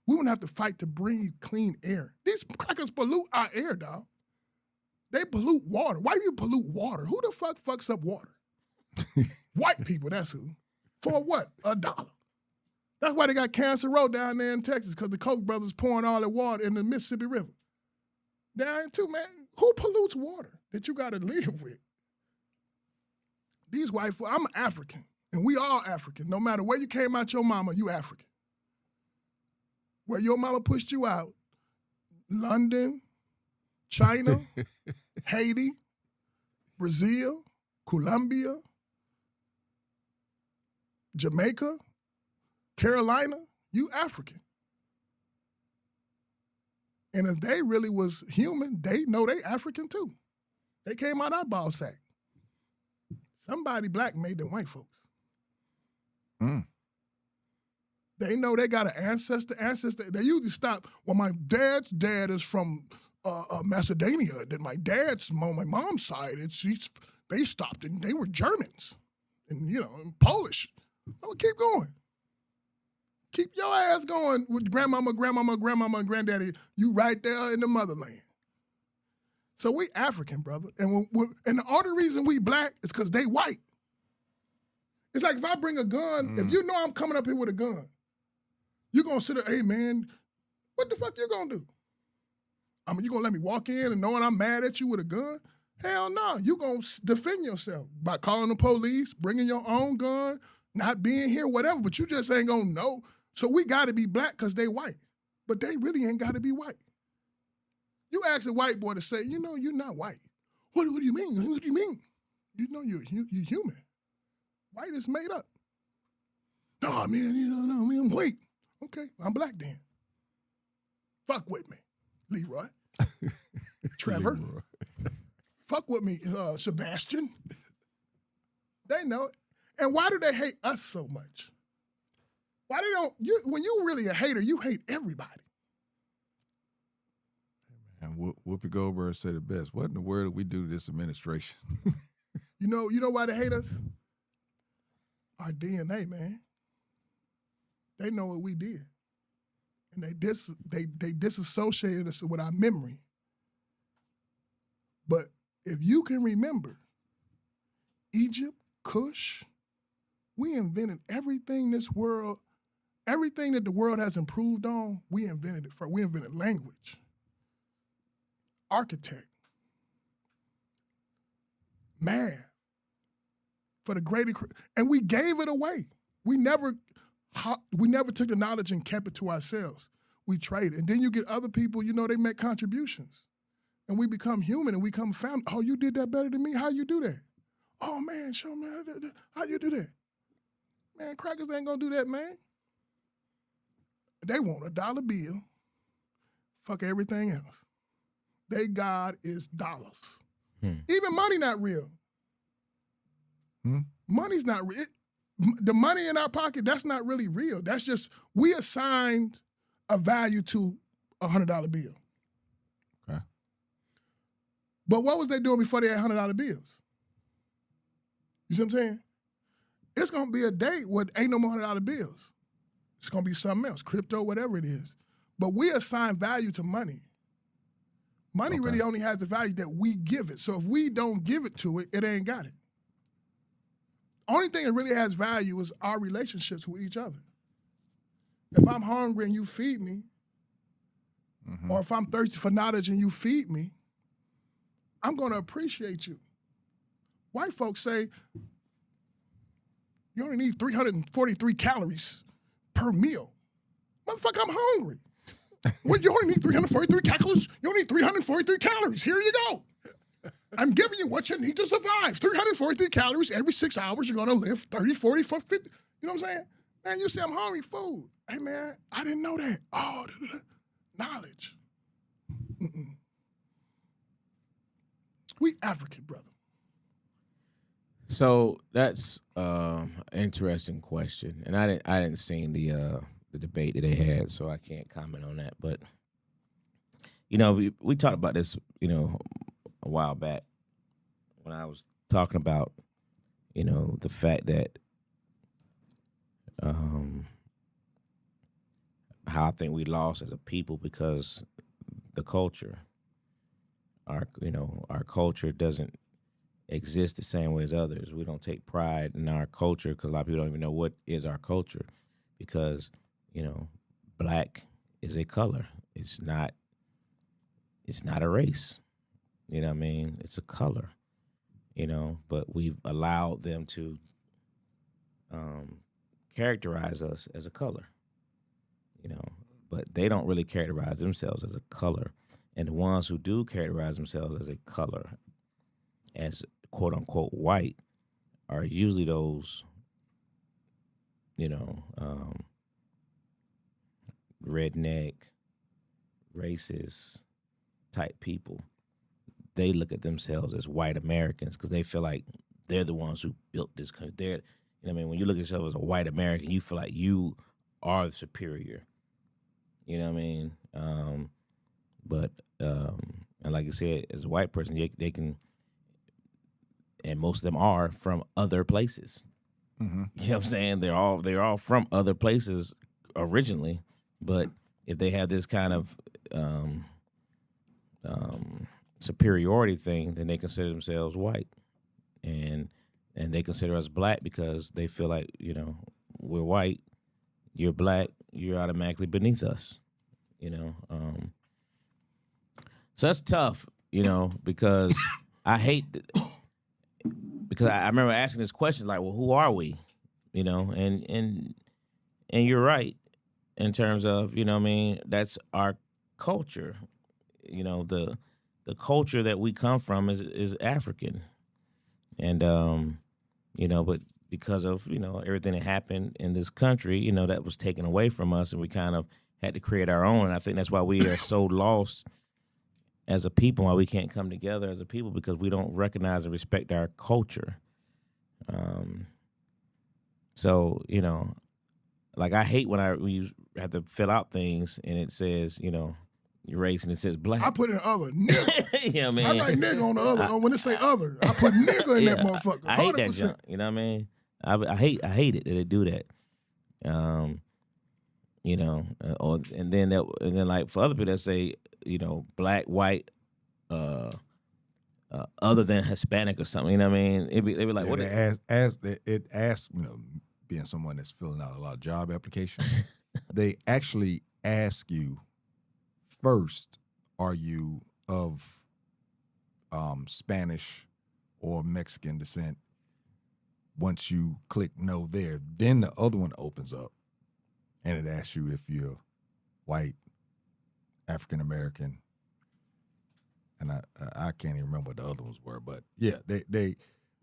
We wouldn't have to fight to breathe clean air. These crackers pollute our air, dog. They pollute water. Why do you pollute water? Who the fuck fucks up water? White people, that's who. For what? $1. That's why they got Cancer Row down there in Texas, because the Koch brothers pouring all that water in the Mississippi River. Down too, man. Who pollutes water that you got to live with? These white folks, I'm African, and we all African. No matter where you came out your mama, you African. Where your mama pushed you out, London, China, Haiti, Brazil, Colombia, Jamaica, Carolina, you African. And if they really was human, they know they African too. They came out our ball sack. Somebody black made them white folks. They know they got an ancestor. They usually stop. Well, my dad's dad is from Macedonia. Then my mom's side, they stopped and they were Germans, and and Polish. I'm gonna keep going. Keep your ass going with grandmama, and granddaddy. You right there in the motherland. So we African, brother, and the only reason we black is because they white. It's like if I bring a gun, if you know I'm coming up here with a gun, you're gonna sit there, hey man, what the fuck you gonna do? You gonna let me walk in and knowing I'm mad at you with a gun? Hell no, you gonna defend yourself by calling the police, bringing your own gun, not being here, whatever, but you just ain't gonna know. So we gotta be black because they white, but they really ain't gotta be white. You ask a white boy to say, you're not white. What do you mean? What do you mean? You know you're human. White is made up. No, man, I'm white. Okay, I'm black then. Fuck with me, Leroy. Trevor. Leroy. Fuck with me, Sebastian. They know it. And why do they hate us so much? Why they don't, when you really a hater, you hate everybody. And Whoopi Goldberg said it best. What in the world do we do to this administration? You know why they hate us? Our DNA, man. They know what we did. And they disassociated us with our memory. But if you can remember, Egypt, Kush, we invented everything that the world has improved on, we invented it first. We invented language, architect, math, for the greater, and we gave it away. We never took the knowledge and kept it to ourselves. We traded. And then you get other people, they make contributions. And we become human and we become family. Oh, you did that better than me? How you do that? Oh, man, show me how you do that. Man, crackers ain't gonna do that, man. They want $1 bill Fuck everything else. They God is dollars. Even money not real. Money's not real. The money in our pocket, that's not really real. That's just, we assigned a value to $100 bill. Okay. But what was they doing before they had $100 bills? You see what I'm saying? It's going to be a day where ain't no more $100 bills. It's going to be something else, crypto, whatever it is. But we assign value to money. Money really only has the value that we give it. So if we don't give it to it, it ain't got it. Only thing that really has value is our relationships with each other. If I'm hungry and you feed me, or if I'm thirsty for knowledge and you feed me, I'm going to appreciate you. White folks say, you only need 343 calories per meal. Motherfucker, I'm hungry. Well, you only need 343 calories. You only need 343 calories. Here you go. I'm giving you what you need to survive. 343 calories every 6 hours. You're going to live 30, 40, 50. You know what I'm saying? Man, you say I'm hungry, food. Hey, man, I didn't know that. Oh, knowledge. We African, brother. So that's an interesting question, and I didn't see the debate that they had, so I can't comment on that. But we talked about this, a while back when I was talking about, the fact that how I think we lost as a people because the culture, our culture doesn't exist the same way as others. We don't take pride in our culture because a lot of people don't even know what is our culture because, black is a color. It's not a race. You know what I mean? It's a color, but we've allowed them to characterize us as a color, but they don't really characterize themselves as a color. And the ones who do characterize themselves as a color, as quote unquote white, are usually those, redneck, racist type people. They look at themselves as white Americans because they feel like they're the ones who built this country. When you look at yourself as a white American, you feel like you are the superior. You know what I mean? And like you said, as a white person, they can, and most of them are from other places. You know what I'm saying? They're all from other places originally, but if they have this kind of superiority thing, then they consider themselves white, and they consider us black because they feel like we're white, you're black, you're automatically beneath us. So that's tough, because I hate because I remember asking this question like, well, who are we? And you're right in terms of, that's our culture. The culture that we come from is African. And but because of, everything that happened in this country, that was taken away from us, and we kind of had to create our own. And I think that's why we are so lost as a people, why we can't come together as a people, because we don't recognize and respect our culture. So, like I hate when you have to fill out things and it says, your race, and it says black. I put in other, nigga. Yeah, man. I write nigga on the other. When it say other, I put nigga in that motherfucker. 100%. I hate that junk. You know what I mean? I hate it that they do that. And then like for other people that say, black, white, other than Hispanic or something. You know what I mean? They be like, what? It asks, being someone that's filling out a lot of job applications, they actually ask you first, are you of Spanish or Mexican descent? Once you click no there, then the other one opens up, and it asks you if you're white, African American, and I can't even remember what the other ones were, but yeah, they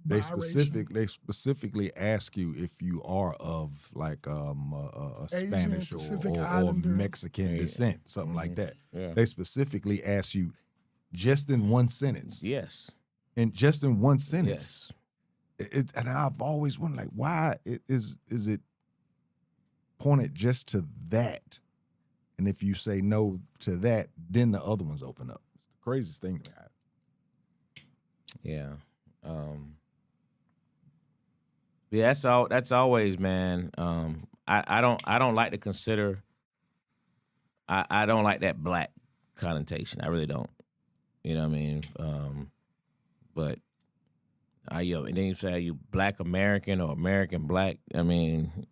They specifically ask you if you are of like a Asian, Spanish or Mexican descent, something like that. Yeah. They specifically ask you just in one sentence. Yes. And just in one sentence. Yes. And I've always wondered, like, why is it pointed just to that? And if you say no to that, then the other ones open up. It's the craziest thing. Yeah. Yeah, that's always, man. I don't like to consider. I don't like that black connotation. I really don't. You know what I mean? But and then you say, are you Black American or American Black? I mean,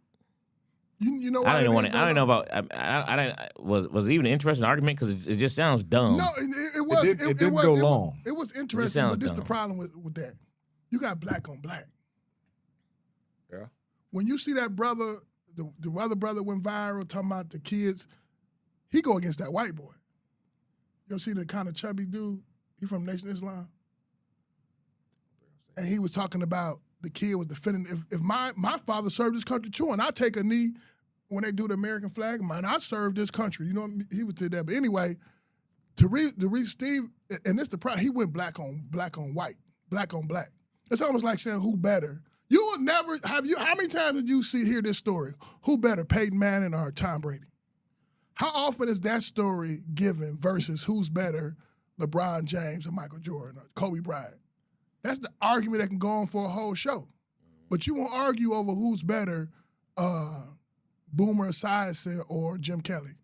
you know what I don't know about. I don't. Was it even an interesting argument? Because it just sounds dumb. No, it was. It didn't go long. It was interesting, but this is the problem with that. You got black on black. Yeah. When you see that brother, the other brother went viral talking about the kids, he go against that white boy. You ever see the kind of chubby dude? He from Nation of Islam. And he was talking about the kid was defending, if my father served this country too, and I take a knee when they do the American flag, man, I served this country. You know, he was to that. But anyway, to read Steve, and this the problem, he went black on white, black on black. It's almost like saying who better. You will never have you. How many times did you hear this story? Who better, Peyton Manning or Tom Brady? How often is that story given versus who's better, LeBron James or Michael Jordan or Kobe Bryant? That's the argument that can go on for a whole show. But you won't argue over who's better, Boomer Esiason or Jim Kelly.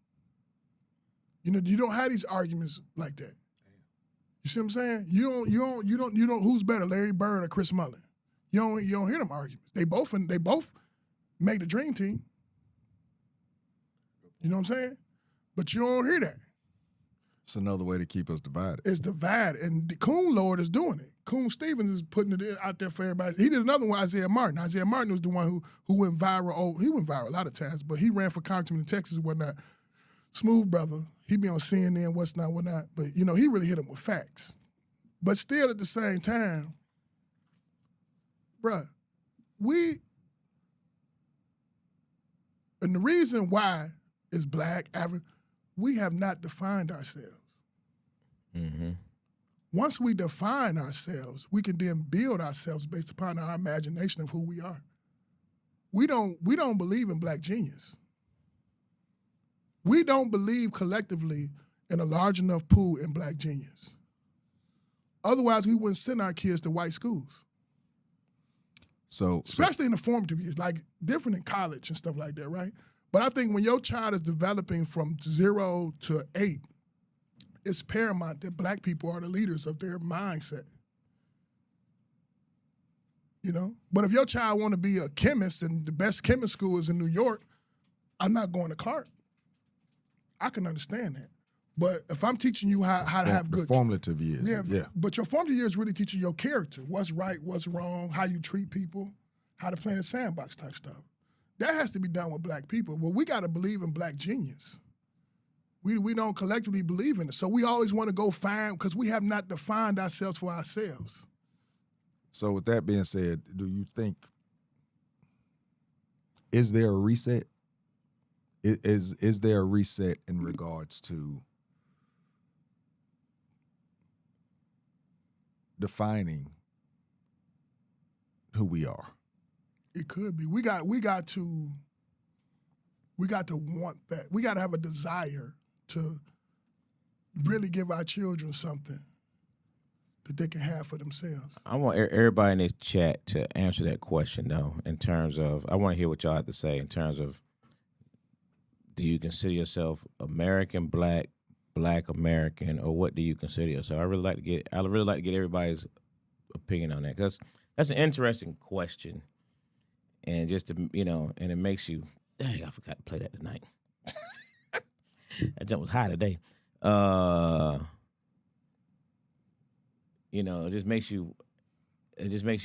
You know, you don't have these arguments like that. You see what I'm saying? You don't. Who's better, Larry Bird or Chris Mullin? You don't hear them arguments. They both make the dream team. You know what I'm saying? But you don't hear that. It's another way to keep us divided. It's divided, and the Coon Lord is doing it. Coon Stevens is putting it out there for everybody. He did another one, Isaiah Martin. Isaiah Martin was the one who went viral. Oh, he went viral a lot of times, but he ran for congressman in Texas and whatnot. Smooth brother. He be on CNN, whatnot. But, you know, he really hit him with facts. But still at the same time, bruh, and the reason why is black, African, we have not defined ourselves. Mm-hmm. Once we define ourselves, we can then build ourselves based upon our imagination of who we are. We don't believe in black genius. We don't believe collectively in a large enough pool in black genius. Otherwise, we wouldn't send our kids to white schools. Especially in the formative years, like different in college and stuff like that, right? But I think when your child is developing from 0 to 8, it's paramount that black people are the leaders of their mindset. You know? But if your child want to be a chemist and the best chemist school is in New York, I'm not going to Clark. I can understand that. But if I'm teaching you how to have good... formative years. Yeah. But your formative years really teaching your character. What's right, what's wrong, how you treat people, how to play in the sandbox type stuff. That has to be done with black people. Well, we got to believe in black genius. We don't collectively believe in it. So we always want to go find, because we have not defined ourselves for ourselves. So with that being said, do you think, is there a reset? Is there a reset in regards to defining who we are? It could be. We got to want that. We got to have a desire to really give our children something that they can have for themselves. I want everybody in this chat to answer that question, though, in terms of, I want to hear what y'all have to say in terms of, do you consider yourself American, Black American, or what do you consider yourself? I really like to get everybody's opinion on that, because that's an interesting question. And just to, and it makes you, dang, I forgot to play that tonight. That jump was high today. It just makes you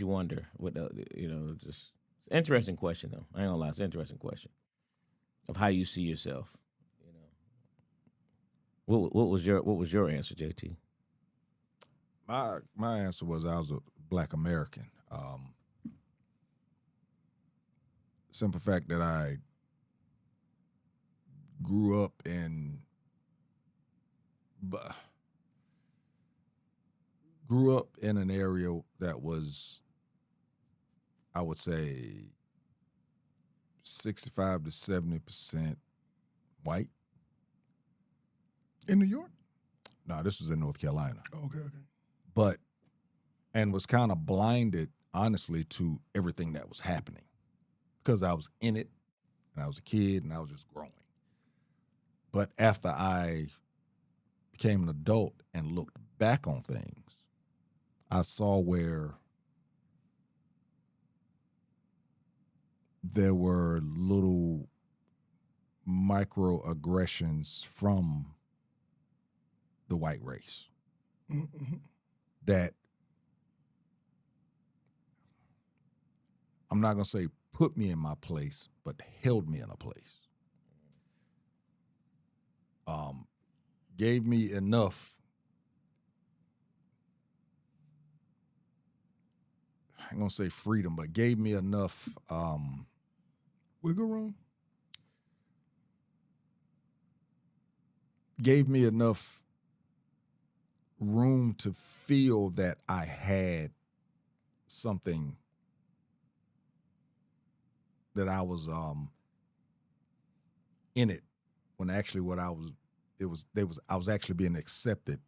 wonder what just it's an interesting question though. I ain't gonna lie, it's an interesting question of how you see yourself. What was your answer, JT? My answer was I was a Black American. Simple fact that I grew up in an area that was, I would say, 65 to 70% white. In New York? No, this was in North Carolina. Oh, okay. And was kind of blinded, honestly, to everything that was happening because I was in it and I was a kid and I was just growing. But after I became an adult and looked back on things, I saw where there were little microaggressions from the white race that I'm not going to say put me in my place, but held me in a place. Gave me enough, I'm going to say freedom, but gave me enough wiggle room? Gave me enough room to feel that I had something that I was in it when actually what I was I was actually being accepted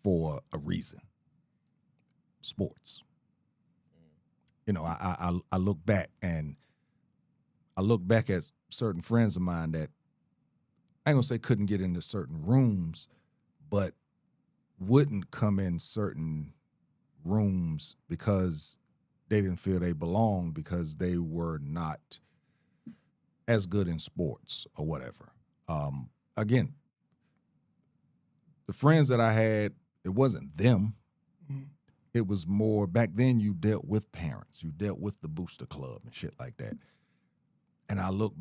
for a reason. Sports. You know, I look back and I look back at certain friends of mine that I ain't gonna say couldn't get into certain rooms, but wouldn't come in certain rooms because they didn't feel they belonged because they were not as good in sports or whatever. Again, the friends that I had, it wasn't them. It was more, back then you dealt with parents. You dealt with the booster club and shit like that. And I look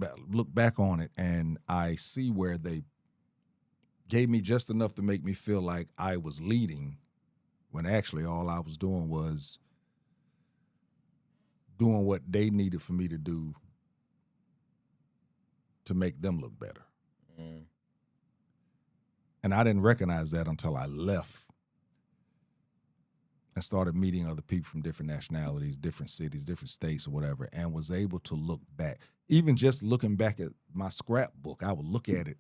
back on it and I see where they gave me just enough to make me feel like I was leading when actually all I was doing was doing what they needed for me to do to make them look better. And I didn't recognize that until I left and started meeting other people from different nationalities, different cities, different states or whatever, and was able to look back. Even just looking back at my scrapbook, I would look at it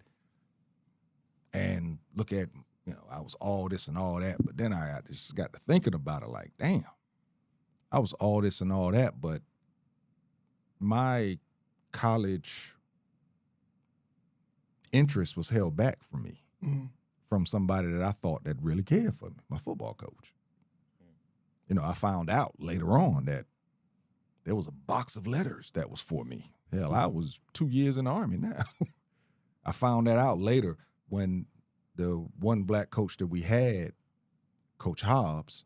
and look at, you know, I was all this and all that, but then I just got to thinking about it like, damn, I was all this and all that, but my college interest was held back from me from somebody that I thought that really cared for me, my football coach. You know, I found out later on that there was a box of letters that was for me. Hell, I was 2 years in the Army now. I found that out later when the one black coach that we had, Coach Hobbs,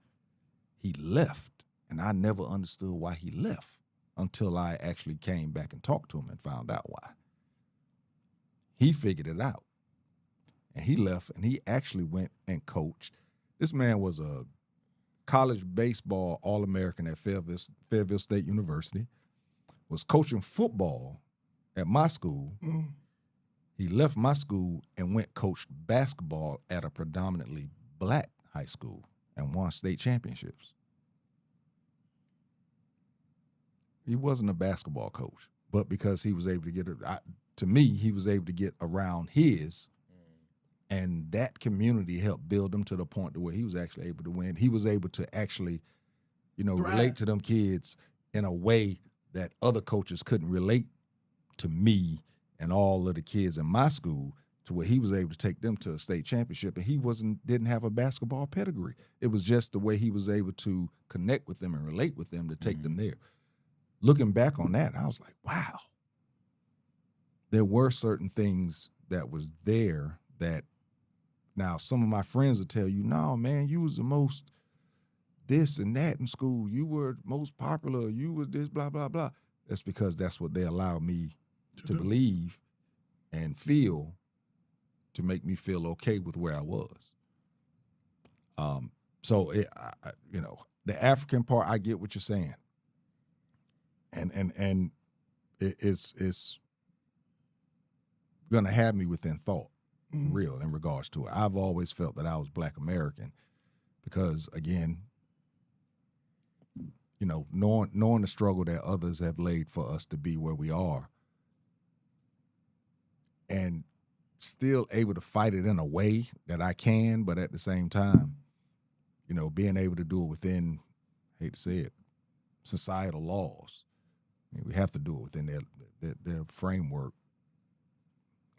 he left. And I never understood why he left until I actually came back and talked to him and found out why. He figured it out. And he left, and he actually went and coached. This man was a college baseball All-American at Fayetteville State University, was coaching football at my school. He left my school and went coached basketball at a predominantly black high school and won state championships. He wasn't a basketball coach, but because he was able to get to me, he was able to get around his, and that community helped build him to the point to where he was actually able to win. He was able to actually, you know, relate to them kids in a way that other coaches couldn't relate to me and all of the kids in my school, to where he was able to take them to a state championship, and he didn't have a basketball pedigree. It was just the way he was able to connect with them and relate with them to take them there. Looking back on that, I was like, wow. There were certain things that was there that now some of my friends will tell you, no, man, you was the most this and that in school. You were most popular. You was this, blah, blah, blah. That's because that's what they allowed me to believe and feel to make me feel okay with where I was. So, you know, the African part, I get what you're saying. and it's gonna have me within thought, real in regards to it. I've always felt that I was Black American because, again, you know, knowing the struggle that others have laid for us to be where we are, and still able to fight it in a way that I can, but at the same time, you know, being able to do it within, I hate to say it, societal laws. I mean, we have to do it within their framework.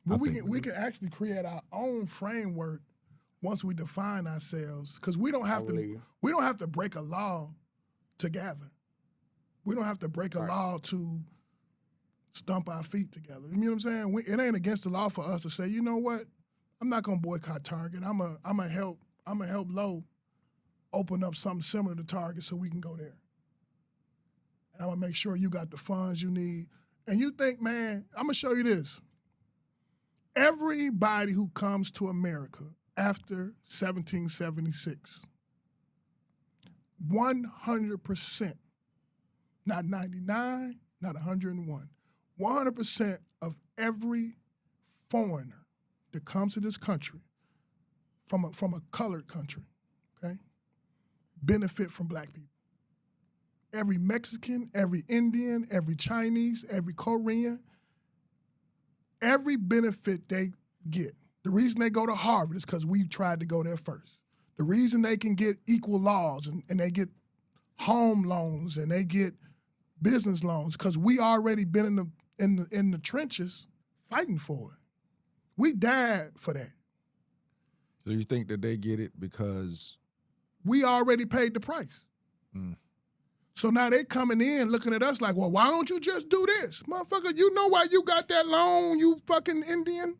Well, we can actually create our own framework once we define ourselves, because we don't have to break a law to gather. We don't have to break a law to stump our feet together. You know what I'm saying? It ain't against the law for us to say, you know what? I'm not gonna boycott Target. I'm gonna help Lowe open up something similar to Target so we can go there. And I'm gonna make sure you got the funds you need. And you think, man, I'm gonna show you this. Everybody who comes to America after 1776, 100%, not 99, not 101, 100% of every foreigner that comes to this country from a colored country, okay, benefit from Black people. Every Mexican, every Indian, every Chinese, every Korean, every benefit they get. The reason they go to Harvard is because we tried to go there first. The reason they can get equal laws and they get home loans and they get business loans because we already been in the trenches fighting for it. We died for that. So you think that they get it because we already paid the price? So now they coming in looking at us like, well, why don't you just do this? Motherfucker, you know why you got that loan, you fucking Indian?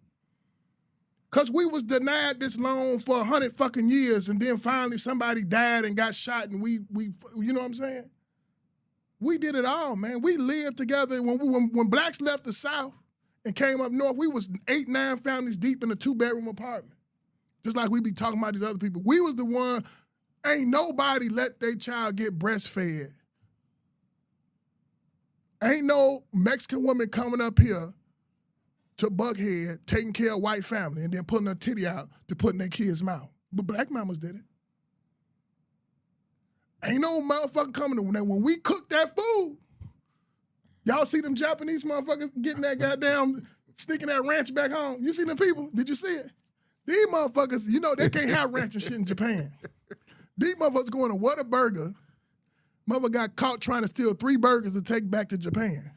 Because we was denied this loan for 100 fucking years, and then finally somebody died and got shot, and we you know what I'm saying? We did it all, man. We lived together. When Blacks left the South and came up north, we was 8, 9 families deep in a 2-bedroom apartment. Just like we be talking about these other people. We was the one, ain't nobody let their child get breastfed. Ain't no Mexican woman coming up here to Buckhead, taking care of white family, and then putting her titty out to put in their kid's mouth. But Black mamas did it. Ain't no motherfucker coming to when we cook that food. Y'all see them Japanese motherfuckers getting that goddamn, sneaking that ranch back home? You see them people? Did you see it? These motherfuckers, you know, they can't have ranch and shit in Japan. These motherfuckers going to Whataburger. Mother got caught trying to steal 3 burgers to take back to Japan.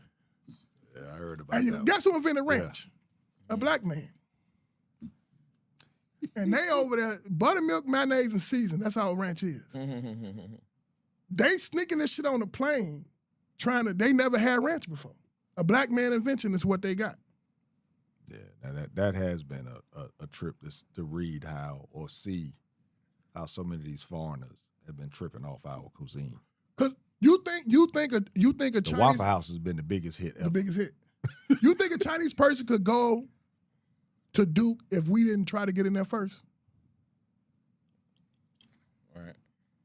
Yeah, I heard about and that. Guess who invented ranch? Yeah. A Black man. And they over there, buttermilk, mayonnaise, and season. That's how ranch is. They sneaking this shit on the plane, they never had ranch before. A Black man invention is what they got. Yeah, that has been a trip to read how or see how so many of these foreigners have been tripping off our cuisine. Cause you think a The Chinese Waffle House has been the biggest hit ever. The biggest hit. You think a Chinese person could go to Duke if we didn't try to get in there first? All right.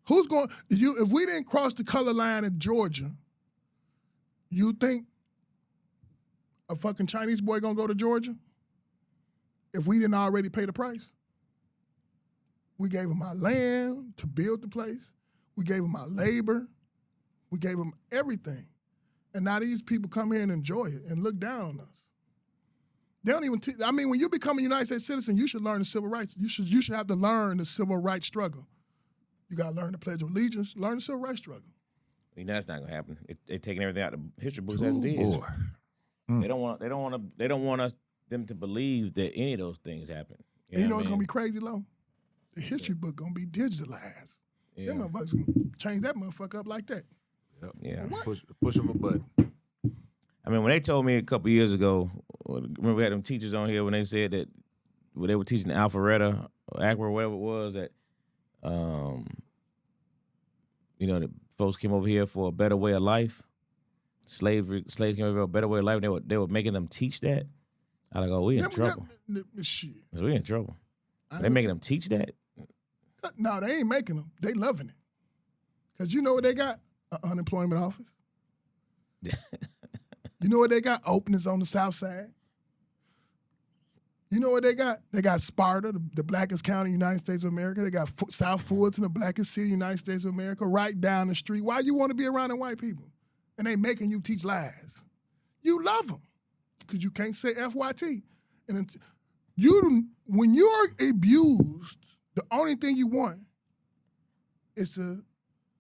Who's going? If we didn't cross the color line in Georgia, you think a fucking Chinese boy gonna go to Georgia? If we didn't already pay the price, we gave him our land to build the place. We gave him our labor. We gave him everything. And now these people come here and enjoy it and look down on us. They don't even when you become a United States citizen, you should learn the civil rights. You should have to learn the civil rights struggle. You got to learn the Pledge of Allegiance, learn the civil rights struggle. That's not gonna happen. They're taking everything out of the history books as it is. Boy. They don't want them to believe that any of those things happen. You know what's gonna be crazy, Lo? The history book gonna be digitalized. Yeah. Them motherfuckers gonna change that motherfucker up like that. Yep. Yeah. Push of a button. I mean, when they told me a couple years ago, remember we had them teachers on here when they said that when they were teaching Alpharetta or Aqua or whatever it was, that the folks came over here for a better way of life. Slaves came over for a better way of life. They were making them teach that. I like, oh, we in trouble. Shit. We in trouble. They making them teach that? No, they ain't making them. They loving it. Because you know what they got? An unemployment office. You know what they got? Openings on the South Side. You know what they got? They got Sparta, the blackest county in the United States of America. They got South Fulton, the blackest city in the United States of America, right down the street. Why you want to be around the white people? And they making you teach lies. You love them because you can't say FYT. And when you're abused, the only thing you want is to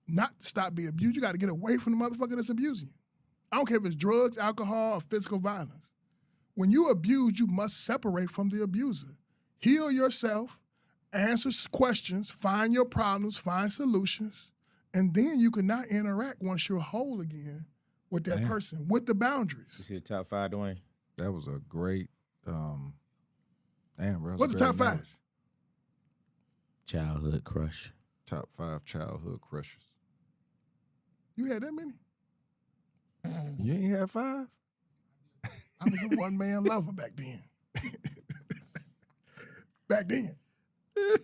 not stop being abused. You got to get away from the motherfucker that's abusing you. I don't care if it's drugs, alcohol, or physical violence. When you abuse, you must separate from the abuser. Heal yourself, answer questions, find your problems, find solutions, and then you can not interact once you're whole again with that person, with the boundaries. You see the top 5, Dwayne? That was a great, bro. What's the top 5? Childhood crush. Top 5 childhood crushes. You had that many? You ain't had 5? I was a one-man lover back then. Back then.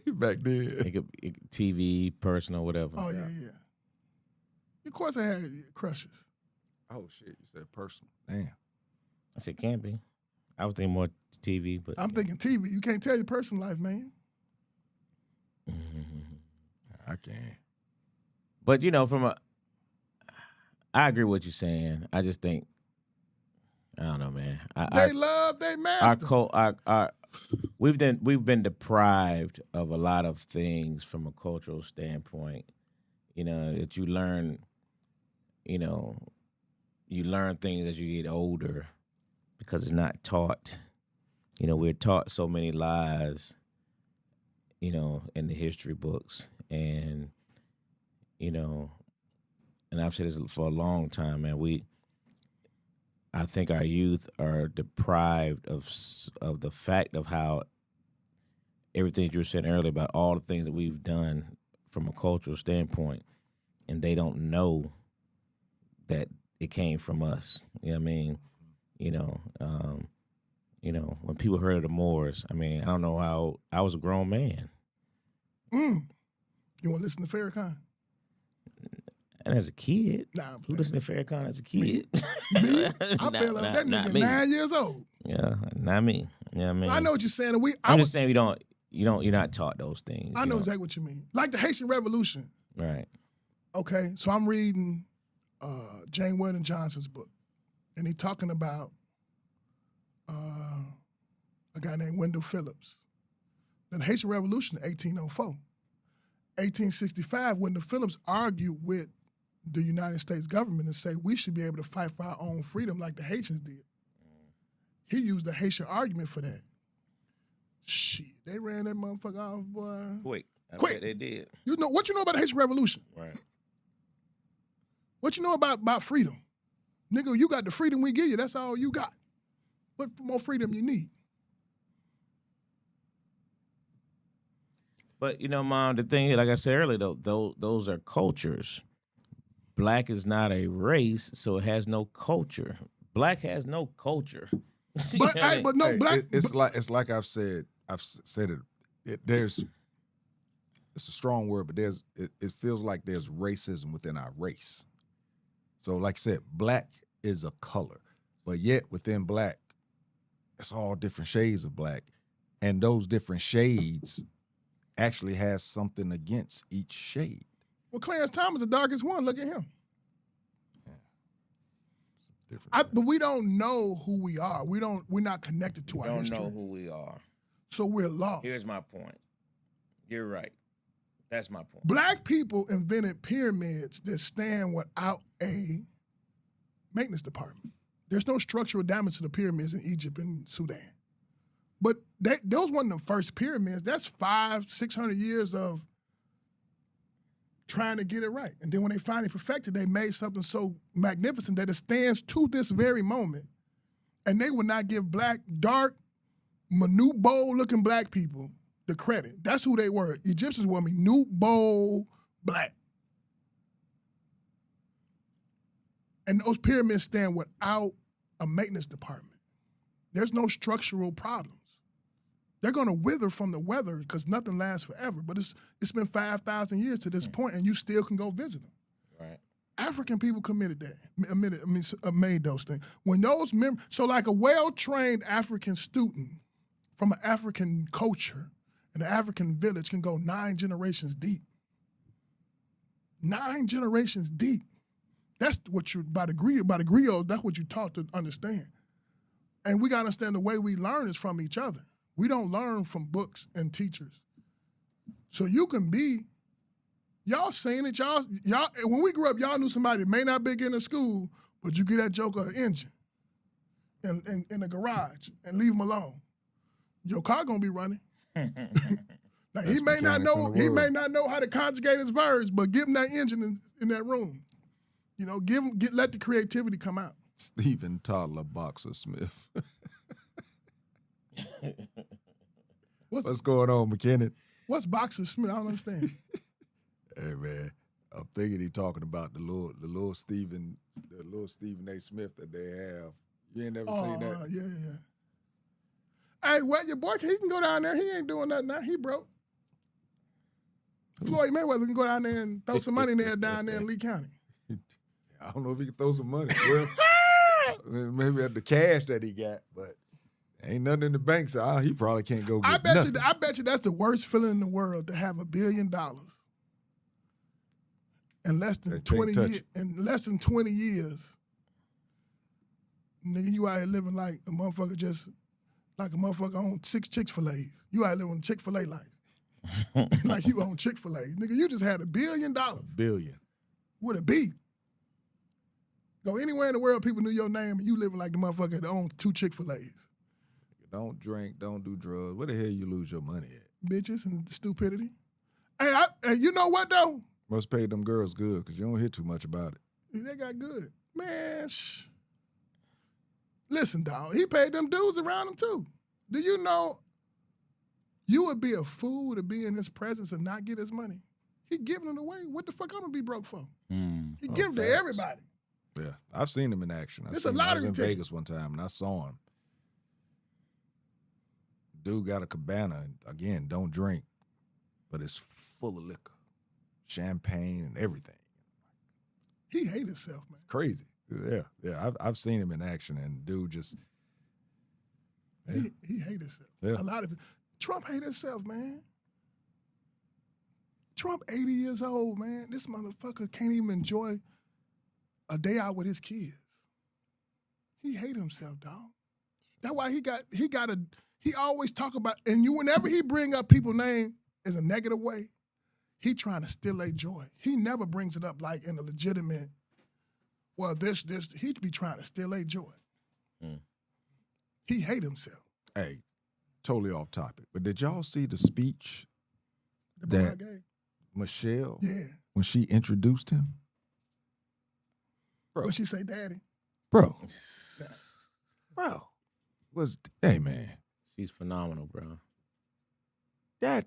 Back then. It could TV, personal, whatever. Oh, yeah. Of course I had crushes. Oh, shit. You said personal. Damn. I said can be. I was thinking more TV, but I'm thinking TV. You can't tell your personal life, man. I can. But, you know, I agree with what you're saying. I just think, I don't know, man. They love their master. We've been deprived of a lot of things from a cultural standpoint. You know, that you learn things as you get older because it's not taught. You know, we're taught so many lies, you know, in the history books. And, you know, and I've said this for a long time, man, I think our youth are deprived of the fact of how everything you were saying earlier about all the things that we've done from a cultural standpoint, and they don't know that it came from us. You know what I mean? When people heard of the Moors, I mean, I don't know how I was a grown man. You want to listen to Farrakhan? And as a kid, who listened to Farrakhan as a kid? Me? I feel like that nigga 9 years old. Yeah, not me. Yeah, you know I mean, I know what you're saying. I'm just saying you're not taught those things. I know exactly what you mean. Like the Haitian Revolution. Right. Okay, so I'm reading Jane Weldon Johnson's book, and he's talking about a guy named Wendell Phillips. The Haitian Revolution, 1804. 1865, Wendell Phillips argued with the United States government and say we should be able to fight for our own freedom like the Haitians did. He used the Haitian argument for that. Shit, they ran that motherfucker off, boy. Quick. They did. You know what you know about the Haitian Revolution? Right. What you know about freedom? Nigga, you got the freedom we give you. That's all you got. What more freedom you need? But, you know, Mom, the thing is, like I said earlier, those are cultures. Black is not a race, so it has no culture. Black has no culture. It's like I've said it. It's a strong word, but it feels like there's racism within our race. So, like I said, black is a color, but yet within black, it's all different shades of black, and those different shades actually has something against each shade. Well, Clarence Thomas, the darkest one. Look at him. But we don't know who we are. We're not connected to our history. We don't know who we are. So we're lost. Here's my point. You're right. That's my point. Black people invented pyramids that stand without a maintenance department. There's no structural damage to the pyramids in Egypt and Sudan. But those weren't the first pyramids. That's 500-600 years of trying to get it right. And then when they finally perfected, they made something so magnificent that it stands to this very moment. And they would not give dark, minute bowl-looking black people the credit. That's who they were. Egyptians were minute bowl black. And those pyramids stand without a maintenance department. There's no structural problems. They're going to wither from the weather because nothing lasts forever. But it's been 5,000 years to this point, and you still can go visit them. Right. African people committed that, made those things. When those so like a well-trained African student from an African culture in an African village can go 9 generations deep. 9 generations deep. That's what you by the griot, that's what you taught to understand. And we gotta understand the way we learn is from each other. We don't learn from books and teachers. So you can be, y'all saying it, y'all, when we grew up, y'all knew somebody that may not be getting to school, but you get that joker an engine in the garage and leave him alone. Your car gonna be running. Now, he may not know how to conjugate his verbs, but give him that engine in that room. You know, let the creativity come out. Stephen Toddler Boxer Smith. What's going on, McKinnon? What's Boxer Smith? I don't understand. Hey man, I'm thinking he talking about the little Stephen A. Smith that they have. You ain't never seen that? Yeah. Hey, well, your boy, he can go down there. He ain't doing nothing now. He broke. Floyd Mayweather can go down there and throw some money down there in Lee County. I don't know if he can throw some money. Well, maybe at the cash that he got, but ain't nothing in the bank, so he probably can't go get nothing. I bet you that's the worst feeling in the world, to have $1 billion in less than 20 years. In less than 20 years, nigga, you out here living like a motherfucker on 6 Chick-fil-A's. You out here living Chick-fil-A life. Like you own Chick-fil-A. Nigga, you just had $1 billion. Billion. With a B. Go anywhere in the world, people knew your name, and you living like the motherfucker that owns 2 Chick-fil-A's. Don't drink, don't do drugs. Where the hell you lose your money at? Bitches and stupidity. Hey, you know what, though? Must pay them girls good, because you don't hear too much about it. They got good. Man, Listen, dog, he paid them dudes around him, too. Do you know you would be a fool to be in his presence and not get his money? He giving it away. What the fuck I'm going to be broke for? He give it to everybody. Yeah, I've seen him in action. I was in Vegas one time, and I saw him. Dude got a cabana, and again, don't drink, but it's full of liquor, champagne, and everything. He hate himself, man. It's crazy. Yeah. I've seen him in action, and dude just he hate himself. Yeah. A lot of Trump hate himself, man. Trump 80 years old, man. This motherfucker can't even enjoy a day out with his kids. He hate himself, dog. That's why he always talk about, and whenever he bring up people's name in a negative way, he trying to steal their joy. He never brings it up like in a legitimate, well, he be trying to steal their joy. He hate himself. Hey, totally off topic, but did y'all see the speech that Michelle, when she introduced him? Bro. What she say, daddy? Bro. Hey, man. She's phenomenal, bro. That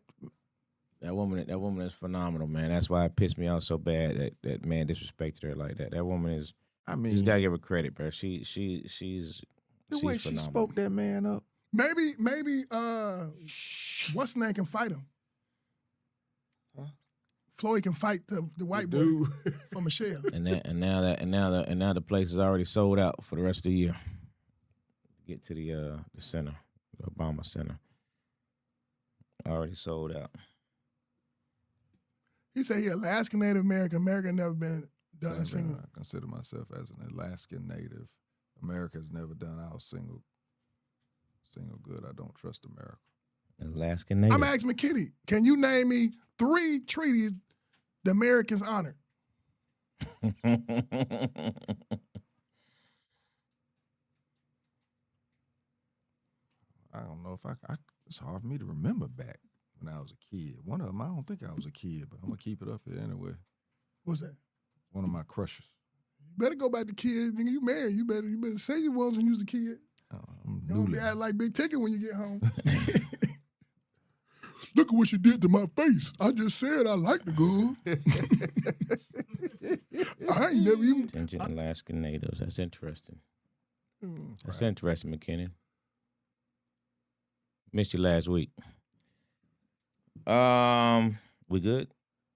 woman is phenomenal, man. That's why it pissed me off so bad that man disrespected her like that. That woman is. I mean, just gotta give her credit, bro. She's the way phenomenal. She spoke that man up. Maybe what's his name can fight him. Huh? Floyd can fight the white boy for Michelle. And now the place is already sold out for the rest of the year. Get to the center, the Obama Center. Already sold out. He said he Alaskan Native American. America never been done a single. I consider myself as an Alaskan Native. America has never done our single good. I don't trust America. Alaskan Native. I'm asking McKitty, can you name me 3 treaties the Americans honored? I don't know if I it's hard for me to remember back when I was a kid. One of them, I don't think I was a kid, but I'm going to keep it up here anyway. What's that? One of my crushes. You better go back to kids. Nigga, you married. You better say you was when you was a kid. I'm You don't be acting like Big Ticket when you get home. Look at what she did to my face. I just said I like the girl. I ain't never even... Attention Alaskan Natives. That's interesting. That's interesting, McKinnon. Missed you last week. We good?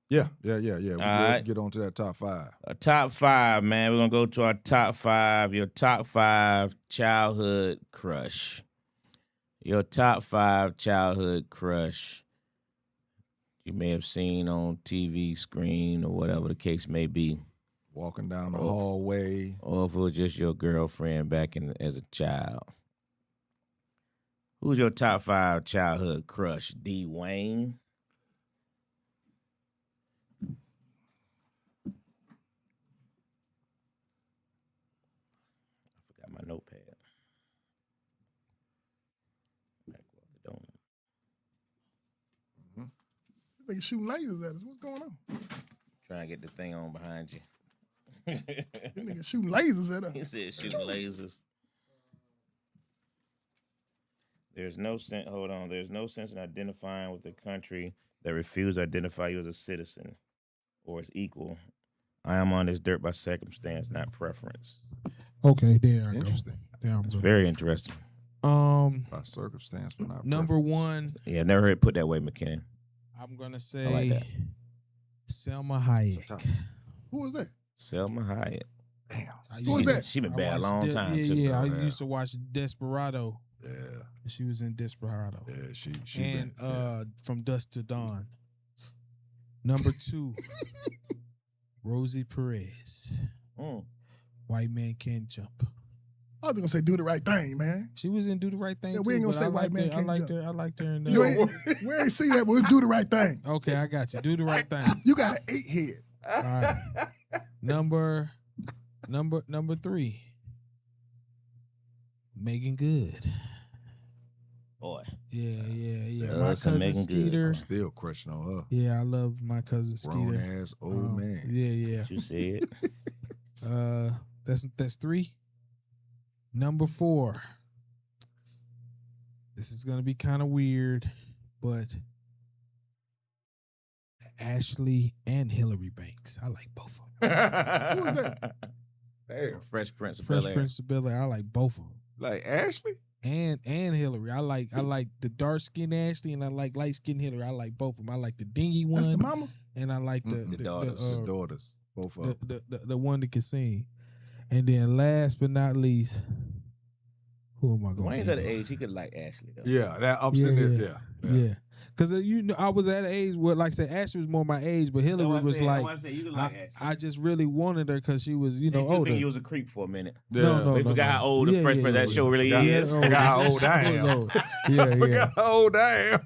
Yeah. right. Get on to that top 5. Top 5, man. We're gonna go to our top 5. Your top 5 childhood crush. Your top 5 childhood crush. You may have seen on TV screen or whatever the case may be. Walking down the hallway. Or if it was just your girlfriend back as a child. Who's your top 5 childhood crush? D. Wayne? I forgot my notepad. Nigga shooting lasers at us. What's going on? Trying to get the thing on behind you. This nigga shooting lasers at us. He said shooting lasers. There's no sense. Hold on. There's no sense in identifying with a country that refuses to identify you as a citizen or as equal. I am on this dirt by circumstance, not preference. Okay, there I Interesting. go. It's very interesting. By circumstance, but not Number preference. 1, Yeah, never heard it put that way, McKinnon. I'm gonna I say like that. Selma Hayek. Who was that? Selma Hayek. Damn. Who was that? She been I bad a watched long time, Yeah, too. yeah. I Yeah. used to watch Desperado. Yeah. She was in Desperado. Yeah, she And been, From Dusk to Dawn. Number 2, Rosie Perez. Mm. White Man Can't Jump. I was gonna say do the right thing, man. She was in Do the Right Thing. Yeah, too, we ain't gonna but say I White liked Man her. I Can't liked Jump. her. I liked her in You ain't, we ain't see that, but we do the right thing. Okay, I got you. Do the Right Thing. You got an 8 head. All right. Number 3, Megan Good. Boy. Yeah. Us My and cousin Megan Good. Skeeter. I'm still crushing on her. Yeah, I love my cousin Grown Skeeter. ass old man. Yeah. You said. That's 3. Number 4. This is gonna be kind of weird, but Ashley and Hillary Banks. I like both of them. Who was that? Damn. Fresh Prince of Fresh Bel-Air. Prince of Bel-Air. I like both of them. Like Ashley? And Hillary. I like the dark skinned Ashley and I like light skinned Hillary. I like both of them. I like the dingy one. That's the mama. And I like the daughters. The daughters. Both of them. the one that can sing. And then last but not least, who am I going? Wayne's at an age he could like Ashley though. Yeah, I'm sitting there. Yeah. Because I was at an age where, like I said, Ashley was more my age, but Hillary was like, I just really wanted her because she was, older. Think you was a creep for a minute. No, We forgot how old the Fresh Prince that show really is. Forgot how old I am. Yeah. Forgot how old I am.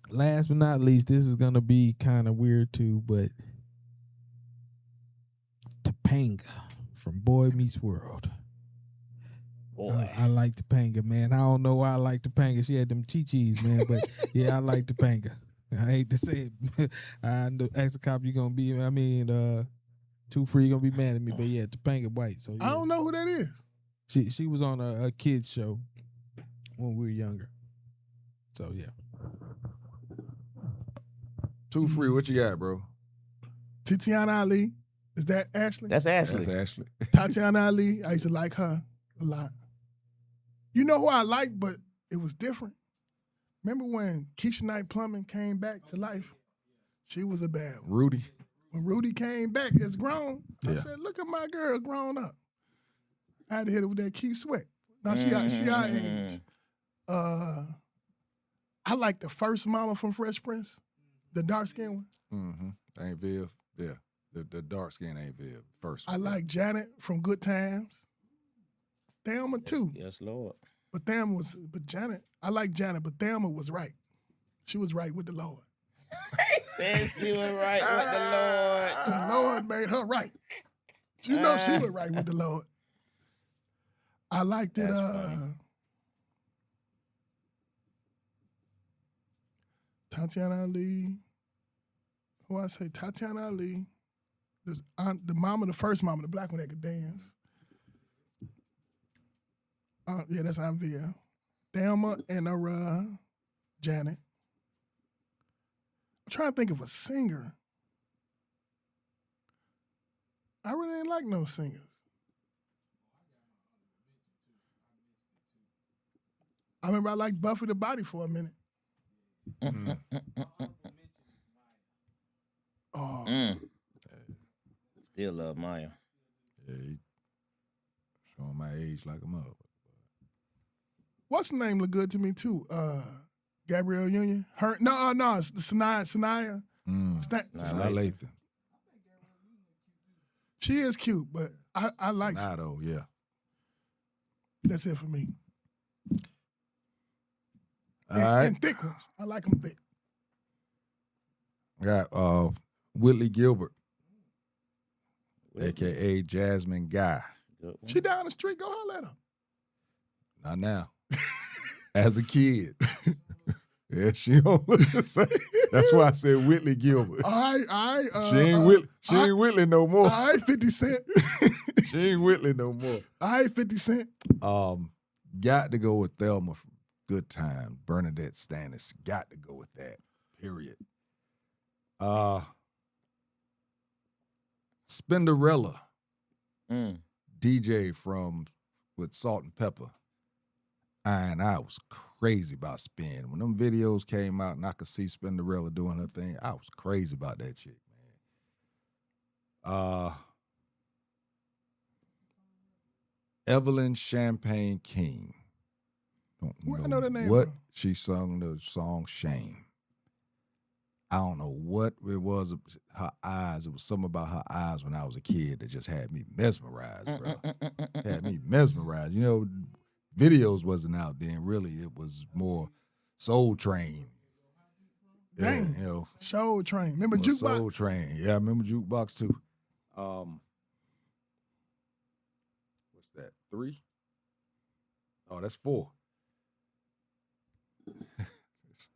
Last but not least, this is gonna be kind of weird too, but Topanga from Boy Meets World. Boy. I like Topanga, man. I don't know why I like Topanga. She had them chi-chis, man, but yeah, I like Topanga. I hate to say it. I know, ask the cop, you gonna be, Too Free gonna be mad at me, but yeah, Topanga White. So yeah. I don't know who that is. She was on a kids show when we were younger. So yeah. Too Free, what you got, bro? Tatiana Ali. Is that Ashley? That's Ashley. That's Ashley. Tatiana Ali. I used to like her a lot. You know who I like, but it was different? Remember when Keisha Knight Plumbing came back to life? She was a bad one. Rudy. When Rudy came back as grown, I said, look at my girl grown up. I had to hit her with that Keith Sweat. Now she our age. I like the first mama from Fresh Prince, the dark skinned one. Mm-hmm. Ain't Viv. Yeah. The dark skin ain't Viv. First one. I like Janet from Good Times. Thelma too. Yes, Lord. But Janet, I like Janet, but Thelma was right. She was right with the Lord. Said she was right with the Lord. The Lord made her right. You know she was right with the Lord. I liked it. Tatiana Ali. Who I say? Tatiana Ali. The mama, the first mama, the black one that could dance. Yeah, that's Aunt Via. Thelma and Janet. I'm trying to think of a singer. I really ain't like no singers. I remember I liked Buffy the Body for a minute. Still love Maya. Yeah, he showing my age like a mother. What's the name look good to me too? Gabrielle Union. Her it's the Sanaya. Nah, Lathan. She is cute, but I like Sanado, yeah. That's it for me. All right. And thick ones. I like them thick. Got Whitley Gilbert, a.k.a. Jasmine Guy. She down the street. Go holler at her. Not now. As a kid. Yeah, she don't look the same. That's why I said Whitley Gilbert. She ain't Whitley no more. All right, 50 Cent. She ain't Whitley no more. All right, 50 Cent. Got to go with Thelma from Good Times. Bernadette Stanis. Got to go with that. Period. Spinderella. DJ with Salt and Pepper. And I was crazy about Spin. When them videos came out and I could see Spinderella doing her thing, I was crazy about that chick, man. Evelyn Champagne King. I know the name. What she sung the song Shame. I don't know what it was. Her eyes. It was something about her eyes when I was a kid that just had me mesmerized, bro. Had me mesmerized. You know, videos wasn't out then. Really, it was more Soul Train. Dang. Yeah, you know, Soul Train. Remember Jukebox? Soul Train. Yeah, I remember Jukebox too. What's that? 3? Oh, that's 4. It's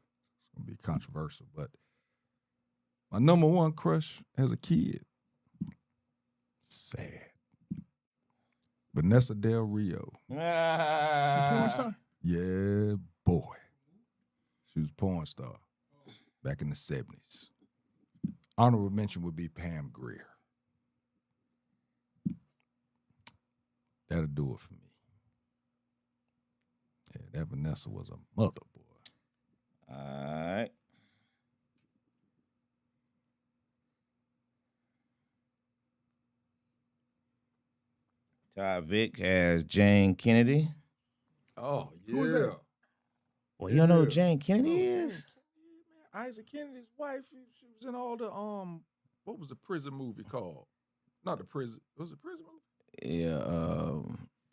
gonna be controversial, but my number one crush as a kid, sad. Vanessa Del Rio. The porn star? Yeah, boy. She was a porn star back in the 70s. Honorable mention would be Pam Grier. That'll do it for me. Yeah, that Vanessa was a mother, boy. All right. Ty Vick has Jane Kennedy. Oh, yeah. Who is that? Well, you don't know who Jane Kennedy is? Man, Isaac Kennedy's wife, she was in all the, what was the prison movie called? Not the prison. Was it prison movie? Yeah.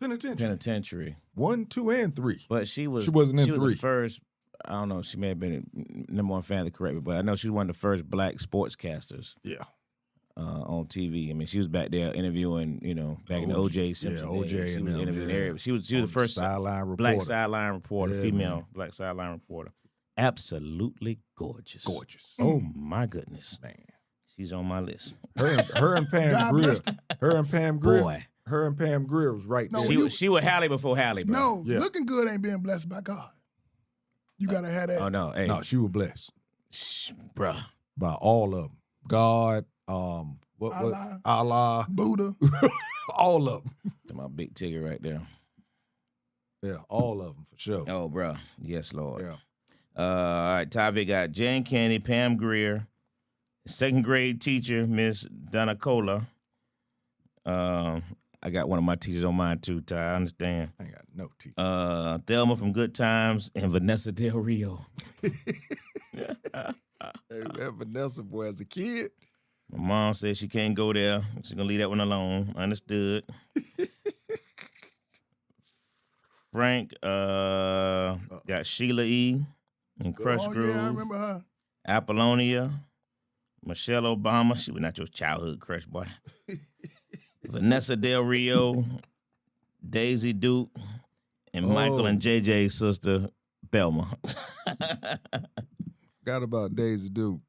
Penitentiary. 1, 2, and 3. But she wasn't in 3. The first, I don't know, she may have been number one fan, to correct me, but I know she was one of the first black sportscasters. Yeah. On TV. I mean, she was back there interviewing, back in the OJ Simpson. Yeah, OJ days. She was interviewing everybody. She was the first black sideline reporter, female black sideline reporter. Absolutely gorgeous. Gorgeous. Oh my goodness, man. She's on my list. Her and Pam Grier. Her and Pam Grier. Boy. Her and Pam Grier was right there. She was Halle before Halle, bro. No, looking good ain't being blessed by God. You gotta have that. Oh no, hey. No, she was blessed. Bruh. By all of them. God, Allah, Buddha. all of them. That's my big ticket right there. Yeah, all of them for sure. Oh, bro. Yes, Lord. Yeah. All right, Tavi got Jane Kennedy, Pam Grier, second grade teacher, Miss Donna Cola. I got one of my teachers on mine too, Ty. I understand. I ain't got no teacher. Thelma from Good Times and Vanessa Del Rio. That Vanessa boy as a kid. My mom said she can't go there. She's going to leave that one alone. Understood. Frank got Sheila E. and Crush Groove. Yeah, I remember her. Apollonia. Michelle Obama. She was not your childhood crush, boy. Vanessa Del Rio. Daisy Duke. And Michael and JJ's sister, Thelma. Forgot about Daisy Duke.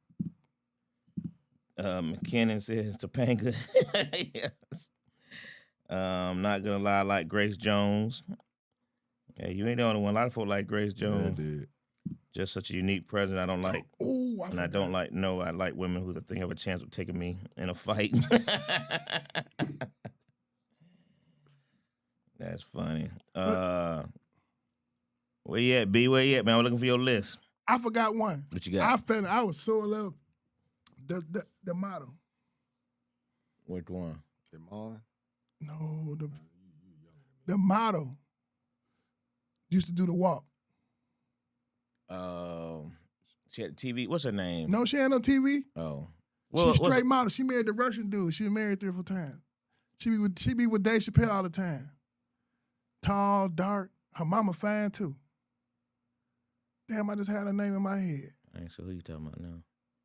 McKinnon says Topanga. Yes. Not gonna lie, I like Grace Jones. Yeah, you ain't the only one. A lot of folk like Grace Jones. Yeah, dude. Just such a unique presence. I don't like. Ooh, I don't like. No, I like women who think have a chance of taking me in a fight. That's funny. Where you at, B? Where you at, man? I'm looking for your list. I forgot one. What you got? I was so in love. The model. Which one? Iman? No, the model used to do the walk. She had TV. What's her name? No, she had no TV. Oh. She's straight model. She married the Russian dude. She was married 3 or 4 times. She be with Dave Chappelle all the time. Tall, dark. Her mama fine too. Damn, I just had her name in my head. I ain't sure who you talking about now.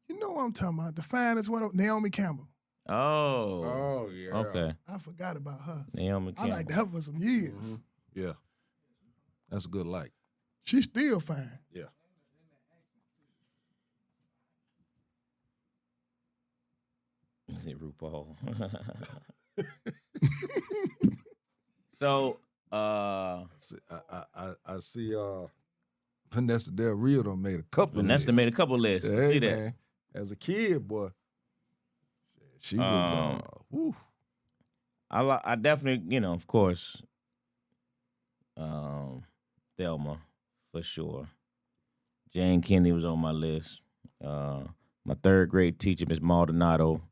You know what I'm talking about. The finest one, Naomi Campbell. Oh. yeah. Okay. I forgot about her. Naomi Campbell. I liked her for some years. Mm-hmm. Yeah. That's a good like. She's still fine. Yeah. Is it RuPaul? So, I see Vanessa Del Rio done made a couple Vanessa lists. made a couple lists. Yeah, See that? man. As a kid, boy, she was woo. I definitely, of course, Thelma, for sure. Jane Kennedy was on my list. My third grade teacher, Miss Maldonado,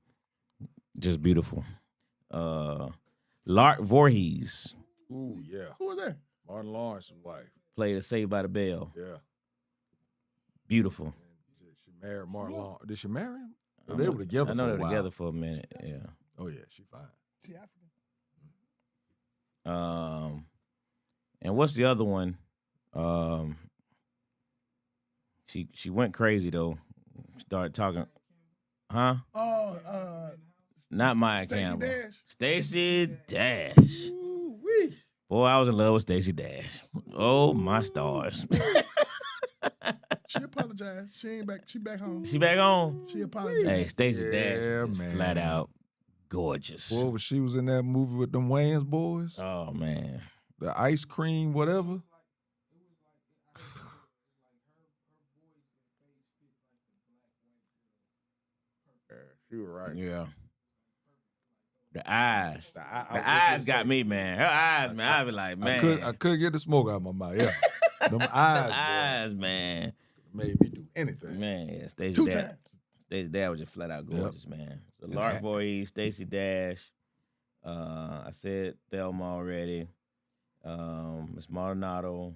just beautiful. Lark Voorhees Ooh, yeah. Who was that? Martin Lawrence's wife. played a Saved by the Bell. Yeah. Beautiful. And she married Martin Lawrence. Did she marry him? Or they were together I know for they a were while. together for a minute. Yeah. Oh, yeah, she fine. She African. And what's the other one? She went crazy though. Started talking, huh? Oh, Not Maya Stacey Campbell. Dash. Stacey Dash. Ooh-wee. Boy, I was in love with Stacey Dash. Oh my stars. She apologized. She ain't back. She back home. She back on. She apologized. Hey, Stacey Yeah, Dash is man. flat out gorgeous. Boy, when she was in that movie with them Wayans boys, Oh man. the ice cream, whatever. She was right. Yeah. The eyes. The The eyes got me, man. Her eyes, man. I was like, man. I couldn't get the smoke out of my mouth. Yeah, them eyes, The eyes, man. boy, made me do anything. Man, yeah, Stacey 2 Dash. times. Stacey Dash was just flat out gorgeous, man. So And Lark that- Voorhees, Stacey Dash. I said Thelma already. Miss Maldonado.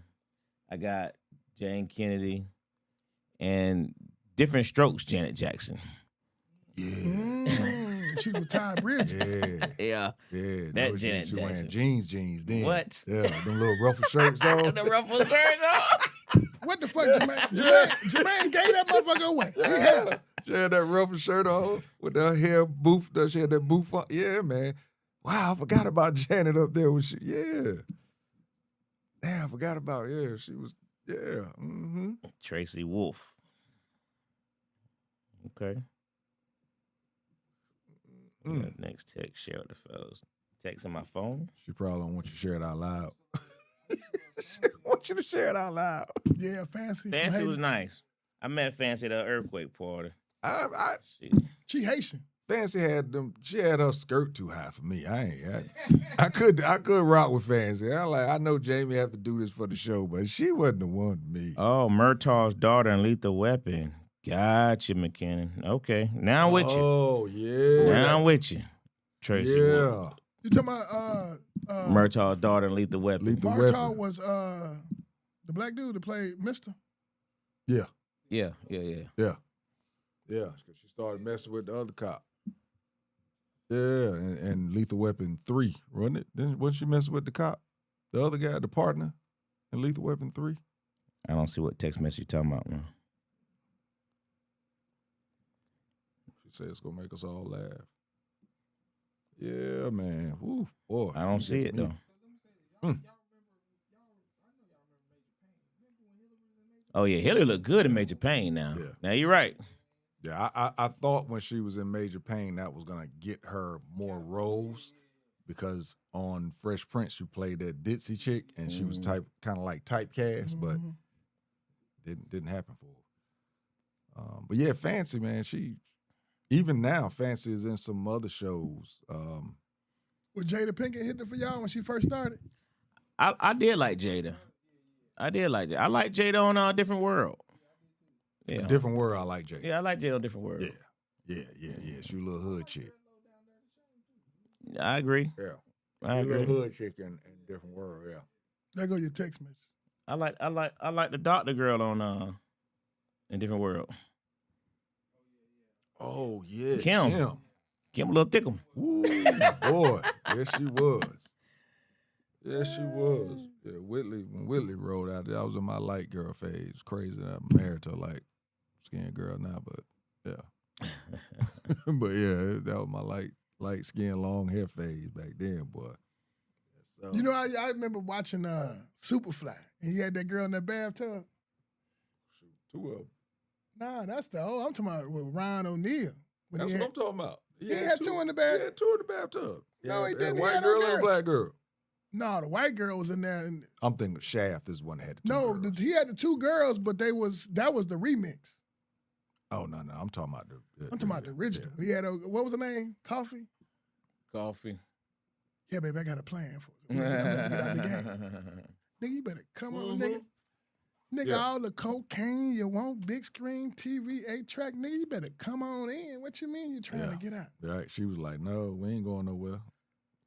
I got Jane Kennedy. And Different Strokes, Janet Jackson. Yeah, She was Ty Bridges. yeah, Yeah. yeah. That No, Janet she wearing Jackson. jeans then. What? Yeah, them little ruffle shirts on. The ruffles shirt on. What the fuck, Jermaine gave that motherfucker away. He had her. She had that ruffle shirt on with her hair boofed. She had that boof on. Yeah, man. Wow, I forgot about Janet up there. When she, yeah. Damn, I forgot about, yeah, she was, yeah. Mm-hmm. Tracy Wolf. Okay. Next text, share with the fellas. Text on my phone. She probably don't want you to share it out loud. She want you to share it out loud. Yeah, Fancy. from Fancy Haiti. was nice. I met Fancy at an earthquake party. She Haitian. Fancy had them. She had her skirt too high for me. I could rock with Fancy. I know Jamie have to do this for the show, but she wasn't the one for me. Oh, Murtaugh's daughter in Lethal Weapon. Gotcha, McKinnon. Okay, now I'm with you. Oh yeah. Now I'm with you. Tracy Yeah. Wolf. You talking about Murtaugh's daughter in Lethal Weapon. Lethal Martaw Weapon. was the black dude that played Mister. Yeah. Yeah. Yeah. Yeah. Because she started messing with the other cop. Yeah, and Lethal Weapon 3, wasn't it? Wasn't she messing with the cop? The other guy, the partner in Lethal Weapon 3? I don't see what text message you talking about, man. She said it's going to make us all laugh. Yeah, man. Woo, boy. I don't see it, though. Oh, yeah. Hillary looked good in Major Payne now. Yeah. Now, you're right. Yeah, I thought when she was in Major Payne that was going to get her more roles because on Fresh Prince she played that ditzy chick and she was kind of like typecast, but didn't happen for her. But yeah, Fancy, man, even now Fancy is in some other shows. Was Jada Pinkett hitting it for y'all when she first started? I did like Jada. I like Jada on a Different World. Yeah. Different World, I like Jada. Yeah, I like Jada on Different World. Yeah. She was a little hood chick. I agree. Yeah. I Your agree. little hood chick in different world, yeah. There go your text message. I like the doctor girl on in Different World. Oh yeah, Kim a little thicker. Ooh, boy. Yes, she was. Yes, she was. Yeah, when Whitley rolled out there, I was in my light girl phase. Crazy. I'm married to a light skinned girl now, but yeah. But yeah, that was my light skin, long hair phase back then, boy. So, You know, I remember watching Superfly, and he had that girl in that bathtub. two of them. Nah, that's the old. I'm talking about with Ryan O'Neal. That's what I'm talking about. He had two in the bath. He had two in the bathtub. No, he didn't. He White had a girl and girl. a black girl. No, the white girl was in there. And, I'm thinking Shaft is one that had the two no, girls. he had the two girls, but that was the remix. Oh, no. I'm talking about I'm talking about the original. Yeah. He had what was the name? Coffee? Coffee. Yeah, baby, I got a plan for you. I'm about to get out the game. Nigga, you better come on, nigga. Nigga, Yeah. all the cocaine you want, big screen, TV, 8-track, nigga, you better come on in. What you mean you trying to get out? Right. She was like, no, we ain't going nowhere.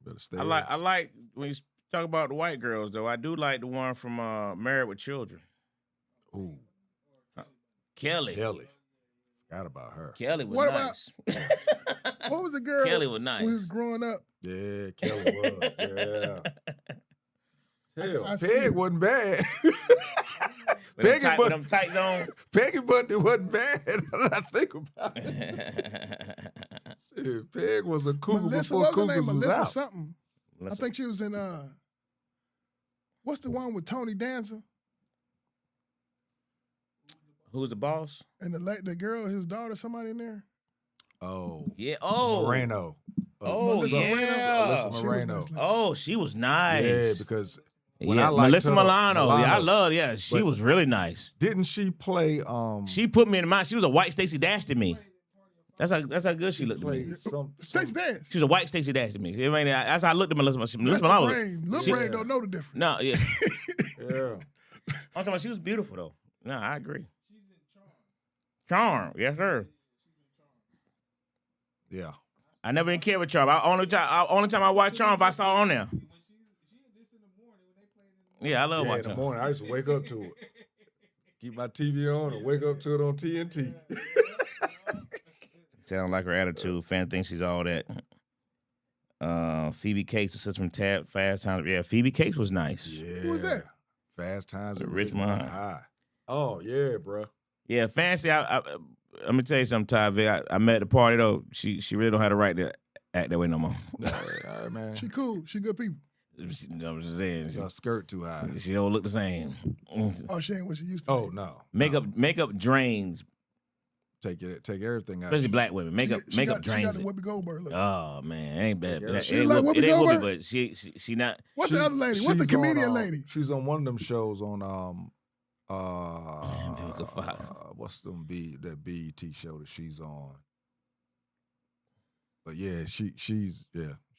Better stay. I like when you talk about the white girls though. I do like the one from Married with Children. Ooh, Kelly. Forgot about her. Kelly was What nice. What was the girl Kelly was nice. when we was growing up? Yeah, Kelly was. Yeah. Hell, I see Peg it. wasn't bad. With them tights on. Peggy Bundy wasn't bad. When I think about it. Shit, Peg was a cougar Melissa, before what was her cougars name? was Melissa out. something. I think she was in what's the one with Tony Danza Who's the boss? and the girl, his daughter, somebody in there? Oh, Yeah. Oh. Moreno. Oh, Melissa yeah. Alyssa She was Moreno. nice. Oh, she was nice. Yeah, because when I yeah, liked Melissa her, Milano. Yeah, I love. Yeah, she But- was really nice. Didn't she play? She put me in mind. She was a white Stacey Dash to me. That's how good she looked to me. played some. Stacey Dash. She was a white Stacey Dash to me. I mean, that's how I looked at Melissa. That's Melissa the Milano. brain. Little she- brain don't know the difference. No, yeah. Yeah. I'm talking about she was beautiful though. No, I agree. Charm, yes sir. Yeah. I never even cared with Charm. Only time I watched Charm if I saw her on there. Yeah, I love In watching the her. morning, I used to wake up to it. Keep my TV on and wake up to it on TNT. Sound like her attitude. Fan thinks she's all that. Phoebe Cates, the sister from Fast Times. Yeah, Phoebe Cates was nice. Yeah. Who was that? Fast Times at Richmond High. Oh yeah, bro. Yeah, Fancy. Let me tell you something, Ty Vic. I met at the party though. She really don't have the right to act that way no more. All right, man. She cool. She good people. You know what I'm saying? Your skirt too high. She don't look the same. Oh, she ain't what she used to. Oh be. no. Makeup drains, Take everything out. especially black women. Makeup She got drains the it. Whoopi Goldberg look. Oh man, ain't bad. Yeah, she like Whoopi it ain't Whoopi, Goldberg? but she not. What's the other lady? What's the She's on, comedian lady? She's on one of them shows on Vivica Fox. what's that BET show that she's on? But yeah, she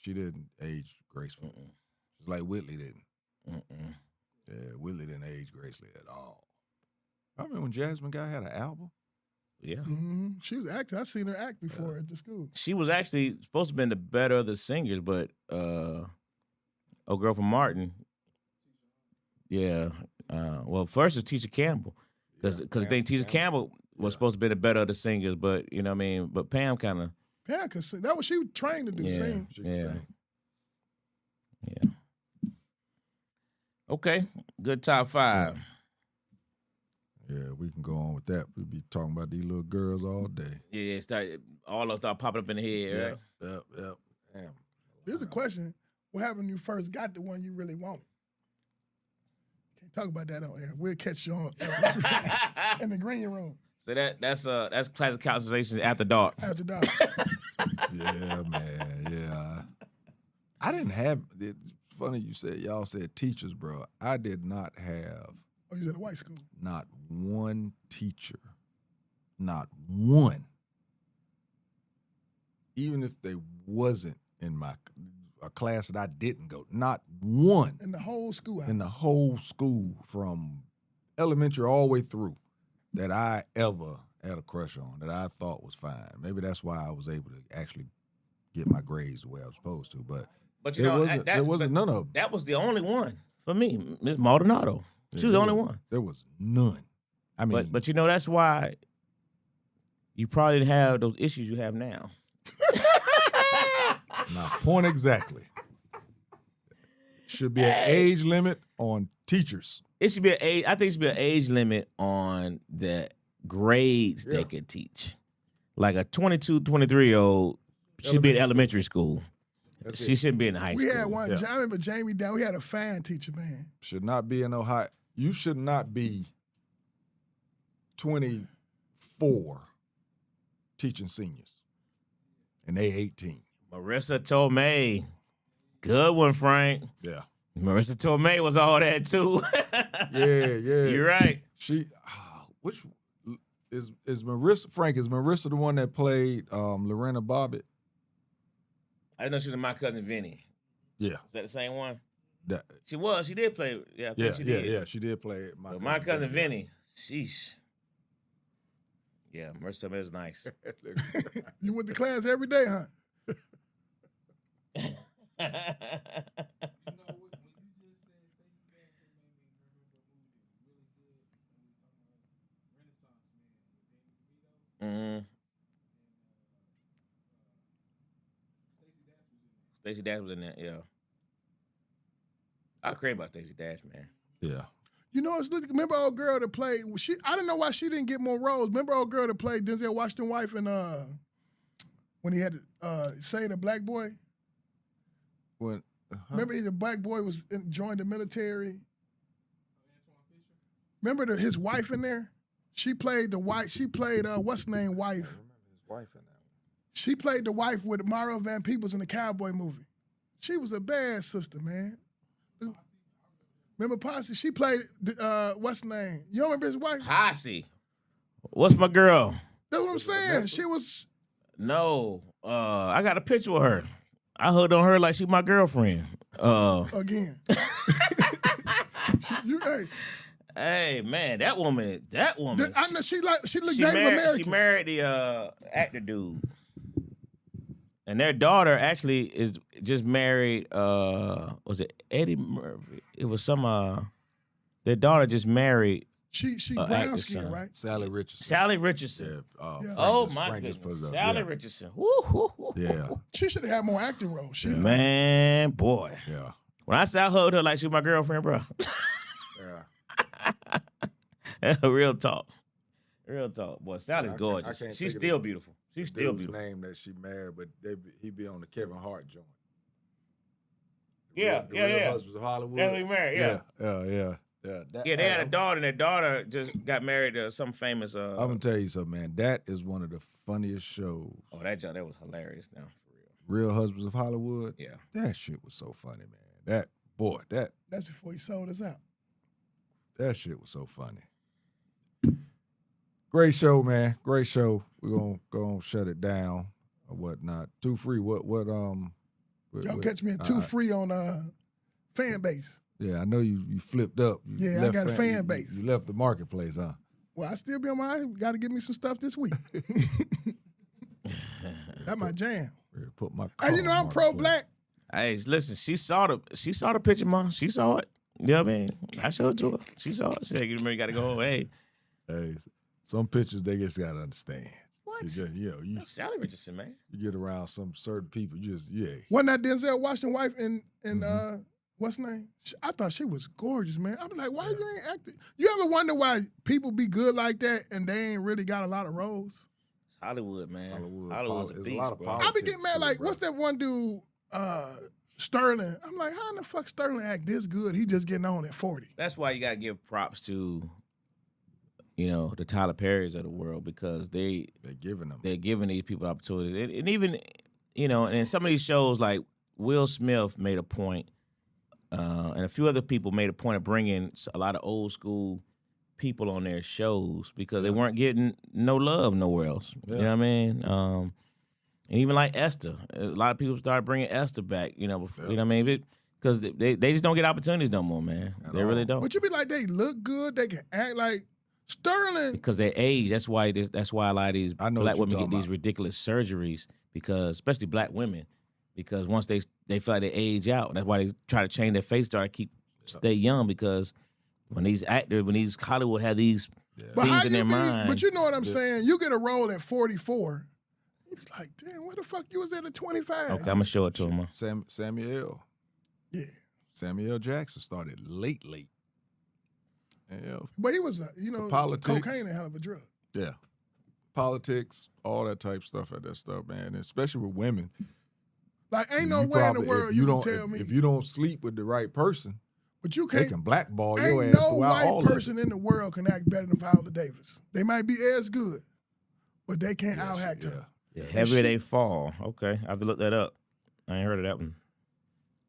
didn't age gracefully. She's like Whitley didn't. Yeah, Whitley didn't age gracefully at all. I remember when Jasmine Guy had an album. Yeah. Mm-hmm. She was acting. I seen her act before at the school. She was actually supposed to have been the better of the singers, but girl from Martin. Yeah. Well, first it's Tisha Campbell. Because I think Tisha Campbell was supposed to be the better of the singers, but you know what I mean? But Pam kind of. Pam could sing. That was she was trained to do. Yeah. Sing. She could Yeah. sing. Yeah. Okay. Good top five. Yeah, we can go on with that. We'll be talking about these little girls all day. Yeah, all of them start popping up in the head. Right? Yep. Damn. There's a question. What happened when you first got the one you really wanted? Can't talk about that on air. We'll catch you on in the green room So that's Classic Konversation after dark. after dark. Yeah, man. Yeah. I didn't have. It's funny you said y'all said teachers, bro. I did not have Oh, you was at a white school. not one teacher, not one. Even if they wasn't in a class that I didn't go, not one In the whole schoolhouse. in the whole school from elementary all the way through that I ever had a crush on, that I thought was fine. Maybe that's why I was able to actually get my grades the way I was supposed to. But you know, there wasn't none of them. That was the only one for me, Miss Maldonado. She was the only one. There was none. I mean, but you know, that's why you probably didn't have those issues you have now. my point exactly. Should be an age limit on teachers. It should be I think it should be an age limit on the grades they could teach. Like a 22, 23-year-old should be in elementary school. She shouldn't be in high school. We had one. I remember Jamie down. We had a fan teacher, man. Should not be in Ohio. You should not be 24 teaching seniors, and they 18. Marissa Tomei. Good one, Frank. Yeah. Marissa Tomei was all that too. yeah. You're right. Which is Marissa? Frank, is Marissa the one that played Lorena Bobbitt? I know she was My Cousin Vinny. Yeah. Is that the same one? She was. She did play. Yeah, I think she did. Yeah. She did play My Cousin Vinny. Sheesh. Yeah, Marissa Tomei is nice. You went to class every day, huh? Stacey Dash was in there, yeah. I crazy about Stacey Dash, man. Yeah. You know, remember old girl that played? I don't know why she didn't get more roles. Remember old girl that played Denzel Washington's wife in when he had to say the black boy. Remember, he's a black boy joined the military. Remember his wife in there? She played the wife. She played what's her name wife. I remember his wife in that one. She played the wife with Mario Van Peebles in the cowboy movie. She was a bad sister, man. Remember Posse? She played what's her name? You don't remember his wife? Posse. What's my girl? That's what I'm saying. She was. No, I got a picture of her. I hugged on her like she my girlfriend. Again. Hey man, that woman. I know she looked Native American. She married the actor dude, and their daughter actually is just married. Was it Eddie Murphy? It was some. Their daughter just married. She brown skin, right? Sally Richardson. Sally Richardson. Yeah. Oh my goodness. Sally Richardson. Woo. Yeah. She should have had more acting roles. Man, boy. Yeah. When I said I hugged her like she was my girlfriend, bro. Yeah. Real talk. Boy, Sally's gorgeous. She's still beautiful. She's still beautiful. Name that she married, but he be on the Kevin Hart joint. The Real Husbands of Hollywood. Yeah, we married. Yeah. They had a daughter, and their daughter just got married to some famous. I'm gonna tell you something, man. That is one of the funniest shows. Oh, that was hilarious. Now, for real. Real Husbands of Hollywood. Yeah, that shit was so funny, man. That's before he sold us out. That shit was so funny. Great show, man. Great show. We're gonna go and shut it down or whatnot. 2 Free. Y'all catch me at 2 Free on fan base. Yeah, I know you flipped up. I got a fan base. You left the marketplace, huh? Well, I still be on my. Got to get me some stuff this week. That's my jam. Put my. Hey, I'm pro-black. Hey, listen. She saw the picture, Mom. She saw it. You know what I mean? I showed it to her. She saw it. She said, "You got to go home." Hey, some pictures they just gotta understand. What? You Sally Richardson, man. You get around some certain people, Wasn't that Denzel Washington's wife in what's her name? I thought she was gorgeous, man. I was like, why you ain't acting? You ever wonder why people be good like that and they ain't really got a lot of roles? It's Hollywood, man. Hollywood's a beast, bro. I be getting mad like, what's that one dude, Sterling? I'm like, how in the fuck Sterling act this good? He just getting on at 40. That's why you got to give props to, the Tyler Perrys of the world, because they're giving these people opportunities. And even, and in some of these shows, like Will Smith made a point, and a few other people made a point of bringing a lot of old school people on their shows because they weren't getting no love nowhere else. Yeah. You know what I mean? And even like Esther, a lot of people started bringing Esther back. Before, you know what I mean? Because they just don't get opportunities no more, man. They really don't. But you be like, they look good, they can act like. Sterling. Because their age, that's why a lot of these I know black what women you're get talking these ridiculous surgeries, because especially black women, because once they feel like they age out, that's why they try to change their face, start to stay young, because when these Hollywood have these things in their mind. But you know what I'm saying? You get a role at 44, you be like, damn, where the fuck you was at 25? Okay, I'm gonna show it to him. Samuel. Yeah. Samuel Jackson started late. Yeah. But he was, politics. cocaine a hell of a drug. Yeah. Politics, all that type stuff at that stuff, man. And especially with women. Like, ain't no way in the world you can tell me. If you don't sleep with the right person, but you they can't. can blackball your ass Ain't no throughout all white of it. person in the world can act better than Viola Davis. They might be as good, but they can't out-act her. The heavier they fall. Okay, I have to look that up. I ain't heard of that one.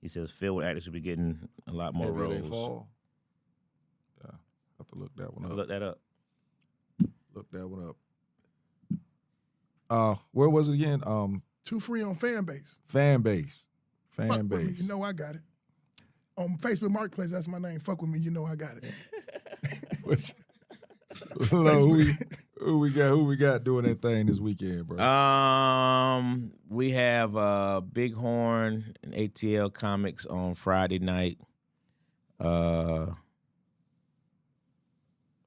He says Phil actors should be getting a lot more Heavier roles. they fall. Yeah, I have to look that one up. Look that up. Look that one up. Where was it again? Too Free on Fanbase. Fanbase. Fuck with me, you know I got it. On Facebook Marketplace, that's my name. Fuck with me, you know I got it. Who we got doing that thing this weekend, bro? We have Bighorn and ATL Comics on Friday night.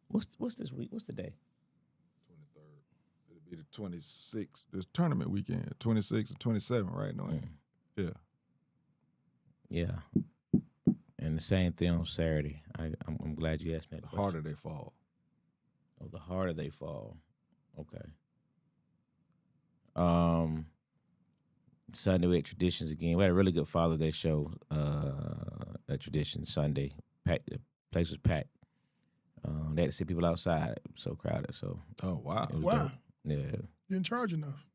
What's this week? What's the day? 23rd. It'll be the 26th. This tournament weekend, 26 and 27, right? No, yeah. Yeah. And the same thing on Saturday. I'm glad you asked me that question. The harder they fall. Oh, the harder they fall. Okay. Sunday we had Traditions again. We had a really good Father's Day show at Traditions Sunday. The place was packed. They had to see people outside. It was so crowded. So. Oh, wow. Wow. Dope. Yeah. Didn't charge enough.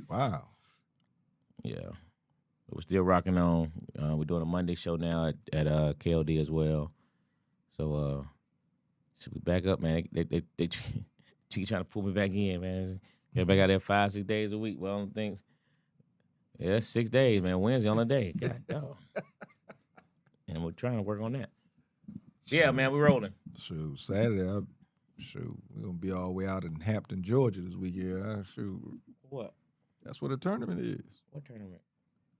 Wow. Yeah. We're still rocking on. We're doing a Monday show now at KLD as well. So we back up, man. They keep trying to pull me back in, man. Get back out there 5-6 days a week. Well, I don't think. Yeah, that's 6 days, man. Wednesday on the day. God dog. And we're trying to work on that. Yeah, man, we're rolling. Shoot, Saturday, we're gonna be all the way out in Hampton, Georgia this weekend. Shoot. What? That's what the tournament is. What tournament?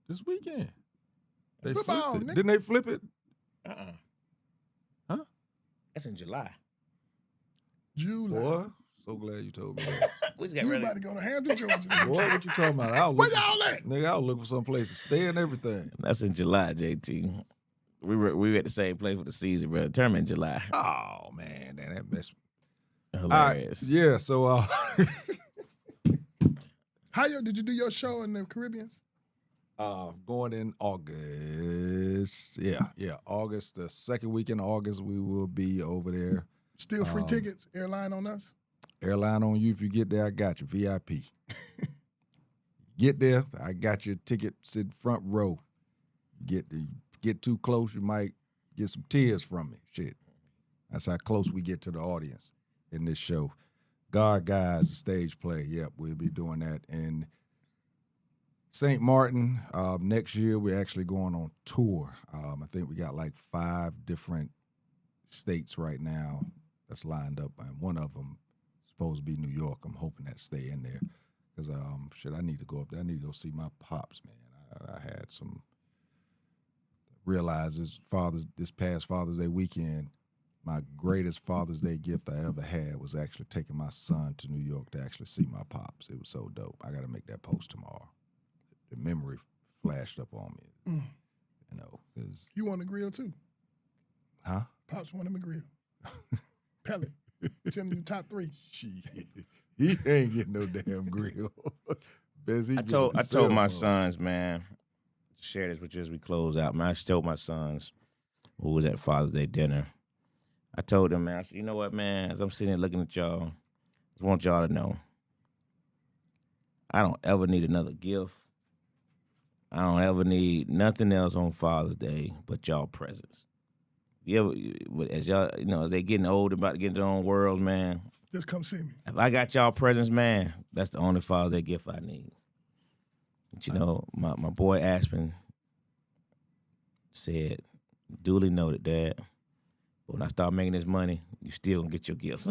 This weekend. They Football, flipped it. nigga. Didn't they flip it? Huh? That's in July. July. Boy, so glad you told me that. We just got You ready. about to go to Hampton, Georgia. Boy, what you talking about? Where y'all at? Nigga, I was looking for some place to stay and everything. That's in July, JT. We were at the same place for the season, bro. Tournament in July. Oh, man, that messed me. Hilarious. Yeah, so Did you do your show in the Caribbeans? going in August. Yeah. August, the second weekend of August, we will be over there. Still free tickets, airline on us? Airline on you. If you get there, I got you. VIP. Get there, I got your ticket, sit front row. Get too close, you might get some tears from me. Shit. That's how close we get to the audience in this show. God Guys, the stage play. Yep, we'll be doing that in St. Martin. Next year, we're actually going on tour. I think we got like 5 different states right now that's lined up, and one of them is supposed to be New York. I'm hoping that stay in there because, I need to go up there. I need to go see my pops, man. I had some realize this past Father's Day weekend, my greatest Father's Day gift I ever had was actually taking my son to New York to actually see my pops. It was so dope. I got to make that post tomorrow. The memory flashed up on me, you know. Cause, You want a grill too? huh? Pops want him a grill. Pellet. Send him the top 3. Shit. He ain't getting no damn grill. I told my sons, man, share this with you as we close out, man. I told my sons who was at Father's Day dinner. I told them, man, I said, you know what, man, as I'm sitting here looking at y'all, I just want y'all to know I don't ever need another gift. I don't ever need nothing else on Father's Day but y'all presence. As y'all, as they getting older, about to get in their own world, man. Just come see me. If I got y'all presence, man, that's the only Father's Day gift I need. But, my boy Aspen said, duly noted, Dad, But when I start making this money, you still gonna get your gift.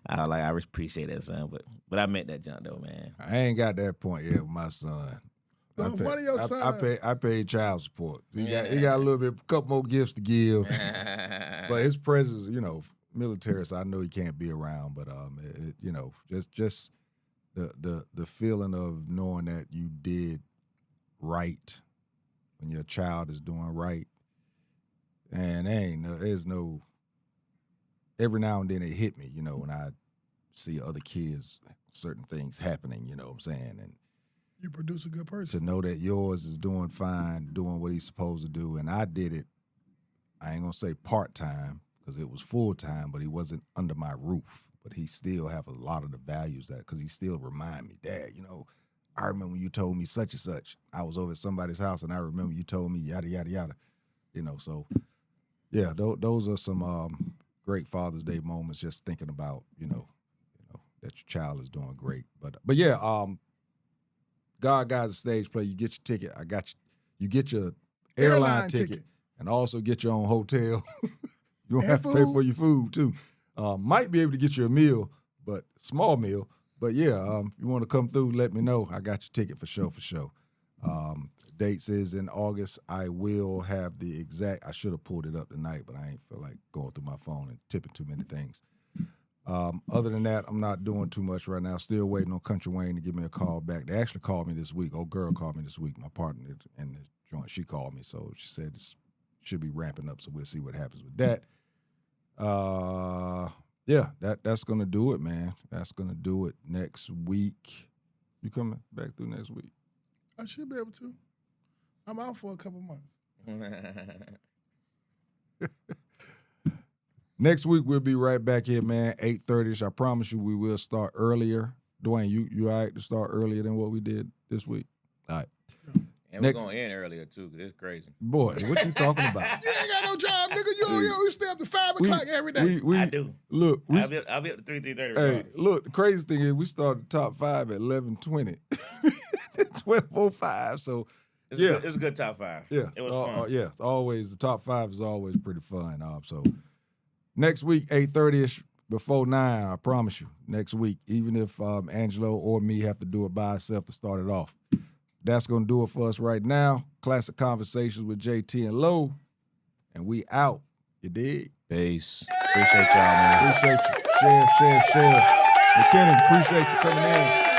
I appreciate that, son. But I meant that, John, though, man. I ain't got that point yet with my son. One of your sons. I paid child support. He got a little bit, a couple more gifts to give. But his presence, military, so I know he can't be around. But just the feeling of knowing that you did right when your child is doing right, and there's no. Every now and then it hit me, when I see other kids, certain things happening. You know what I'm saying, and. You produce a good person. To know that yours is doing fine, doing what he's supposed to do. And I did it, I ain't going to say part-time because it was full-time, but he wasn't under my roof. But he still have a lot of the values because he still remind me, Dad, I remember when you told me such and such. I was over at somebody's house and I remember you told me yada, yada, yada. So, yeah, those are some great Father's Day moments just thinking about, that your child is doing great. But yeah, God Guides a Stage Play. You get your ticket. I got you. You get your airline ticket and also get your own hotel. You don't have to pay for your food too. Might be able to get you a meal, but small meal. But yeah, if you want to come through, let me know. I got your ticket for sure. Dates is in August. I will have the exact. I should have pulled it up tonight, but I ain't feel like going through my phone and tipping too many things. Other than that, I'm not doing too much right now. Still waiting on Country Wayne to give me a call back. They actually called me this week. Old girl called me this week. My partner in the joint, she called me. So she said this should be ramping up. So we'll see what happens with that. Yeah, that's going to do it, man. That's going to do it next week. You coming back through next week? I should be able to. I'm out for a couple months. Next week, we'll be right back here, man, 8:30-ish. I promise you we will start earlier. Dwayne, you all right to start earlier than what we did this week? All right. And we're going to end earlier, too, because it's crazy. Boy, what you talking about? You ain't got no job, nigga. You stay up to 5 o'clock every day. I do. Look, I'll be up to 3:30. Hey, look, the crazy thing is we started top 5 at 11:20. 12:05, so it's a good top 5. Yeah. It was fun. Yeah, always, the top 5 is always pretty fun. So next week, 8:30-ish, before 9, I promise you, next week, even if Angelo or me have to do it by ourselves to start it off. That's going to do it for us right now. Classic Conversations with JT and Low, and we out. You dig? Peace. Appreciate y'all, man. Appreciate you. Share. McKinnon, appreciate you coming in.